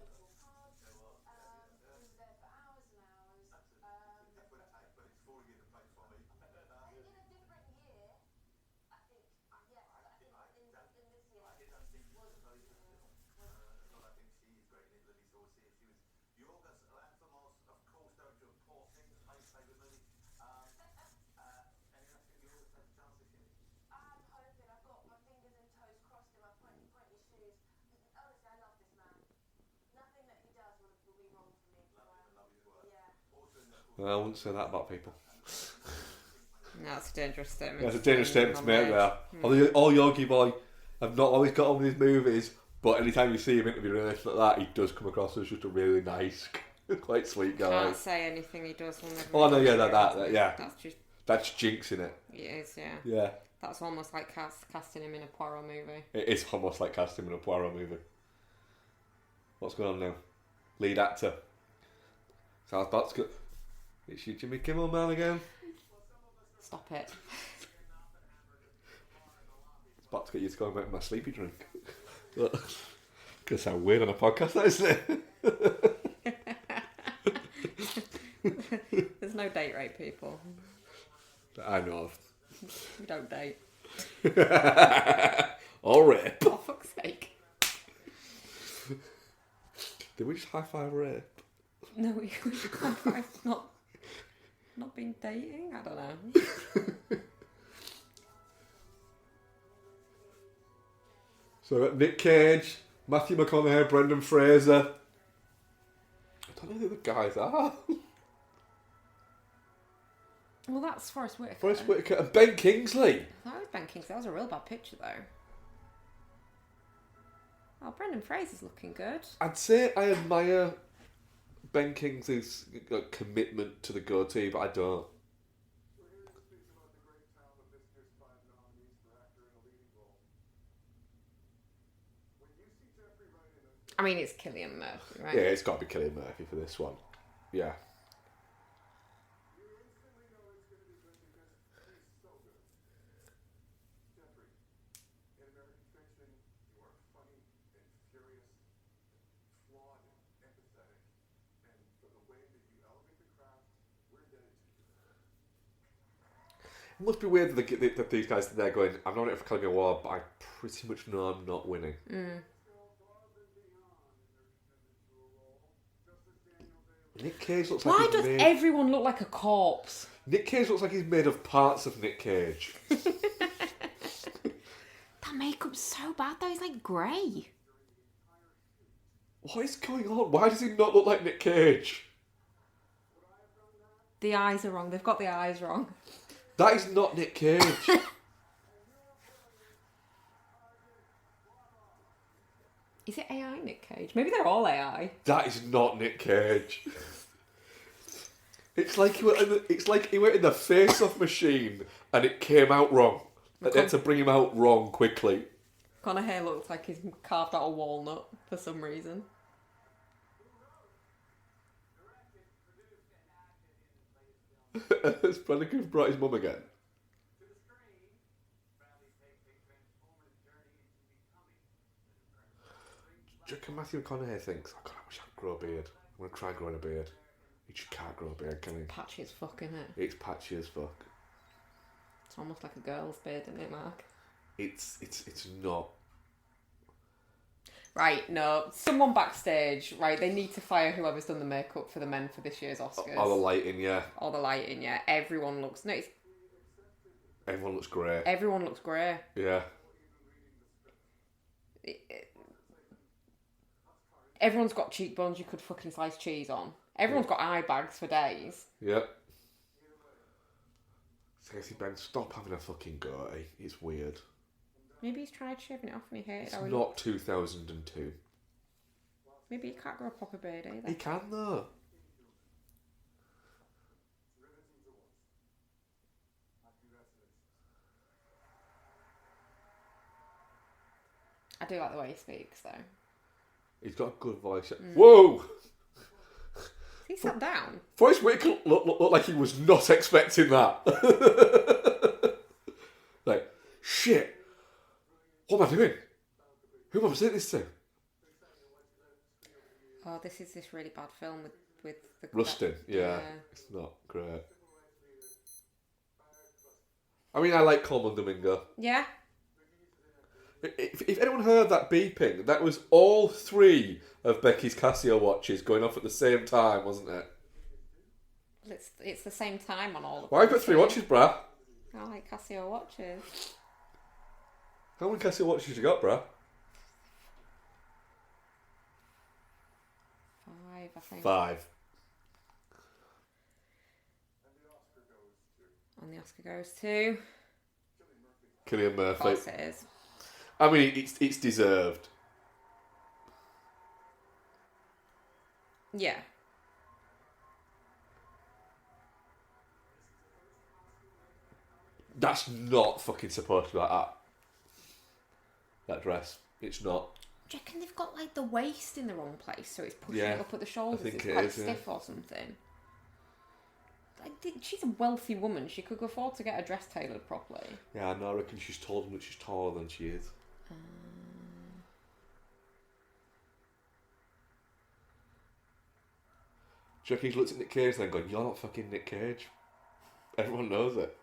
Well, I wouldn't say that about people. No, that's a dangerous statement. That's a dangerous statement to make there. All Yogi Boy, I've not always got on with his movies, but anytime you see him interviewing and anything like that, he does come across as just a really nice, quite sweet guy. Can't say anything he does. Oh no, yeah, that yeah. That's just... jinxing it. It is, yeah. Yeah. That's almost like casting him in a Poirot movie. It is almost like casting him in a Poirot movie. What's going on now? Lead actor. Sounds about to go. It's you, Jimmy Kimmel man again. Stop it. It's about to get you to go and make my sleepy drink. Gonna sound weird on a podcast, that isn't it? There's no date rape, people. That I know of. We don't date. Or rape. For fuck's sake. Did we just high five rape? No, we can't. Not. not been dating? I don't know. So Nick Cage, Matthew McConaughey, Brendan Fraser. I don't know who the guys are. Well, that's Forrest Whitaker. Forrest Whitaker and Ben Kingsley. That was Ben Kingsley. That was a real bad picture, though. Oh, Brendan Fraser's looking good. I'd say I admire Ben Kingsley's commitment to the goatee, but I don't. We're here to speak about the great talent of this year's 5 nominees for actor in a leading role. When you see Jeffrey Wright in a film, I mean, it's Cillian Murphy, right? Yeah, it's got to be Cillian Murphy for this one. Yeah. you instantly know it's going to be good because he's so good. Jeffrey, in American fiction, you are funny and furious, flawed and empathetic, and for the way that you elevate the craft, we're indebted to you. It must be weird that these guys are there going, I'm not in it for Academy Award, but I pretty much know I'm not winning. Nick Cage looks like Why he's does made... everyone look like a corpse? Nick Cage looks like he's made of parts of Nick Cage. That makeup's so bad, though. He's like grey. What is going on? Why does he not look like Nick Cage? The eyes are wrong. They've got the eyes wrong. That is not Nick Cage. Is it AI Nick Cage? Maybe they're all AI. That is not Nick Cage. It's like he went in the face-off machine and it came out wrong. And they had to bring him out wrong quickly. Conor looks like he's carved out a walnut for some reason. Has Bradley Cooper brought his mum again? Do you reckon Matthew McConaughey thinks, oh God, I wish I could grow a beard. I'm going to try growing a beard. He just can't grow a beard, can he? Patchy as fuck, isn't it? It's patchy as fuck. It's almost like a girl's beard, isn't it, Mark? It's not. Right, no. Someone backstage, right, they need to fire whoever's done the makeup for the men for this year's Oscars. All the lighting, yeah. All the lighting, yeah. Everyone looks... No, it's, Everyone looks grey. everyone looks grey. Yeah. Everyone's got cheekbones you could fucking slice cheese on. Everyone's got eye bags for days. Yep. Seriously, Ben, stop having a fucking goatee. It's weird. Maybe he's tried shaving it off and he hated It's how he not looked. 2002. Maybe he can't grow a proper beard either. He can, though. I do like the way he speaks, though. He's got a good voice. Whoa! He sat down. Forrest Whitaker looked like he was not expecting that. Like, shit. What am I doing? Who am I saying this to? Oh, this is this really bad film with the... Rustin, yeah. Yeah. It's not great. I mean, I like Coleman Domingo. Yeah? If anyone heard that beeping, that was all 3 of Becky's Casio watches going off at the same time, wasn't it? Well, it's the same time on all of them. Why put 3 watches, brah? I like Casio watches. How many Casio watches you got, brah? 5, I think. 5. And the Oscar goes to... Cillian Of Murphy. course it is. I mean, it's deserved. Yeah. That's not fucking supposed to be like that. That dress. It's not. Do you reckon they've got like the waist in the wrong place, so it's pushing Yeah, it up at the shoulders? think It's it quite is, yeah. stiff or something. She's a wealthy woman. She could afford to get a dress tailored properly. Yeah, no, I reckon she's told him that she's taller than she is. Do you reckon he's looked at Nick Cage and then gone, you're not fucking Nick Cage? Everyone knows it.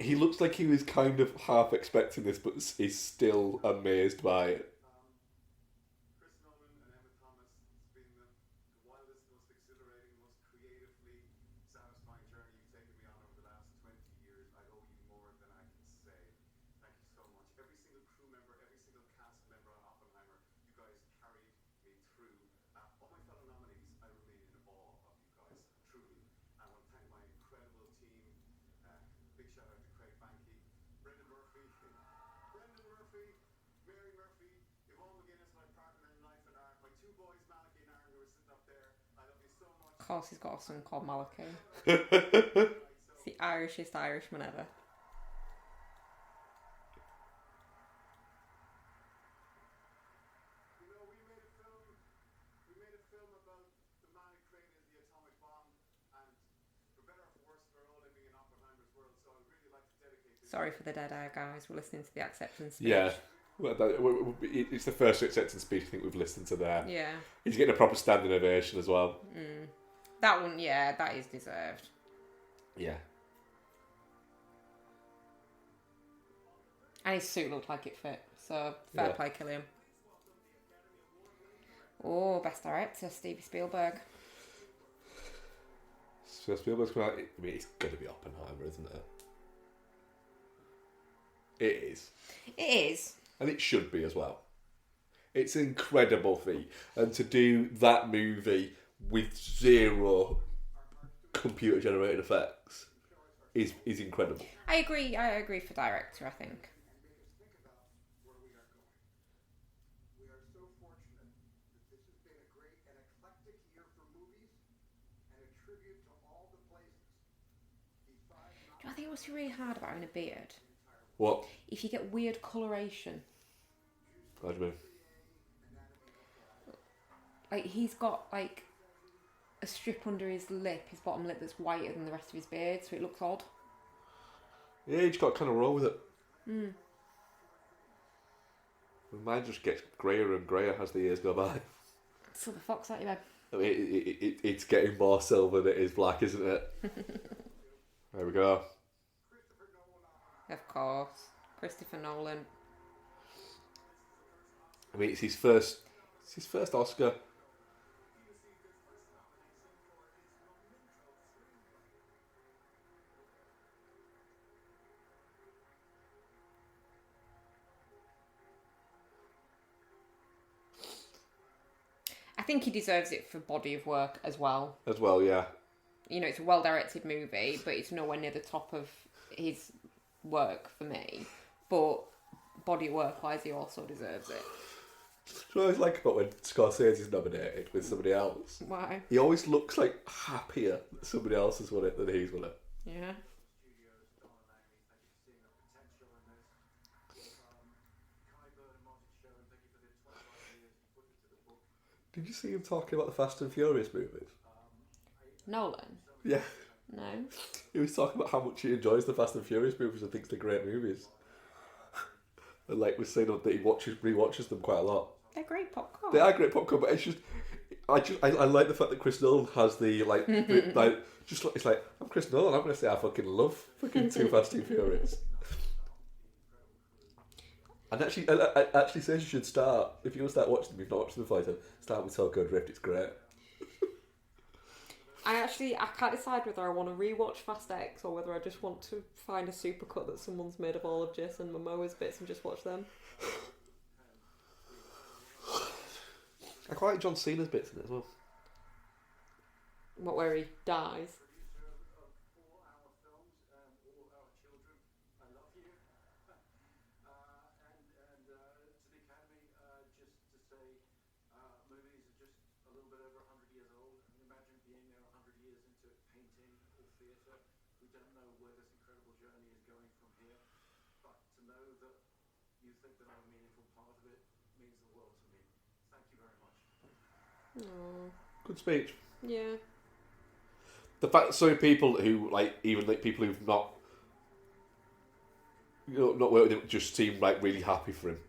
He looks like he was kind of half expecting this, but he's still amazed by it. wildest, most exhilarating, most creatively satisfying journey you've taken me on over the last 20 years. I owe you more than I can say. Thank you so much. Every single crew member, every single cast member on Oppenheimer, you guys carried me through. All my fellow nominees, I remain in awe of you guys, truly. I want to thank my incredible team. Big shout out to Craig Banky, Brendan Murphy, Mary Murphy, Yvonne McGuinness, my partner in life and art, my two boys, Malachy and Aaron, who are sitting up there. I love you so much. Of course, he's got a son called Malachi. It's the Irishest Irishman ever. You know, we made a film about the man who created the atomic bomb, and for better or for worse, we're all living in Oppenheimer's world, so I'd really like to dedicate this. Sorry for the dead air, guys. We're listening to the acceptance speech. Yeah. Well, it's the first acceptance speech I think we've listened to there. Yeah. He's getting a proper standing ovation as well. That one, yeah, that is deserved. Yeah. And his suit looked like it fit. So, fair play, Killian. Oh, best director, Steven Spielberg. So Spielberg's coming out. I mean, it's going to be Oppenheimer, isn't it? It is. It is. And it should be as well. It's an incredible feat. And to do that movie with zero computer generated effects is incredible. I agree for director, I think. Think about where we are going. We are so fortunate that this has been a great and eclectic year for movies and a tribute to all the places. Do I think what's really hard about having a beard? What? If you get weird coloration. What do you mean? Like, he's got, like, a strip under his lip, his bottom lip, that's whiter than the rest of his beard, so it looks odd. Yeah, you just got to kind of roll with it. Mine just gets greyer and greyer as the years go by. Silver fox at you, babe. I mean, it's getting more silver than it is black, isn't it? There we go. Of course. Christopher Nolan. I mean, it's his first Oscar. I think he deserves it for body of work as well. As well, yeah. You know, it's a well-directed movie, but it's nowhere near the top of his work for me. But body of work-wise, he also deserves it. Do you know what I always like about when Scorsese's nominated with somebody else? Why? He always looks like happier that somebody else has won it than he's won it. Yeah. Studios, Don Langley, thank you for seeing the potential in this. Kai Bird and Martin Sherman, thank you for the 25 years you put into the book. Did you see him talking about the Fast and Furious movies? Nolan? Yeah. No. He was talking about how much he enjoys the Fast and Furious movies and thinks they're great movies. And like was saying that he rewatches them quite a lot. They're great popcorn. They are great popcorn, but it's just I like the fact that Chris Nolan has the it's like I'm Chris Nolan. I'm going to say I fucking love fucking Too Fast Too Furious. And actually says you should start if you want to start watching them. You've not watched them before. Start with Tokyo Drift. It's great. I can't decide whether I want to rewatch Fast X or whether I just want to find a supercut that someone's made of all of Jason Momoa's bits and just watch them. I quite like John Cena's bits in it as well. What, where he dies? Producer of all our films and all our children, I love you. and to the Academy, just to say, movies are just a little bit over 100 years old. I mean, imagine being there 100 years into painting or theatre. We don't know where this incredible journey is going from here, but to know that you think that I'm a meaningful part of it means the world to me. Thank you very much. Aww. Good speech. Yeah. The fact that so many people who even people who've not not worked with him just seem like really happy for him.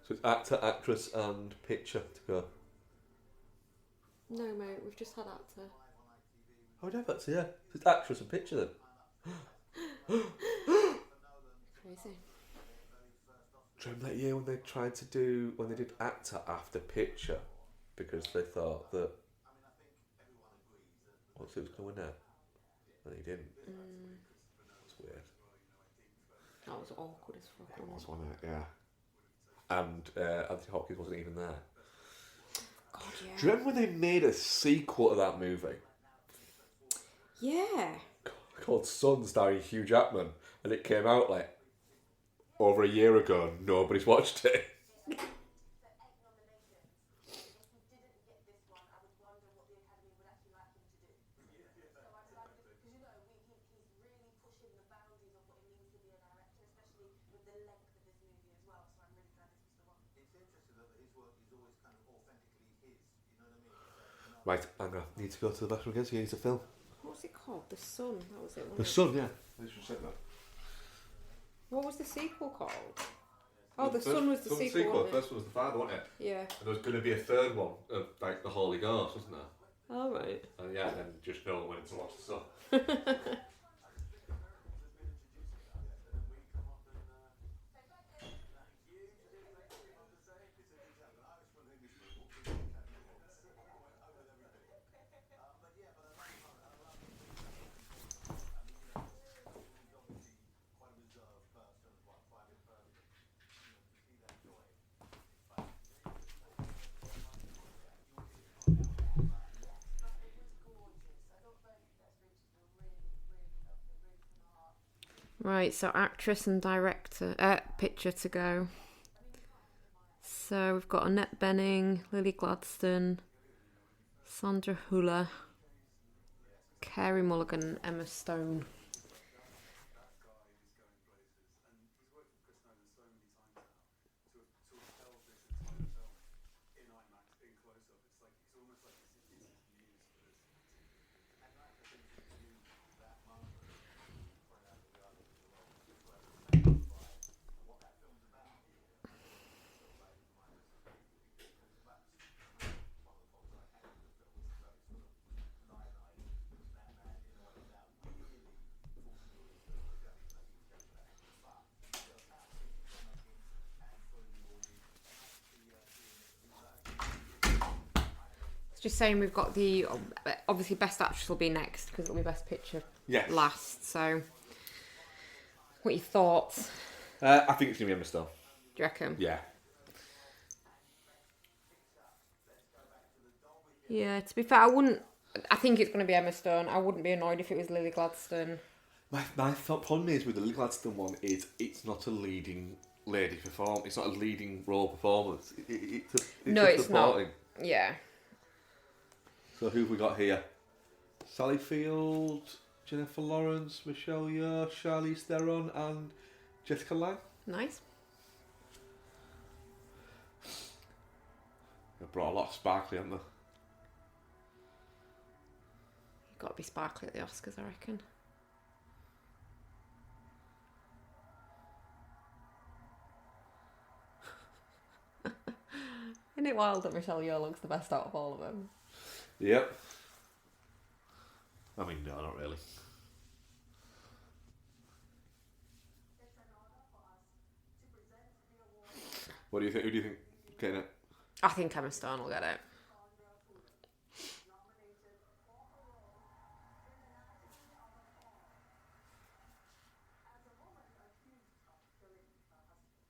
So it's actor, actress, and picture to go. No, mate, we've just had actor. Oh, no, that's yeah. So it's actress and picture then. Crazy. Do you remember that year when they did actor after picture because they thought that what's it was going to win it, and he didn't. It's weird. That was awkward as fuck. It was, wasn't it? Yeah. And Anthony Hopkins wasn't even there. God, Do yeah. you remember when they made a sequel to that movie Yeah. called Sun, starring Hugh Jackman, and it came out like over a year ago and nobody's watched it? For 8 nominations, if he didn't get this one, I would wonder what the Academy would actually like him to do. So I decided, because you know, he's really pushing the boundaries of what it means to be a director, especially with the length of this movie as well. So I'm really glad this was the one. It's interesting that his work is always kind of authentically his. You know what I mean? So not Right, I'm gonna need to go to the bathroom again. So you need to film. What was it called? The Sun. That was it. The Wasn't it? Sun, yeah. I just said that. What was the sequel called? Oh, The Sun was the sequel. Wasn't it? First one was the father, wasn't it? Yeah. And there was going to be a third one of like the Holy Ghost, wasn't there? All right. And yeah, and then just no one went to watch the Sun. quite a reserved person, quite a private person. To see that joy. It was gorgeous. I thought both Best Pictures were really, really lovely, really from the heart. Right. So actress and director. Picture to go. So we've got Annette Bening, Lily Gladstone, Sandra Hüller, Carey Mulligan, Emma Stone. That guy is going places, and he's worked with Chris Nolan so many times now. To have held this entire film in IMAX, in close up, it's like it's almost like it's his muse for this. And like I think to use that moment to point out to the audience as well, just where it's made by and what that film's about. So like remind us of people because that's one of the faults I had with the film is that it sort of lionized Batman in a way that really fulfills the redemption that he was going for. But just absolutely filmmaking and throwing the audience and actually seeing it It's just saying we've got the obviously best actress will be next because it'll be best picture Yes. last. So, what are your thoughts? I think it's going to be Emma Stone. Do you reckon? Yeah. Yeah. To be fair, I wouldn't. I think it's going to be Emma Stone. I wouldn't be annoyed if it was Lily Gladstone. My problem is with the Lily Gladstone one is it's not a leading lady perform. It's not a leading role performance. It's not. supporting. Yeah. So who have we got here? Sally Field, Jennifer Lawrence, Michelle Yeoh, Charlize Theron, and Jessica Lange. Nice. They brought a lot of sparkly, haven't they? Got to be sparkly at the Oscars, I reckon. Isn't it wild that Michelle Yeoh looks the best out of all of them? Yep. I mean, no, not really. It's an honor for us to present the award What do you think? Who do you think getting it? I think Emma Stone will get it. nominated for her role in The Anatomy of a Fall. As a woman accused of killing her husband,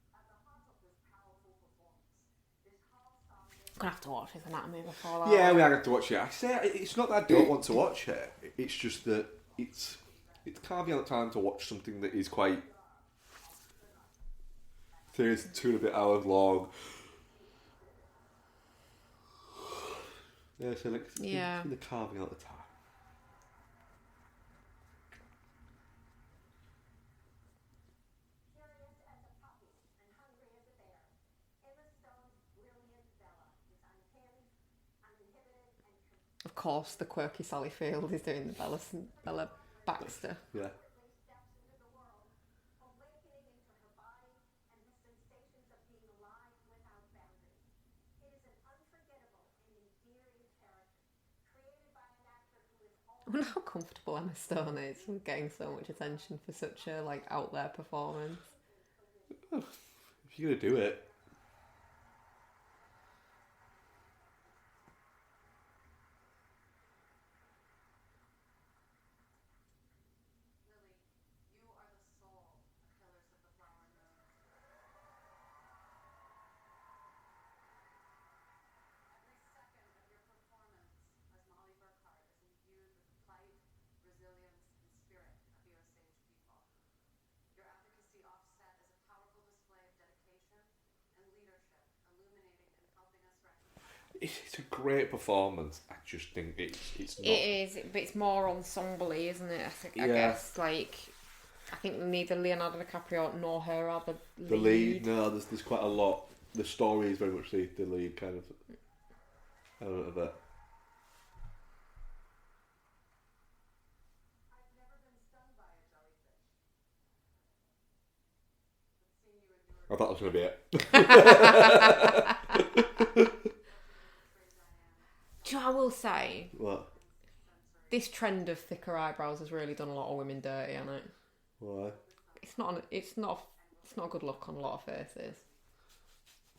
at the heart of this powerful performance is how sounding I'm gonna have to watch his Anatomy of a Fall. Yeah, we are going to watch it. I say it's not that I don't want to watch it. It's just that it's carving out time to watch something that is quite. There's 2.5 hours long. Yeah, so like Yeah. the carving out the time. curious as a puppy and hungry as a bear. Emma Stone's brilliant Bella is uncanny, uninhibited, and Of course, the quirky Sally Field is doing the Bella Baxter. Yeah. completely steps into the world, awakening into her body and the sensations of being alive without boundaries. It is an unforgettable and endearing character, created by an actor who is I wonder how comfortable Emma Stone is with getting so much attention for such a like out there performance. If you're gonna do it, Lily, you are the soul of Killers of the Flower Moon. Every second of your performance as Molly Burkhart is imbued with the plight, resilience, and spirit of the Osage people. Your advocacy offset is a powerful display of dedication and leadership, illuminating and helping us recognize. it's a great performance. I just think it's not. It is, but it's more ensemble-y, isn't it? I Yeah. guess like I think neither Leonardo DiCaprio nor her are the lead. The lead, no, there's quite a lot. The story is very much the lead kind of element of it. I've never been stung by a jellyfish. But seeing you endure I thought that was going to be it. Do you know what I will say? What? This trend of thicker eyebrows has really done a lot of women dirty, hasn't it? Why? It's not a good look on a lot of faces.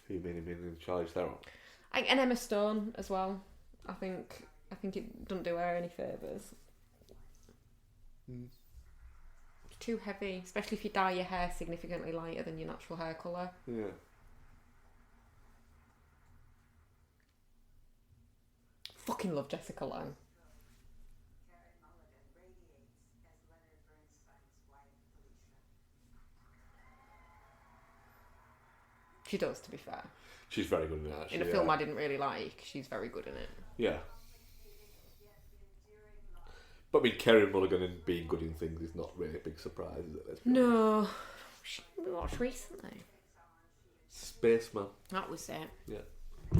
Who meaning Charlize Theron? And Emma Stone as well. I think it doesn't do her any favours. It's too heavy, especially if you dye your hair significantly lighter than your natural hair colour. Yeah. Fucking love Jessica Lange. Carrie Mulligan radiates as Leonard Bernstein's wife, Felicia. She does, to be fair. She's very good in it, actually. In a film I didn't really like, she's very good in it. Yeah. Yet endearing love. But I mean, Kerry Mulligan and being good in things is not really a big surprise, is it? Let's be honest. No. We watched recently. Spaceman. That was it. Yeah.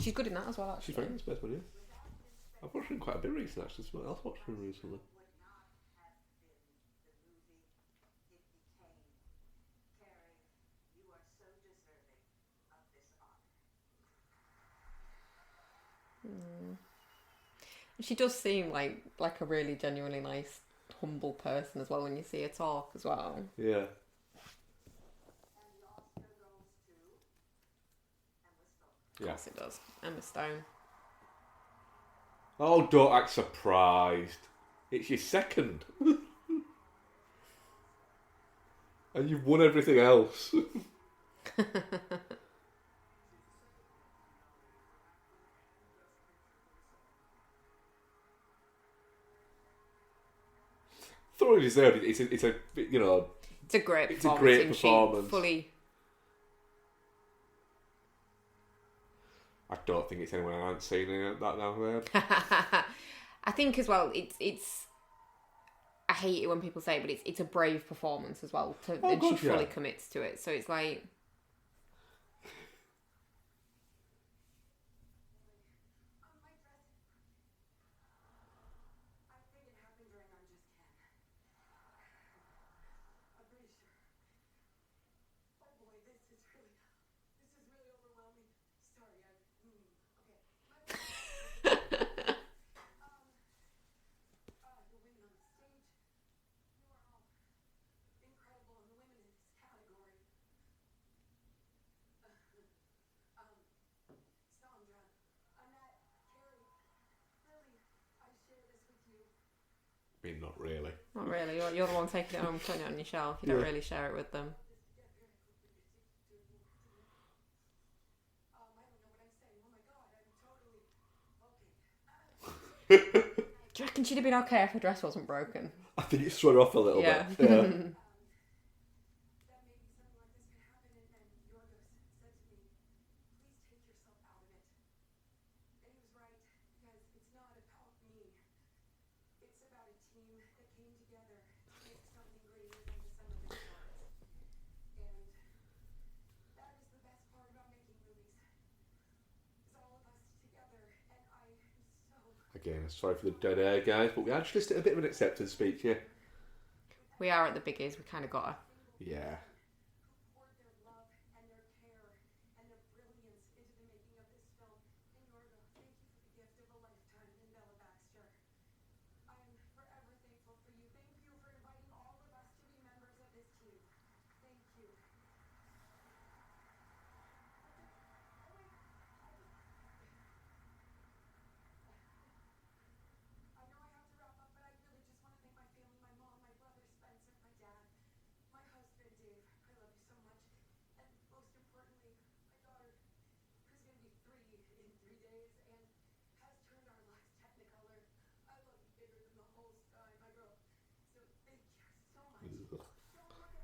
She's good in that as well, She's actually. very good in Spaceman, yeah. I've watched her in quite a bit recently, actually. Someone else watched her recently. Would not have been the movie it became. Carrie, you are so deserving of this honor. She does seem like a really genuinely nice, humble person as well when you see her talk as well. Yeah. And the Oscar goes to Emma Stone. Of Yeah. course it does. Emma Stone. Oh, don't act surprised. It's your second. And you've won everything else. Thoroughly deserved. It's a you know, It's a great It's a performance. great and performance. She fully... I don't think it's anyone I haven't seen in that now. There. I think as well, it's... I hate it when people say it, but it's a brave performance as well. And God, she fully yeah. commits to it. So it's like... My dress. I think it happened during I'm Just Ken. I'm pretty sure. Oh boy, this is really overwhelming. Sorry, okay. The women on the stage, you are all incredible, and the women in this category. Sandra, Annette, Carrie, Lily, I share this with you. I mean, not really. Not really. You're the one taking it home, putting it on your shelf. You don't Yeah. really share it with them. I don't know what I'm saying. Oh my god, I'm totally okay. Do you reckon she'd have been okay if her dress wasn't broken? I think it's thrown her off a little Yeah. bit. Yeah. That maybe something like this could happen, and Yorgos said to me, please take yourself out of it. And he was right, because it's not about me. It's about a team that came together to make something greater than the sum of its parts. And that is the best part about making movies. It's all of us together, and I am so... Again, sorry for the dead air, guys, but we actually just did a bit of an acceptance speech here. We are at the biggies. We kind of got her. Yeah. who poured their love and their care and their brilliance into the making of this film. And Yorgo, thank you for the gift of a lifetime in Bella Baxter. I am forever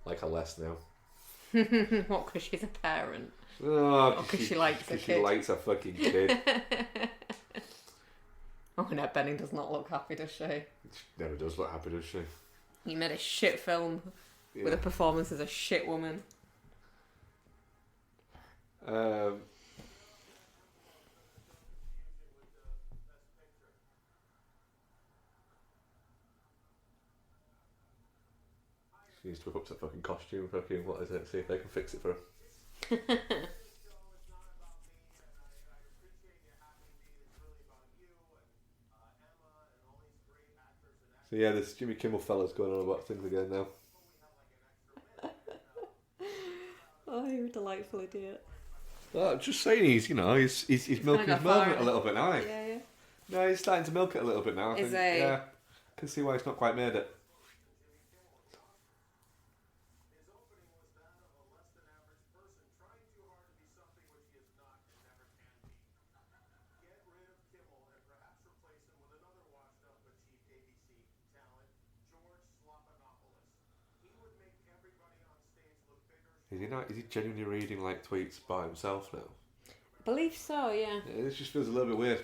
like her less now. What, because she's a parent? Oh, 'cause she likes her 'cause she kid. likes her fucking kid. Oh, Annette Bening does not look happy, does she? She never does look happy, does she? You made a shit film with a performance as a shit woman. She needs to whip up some fucking costume, fucking, what is it? See if they can fix it for her. So yeah, this Jimmy Kimmel fella's going on about things again now. Oh, you're a delightful idiot. Oh, I'm just saying he's milking his moment a little bit now, eh? Yeah. No, he's starting to milk it a little bit now. I Is think. he? Yeah. Can see why he's not quite made it. His opening was that of a less than average person trying too hard to be something which he is not and never can be. Get rid of Kimmel and perhaps replace him with another washed up but cheap ABC talent, George Slophanopoulos. He would make everybody on stage look bigger. Is he not? Is he genuinely reading like tweets by himself now? I believe so, yeah. Yeah, this just feels a little bit weird.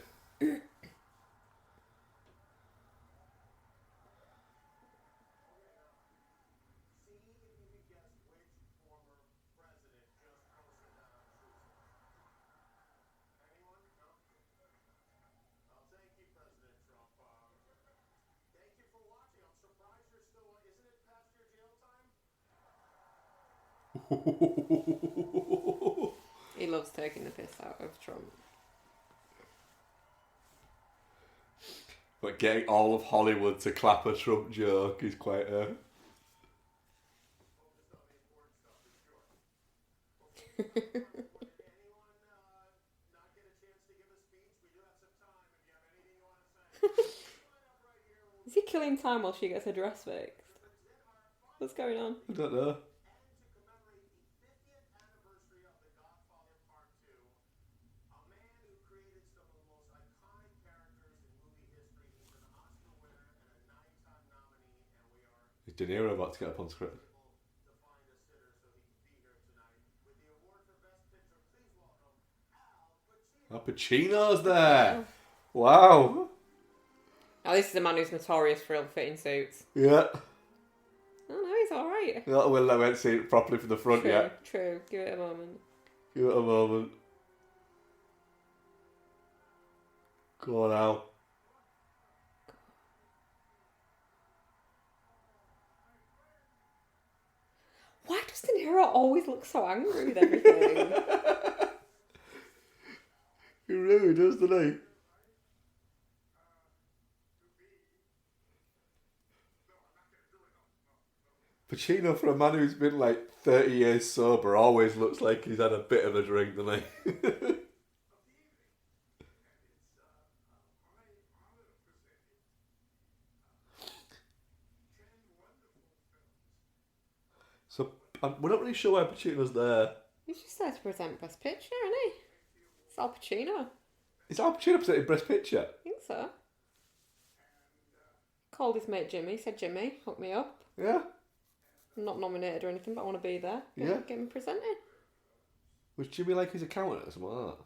He loves taking the piss out of Trump. But getting all of Hollywood to clap a Trump joke is quite a... Is he killing time while she gets her dress fixed? What's going on? I don't know. Is De Niro about to get up on script? Al Pacino's there! Wow! Oh, this is a man who's notorious for ill-fitting suits. Yeah. Oh no, he's alright. Well, I won't see it properly from the front True, yet. true. Give it a moment. Give it a moment. Go on, Al. Why does De Niro always look so angry with everything? He really does, doesn't he? Pacino, for a man who's been like 30 years sober, always looks like he's had a bit of a drink, doesn't he? So, we're not really sure why Pacino's there. He's just there to present Best Picture, isn't he? It's Al Pacino. Is Al Pacino presenting Best Picture? I think so. Called his mate Jimmy, said, Jimmy, hook me up. Yeah? I'm not nominated or anything, but I want to be there. Yeah. Get me presented. Was Jimmy like his accountant or something like that?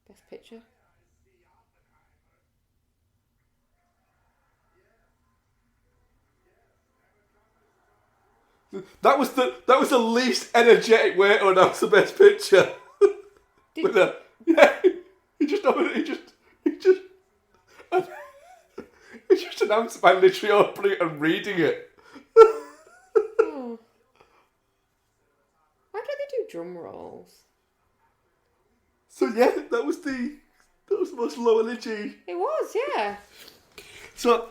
Best Picture. That was the least energetic way to announce the Best Picture. Did, He just announced it by literally opening it and reading it. oh. Why don't they do drum rolls? So yeah, that was the most low energy. It was, yeah. So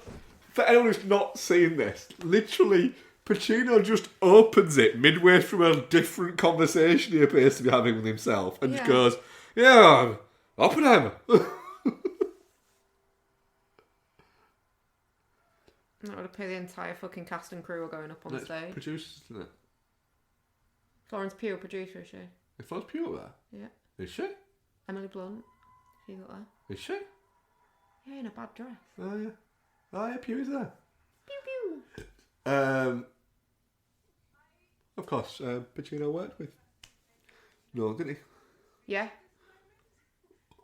for anyone who's not seen this, literally Pacino just opens it midway through a different conversation he appears to be having with himself and just Yeah. goes, "Yeah, Oppenheimer." That would appear the entire fucking cast and crew are going up on stage. Producers, isn't it? Florence Pugh, producer, is she? Is Florence Pugh there? Yeah. Is she? Emily Blunt, she's up there. Is she? Yeah, in a bad dress. Oh yeah. Oh yeah, Pugh is there. Pew pew. of course, Pacino worked with. No, didn't he? Yeah.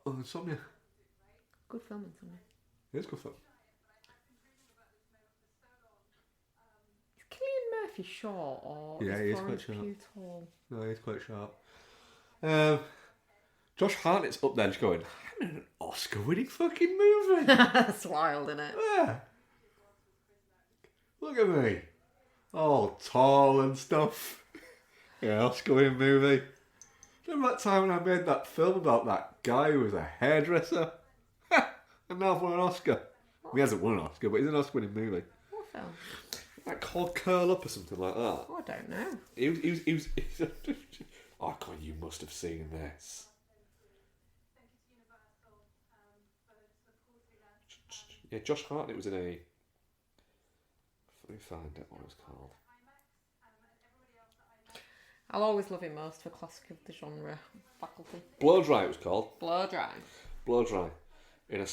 Oh, Insomnia. Good film, Insomnia. It is good film. Is Cillian Murphy short or Yeah, is he is Florence quite short. Pugh tall? No, he's quite sharp. Josh Hartnett's up there just going, I'm in an Oscar-winning fucking movie. That's wild, isn't it? Yeah. Look at me. All tall and stuff. Yeah, Oscar-winning movie. Remember that time when I made that film about that guy who was a hairdresser? And now I've won an Oscar. He hasn't won an Oscar, but he's an Oscar-winning movie. What film? Like called Curl Up or something like that. Oh, I don't know. He was oh God, you must have seen this. Yeah, Josh Hartnett was in a... Let me find out what it was called. I'll always love him most for classic of the genre faculty. Blow Dry it was called. Blow Dry. Blow Dry. In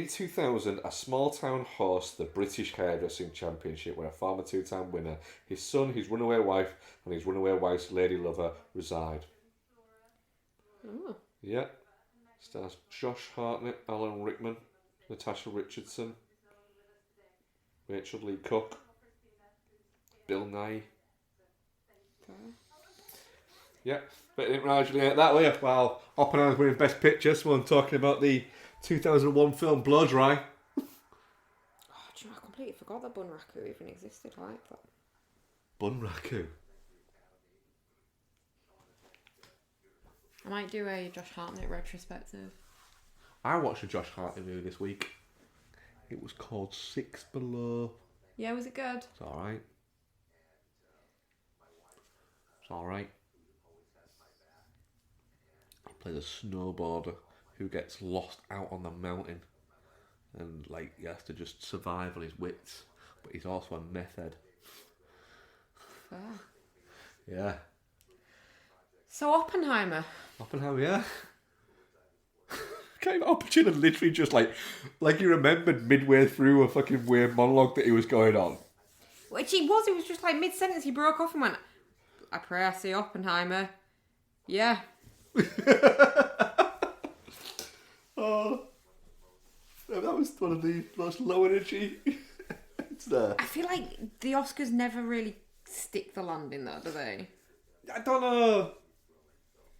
2000, a small town hosts the British Hairdressing Championship where a former two-time winner, his son, his runaway wife and his runaway wife's lady lover reside. Ooh. Yeah. Stars Josh Hartnett, Alan Rickman, Natasha Richardson, Rachel Lee Cook, Bill Nye. Yeah, but it didn't largely get that way. While Oppenheimer's winning Best Picture, someone talking about the 2001 film Blow Dry. Oh, do you know, I completely forgot that Bunraku even existed like that. Bunraku. I might do a Josh Hartnett retrospective. I watched a Josh Hartnett movie this week. It was called Six Below. Yeah, was it good? It's alright. It's alright. He plays a snowboarder who gets lost out on the mountain and like he has to just survive on his wits, but he's also a meth head. Fair. Yeah. So Oppenheimer. Oppenheimer, yeah. Okay, Al Pacino literally just like he remembered midway through a fucking weird monologue that he was going on. Which it was just like mid-sentence he broke off and went, I pray I see Oppenheimer. Yeah. Oh, that was one of the most low energy. It's there. I feel like the Oscars never really stick the landing though, do they? I don't know.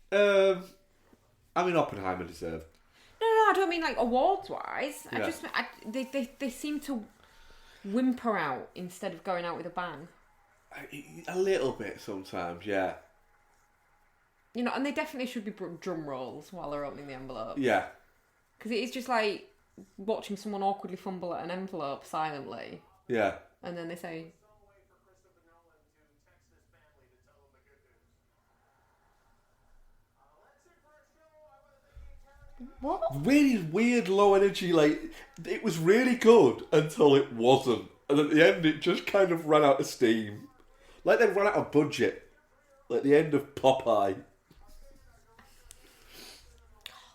I mean, Oppenheimer deserved. No, I don't mean like awards-wise. Yeah. They seem to whimper out instead of going out with a bang. A little bit sometimes, yeah. You know, and they definitely should be drum rolls while they're opening the envelope. Yeah. Because it is just like watching someone awkwardly fumble at an envelope silently, Yeah. and then they say, what? Really weird low energy, like, it was really good until it wasn't. And at the end, it just kind of ran out of steam. Like they ran out of budget. Like the end of Popeye.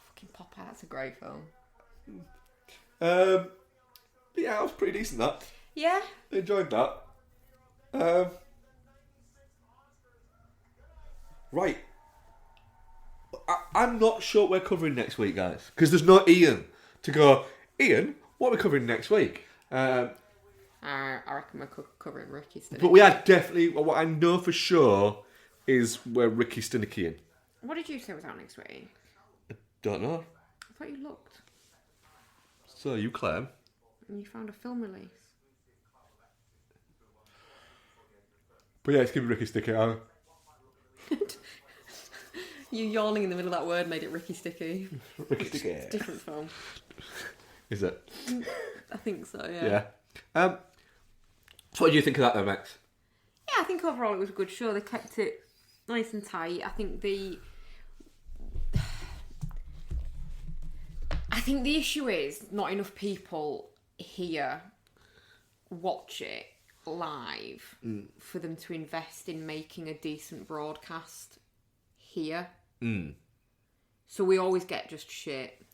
Fucking Popeye, that's a great film. But yeah, it was pretty decent, that. Yeah. I enjoyed that. Right. I'm not sure what we're covering next week, guys. Because there's no Ian to go, Ian, what are we covering next week? I reckon we're covering Ricky Stinicky. But we are definitely, what I know for sure is we're Ricky Stinicky in. What did you say was out next week? Don't know. I thought you looked. So you claim. And you found a film release. But yeah, it's going to be Ricky Sticky. You yawning in the middle of that word made it Ricky Sticky. Ricky Sticky. Different film. Is it? I think so, yeah. Yeah. So what do you think of that then, Max? Yeah, I think overall it was a good show. They kept it nice and tight. I think the issue is not enough people here watch it live for them to invest in making a decent broadcast here. So we always get just shit.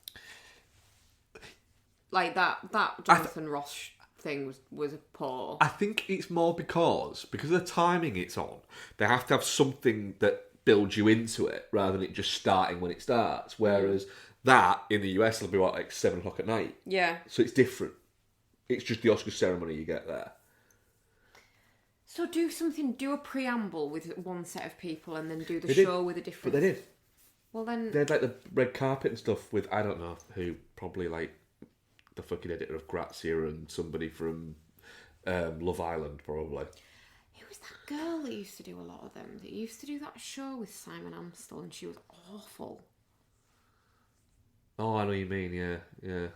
Like that Jonathan Ross thing was poor. I think it's more because of the timing it's on, they have to have something that builds you into it rather than it just starting when it starts. Whereas that in the US will be what, like 7 o'clock at night. Yeah. So it's different. It's just the Oscar ceremony you get there. So do a preamble with one set of people and then do the They did, show with a different... But they did. Well then... They had like the red carpet and stuff with, I don't know who, probably like the fucking editor of Grazia and somebody from Love Island, probably. Who was that girl that used to do a lot of them? That used to do that show with Simon Amstel and she was awful. Oh, I know what you mean, yeah.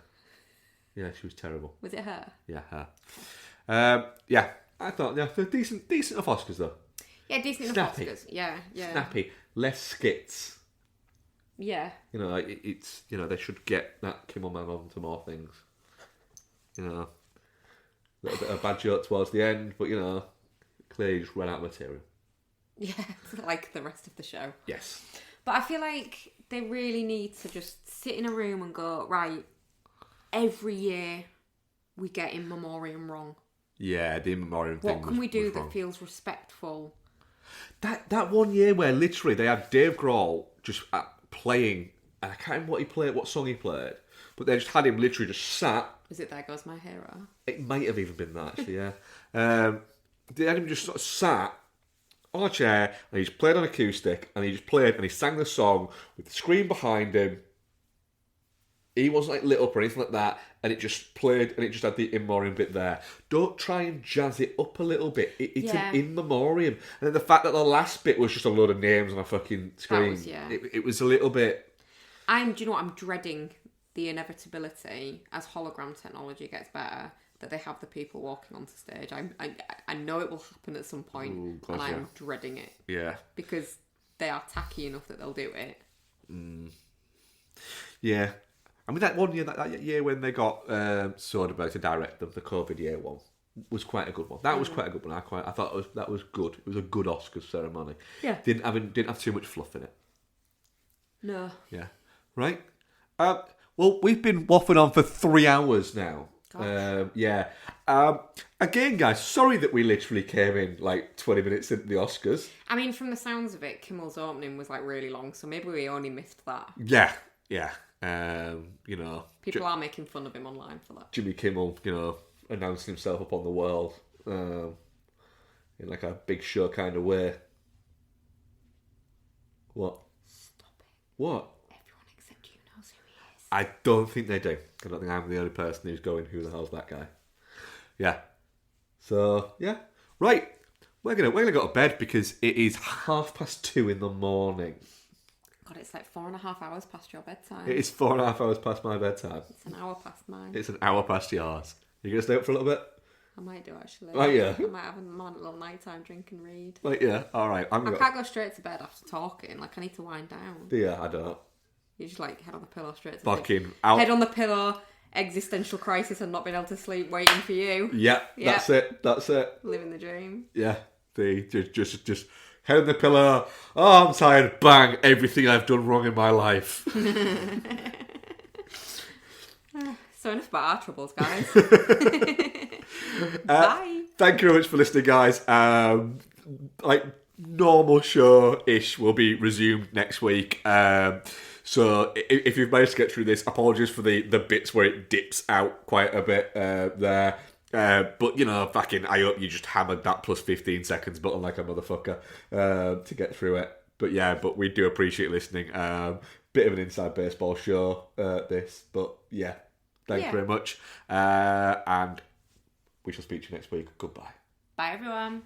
Yeah, she was terrible. Was it her? Yeah, her. Yeah, I thought, yeah, they're decent enough Oscars though. Yeah, decent enough Oscars. Yeah. Snappy. Less skits. Yeah. You know, like, it's, you know, they should get that Kimmelman onto more things. You know, a little bit of bad joke towards the end, but, you know, clearly just ran out of material. Yeah, like the rest of the show. Yes. But I feel like they really need to just sit in a room and go, right, every year we get In Memoriam wrong. Yeah, the In Memoriam thing. What can we do was that wrong. feels respectful? That one year where literally they had Dave Grohl just playing, and I can't remember what song he played, but they just had him literally just sat. Is it There Goes My Hero? It might have even been that, actually, yeah. They had him just sort of sat on a chair, and he just played on acoustic, and he just played, and he sang the song with the screen behind him. He wasn't like lit up or anything like that, and it just played, and it just had the In Memoriam bit there. Don't try and jazz it up a little bit. It's an In Memoriam. And then the fact that the last bit was just a load of names on a fucking screen. It was a little bit... Do you know what? I'm dreading the inevitability as hologram technology gets better that they have the people walking onto stage. I know it will happen at some point, Ooh, and gosh, I'm dreading it. Yeah. Because they are tacky enough that they'll do it. Yeah. I mean, that one year, that year when they got Soderbergh to direct them, the COVID year one, was quite a good one. That was quite a good one. I thought that was good. It was a good Oscars ceremony. Yeah. Didn't have too much fluff in it. No. Yeah. Right. Well, we've been waffling on for 3 hours now. Yeah. Again, guys, sorry that we literally came in like 20 minutes into the Oscars. I mean, from the sounds of it, Kimmel's opening was like really long, so maybe we only missed that. Yeah. You know, People are making fun of him online for that. Jimmy Kimmel, you know, announcing himself upon the world in like a big show kind of way. What? Stop it. What? Everyone except you knows who he is. I don't think they do. I don't think I'm the only person who's going, who the hell's that guy? Yeah. So, yeah. Right. We're gonna go to bed because it is 2:30 in the morning. God, it's like 4.5 hours past your bedtime. It is 4.5 hours past my bedtime. It's an hour past mine. It's an hour past yours. You gonna stay up for a little bit? I might do, actually. Oh, yeah. I might have a little nighttime drink and read. Like, yeah. All right. I can't go straight to bed after talking. Like, I need to wind down. Yeah, I don't. You just, like, head on the pillow straight to Fucking sleep. out. Head on the pillow, existential crisis and not being able to sleep, waiting for you. Yeah, Yeah. That's it. Living the dream. Yeah. Just head on the pillow. Oh, I'm tired. Bang. Everything I've done wrong in my life. So enough about our troubles, guys. Bye. Thank you very much for listening, guys. Like normal show-ish will be resumed next week. So if you've managed to get through this, apologies for the bits where it dips out quite a bit there. But, you know, fucking, I hope you just hammered that plus 15 seconds button like a motherfucker to get through it. But yeah, we do appreciate listening. Bit of an inside baseball show, this. But yeah, thank you very much. And we shall speak to you next week. Goodbye. Bye, everyone.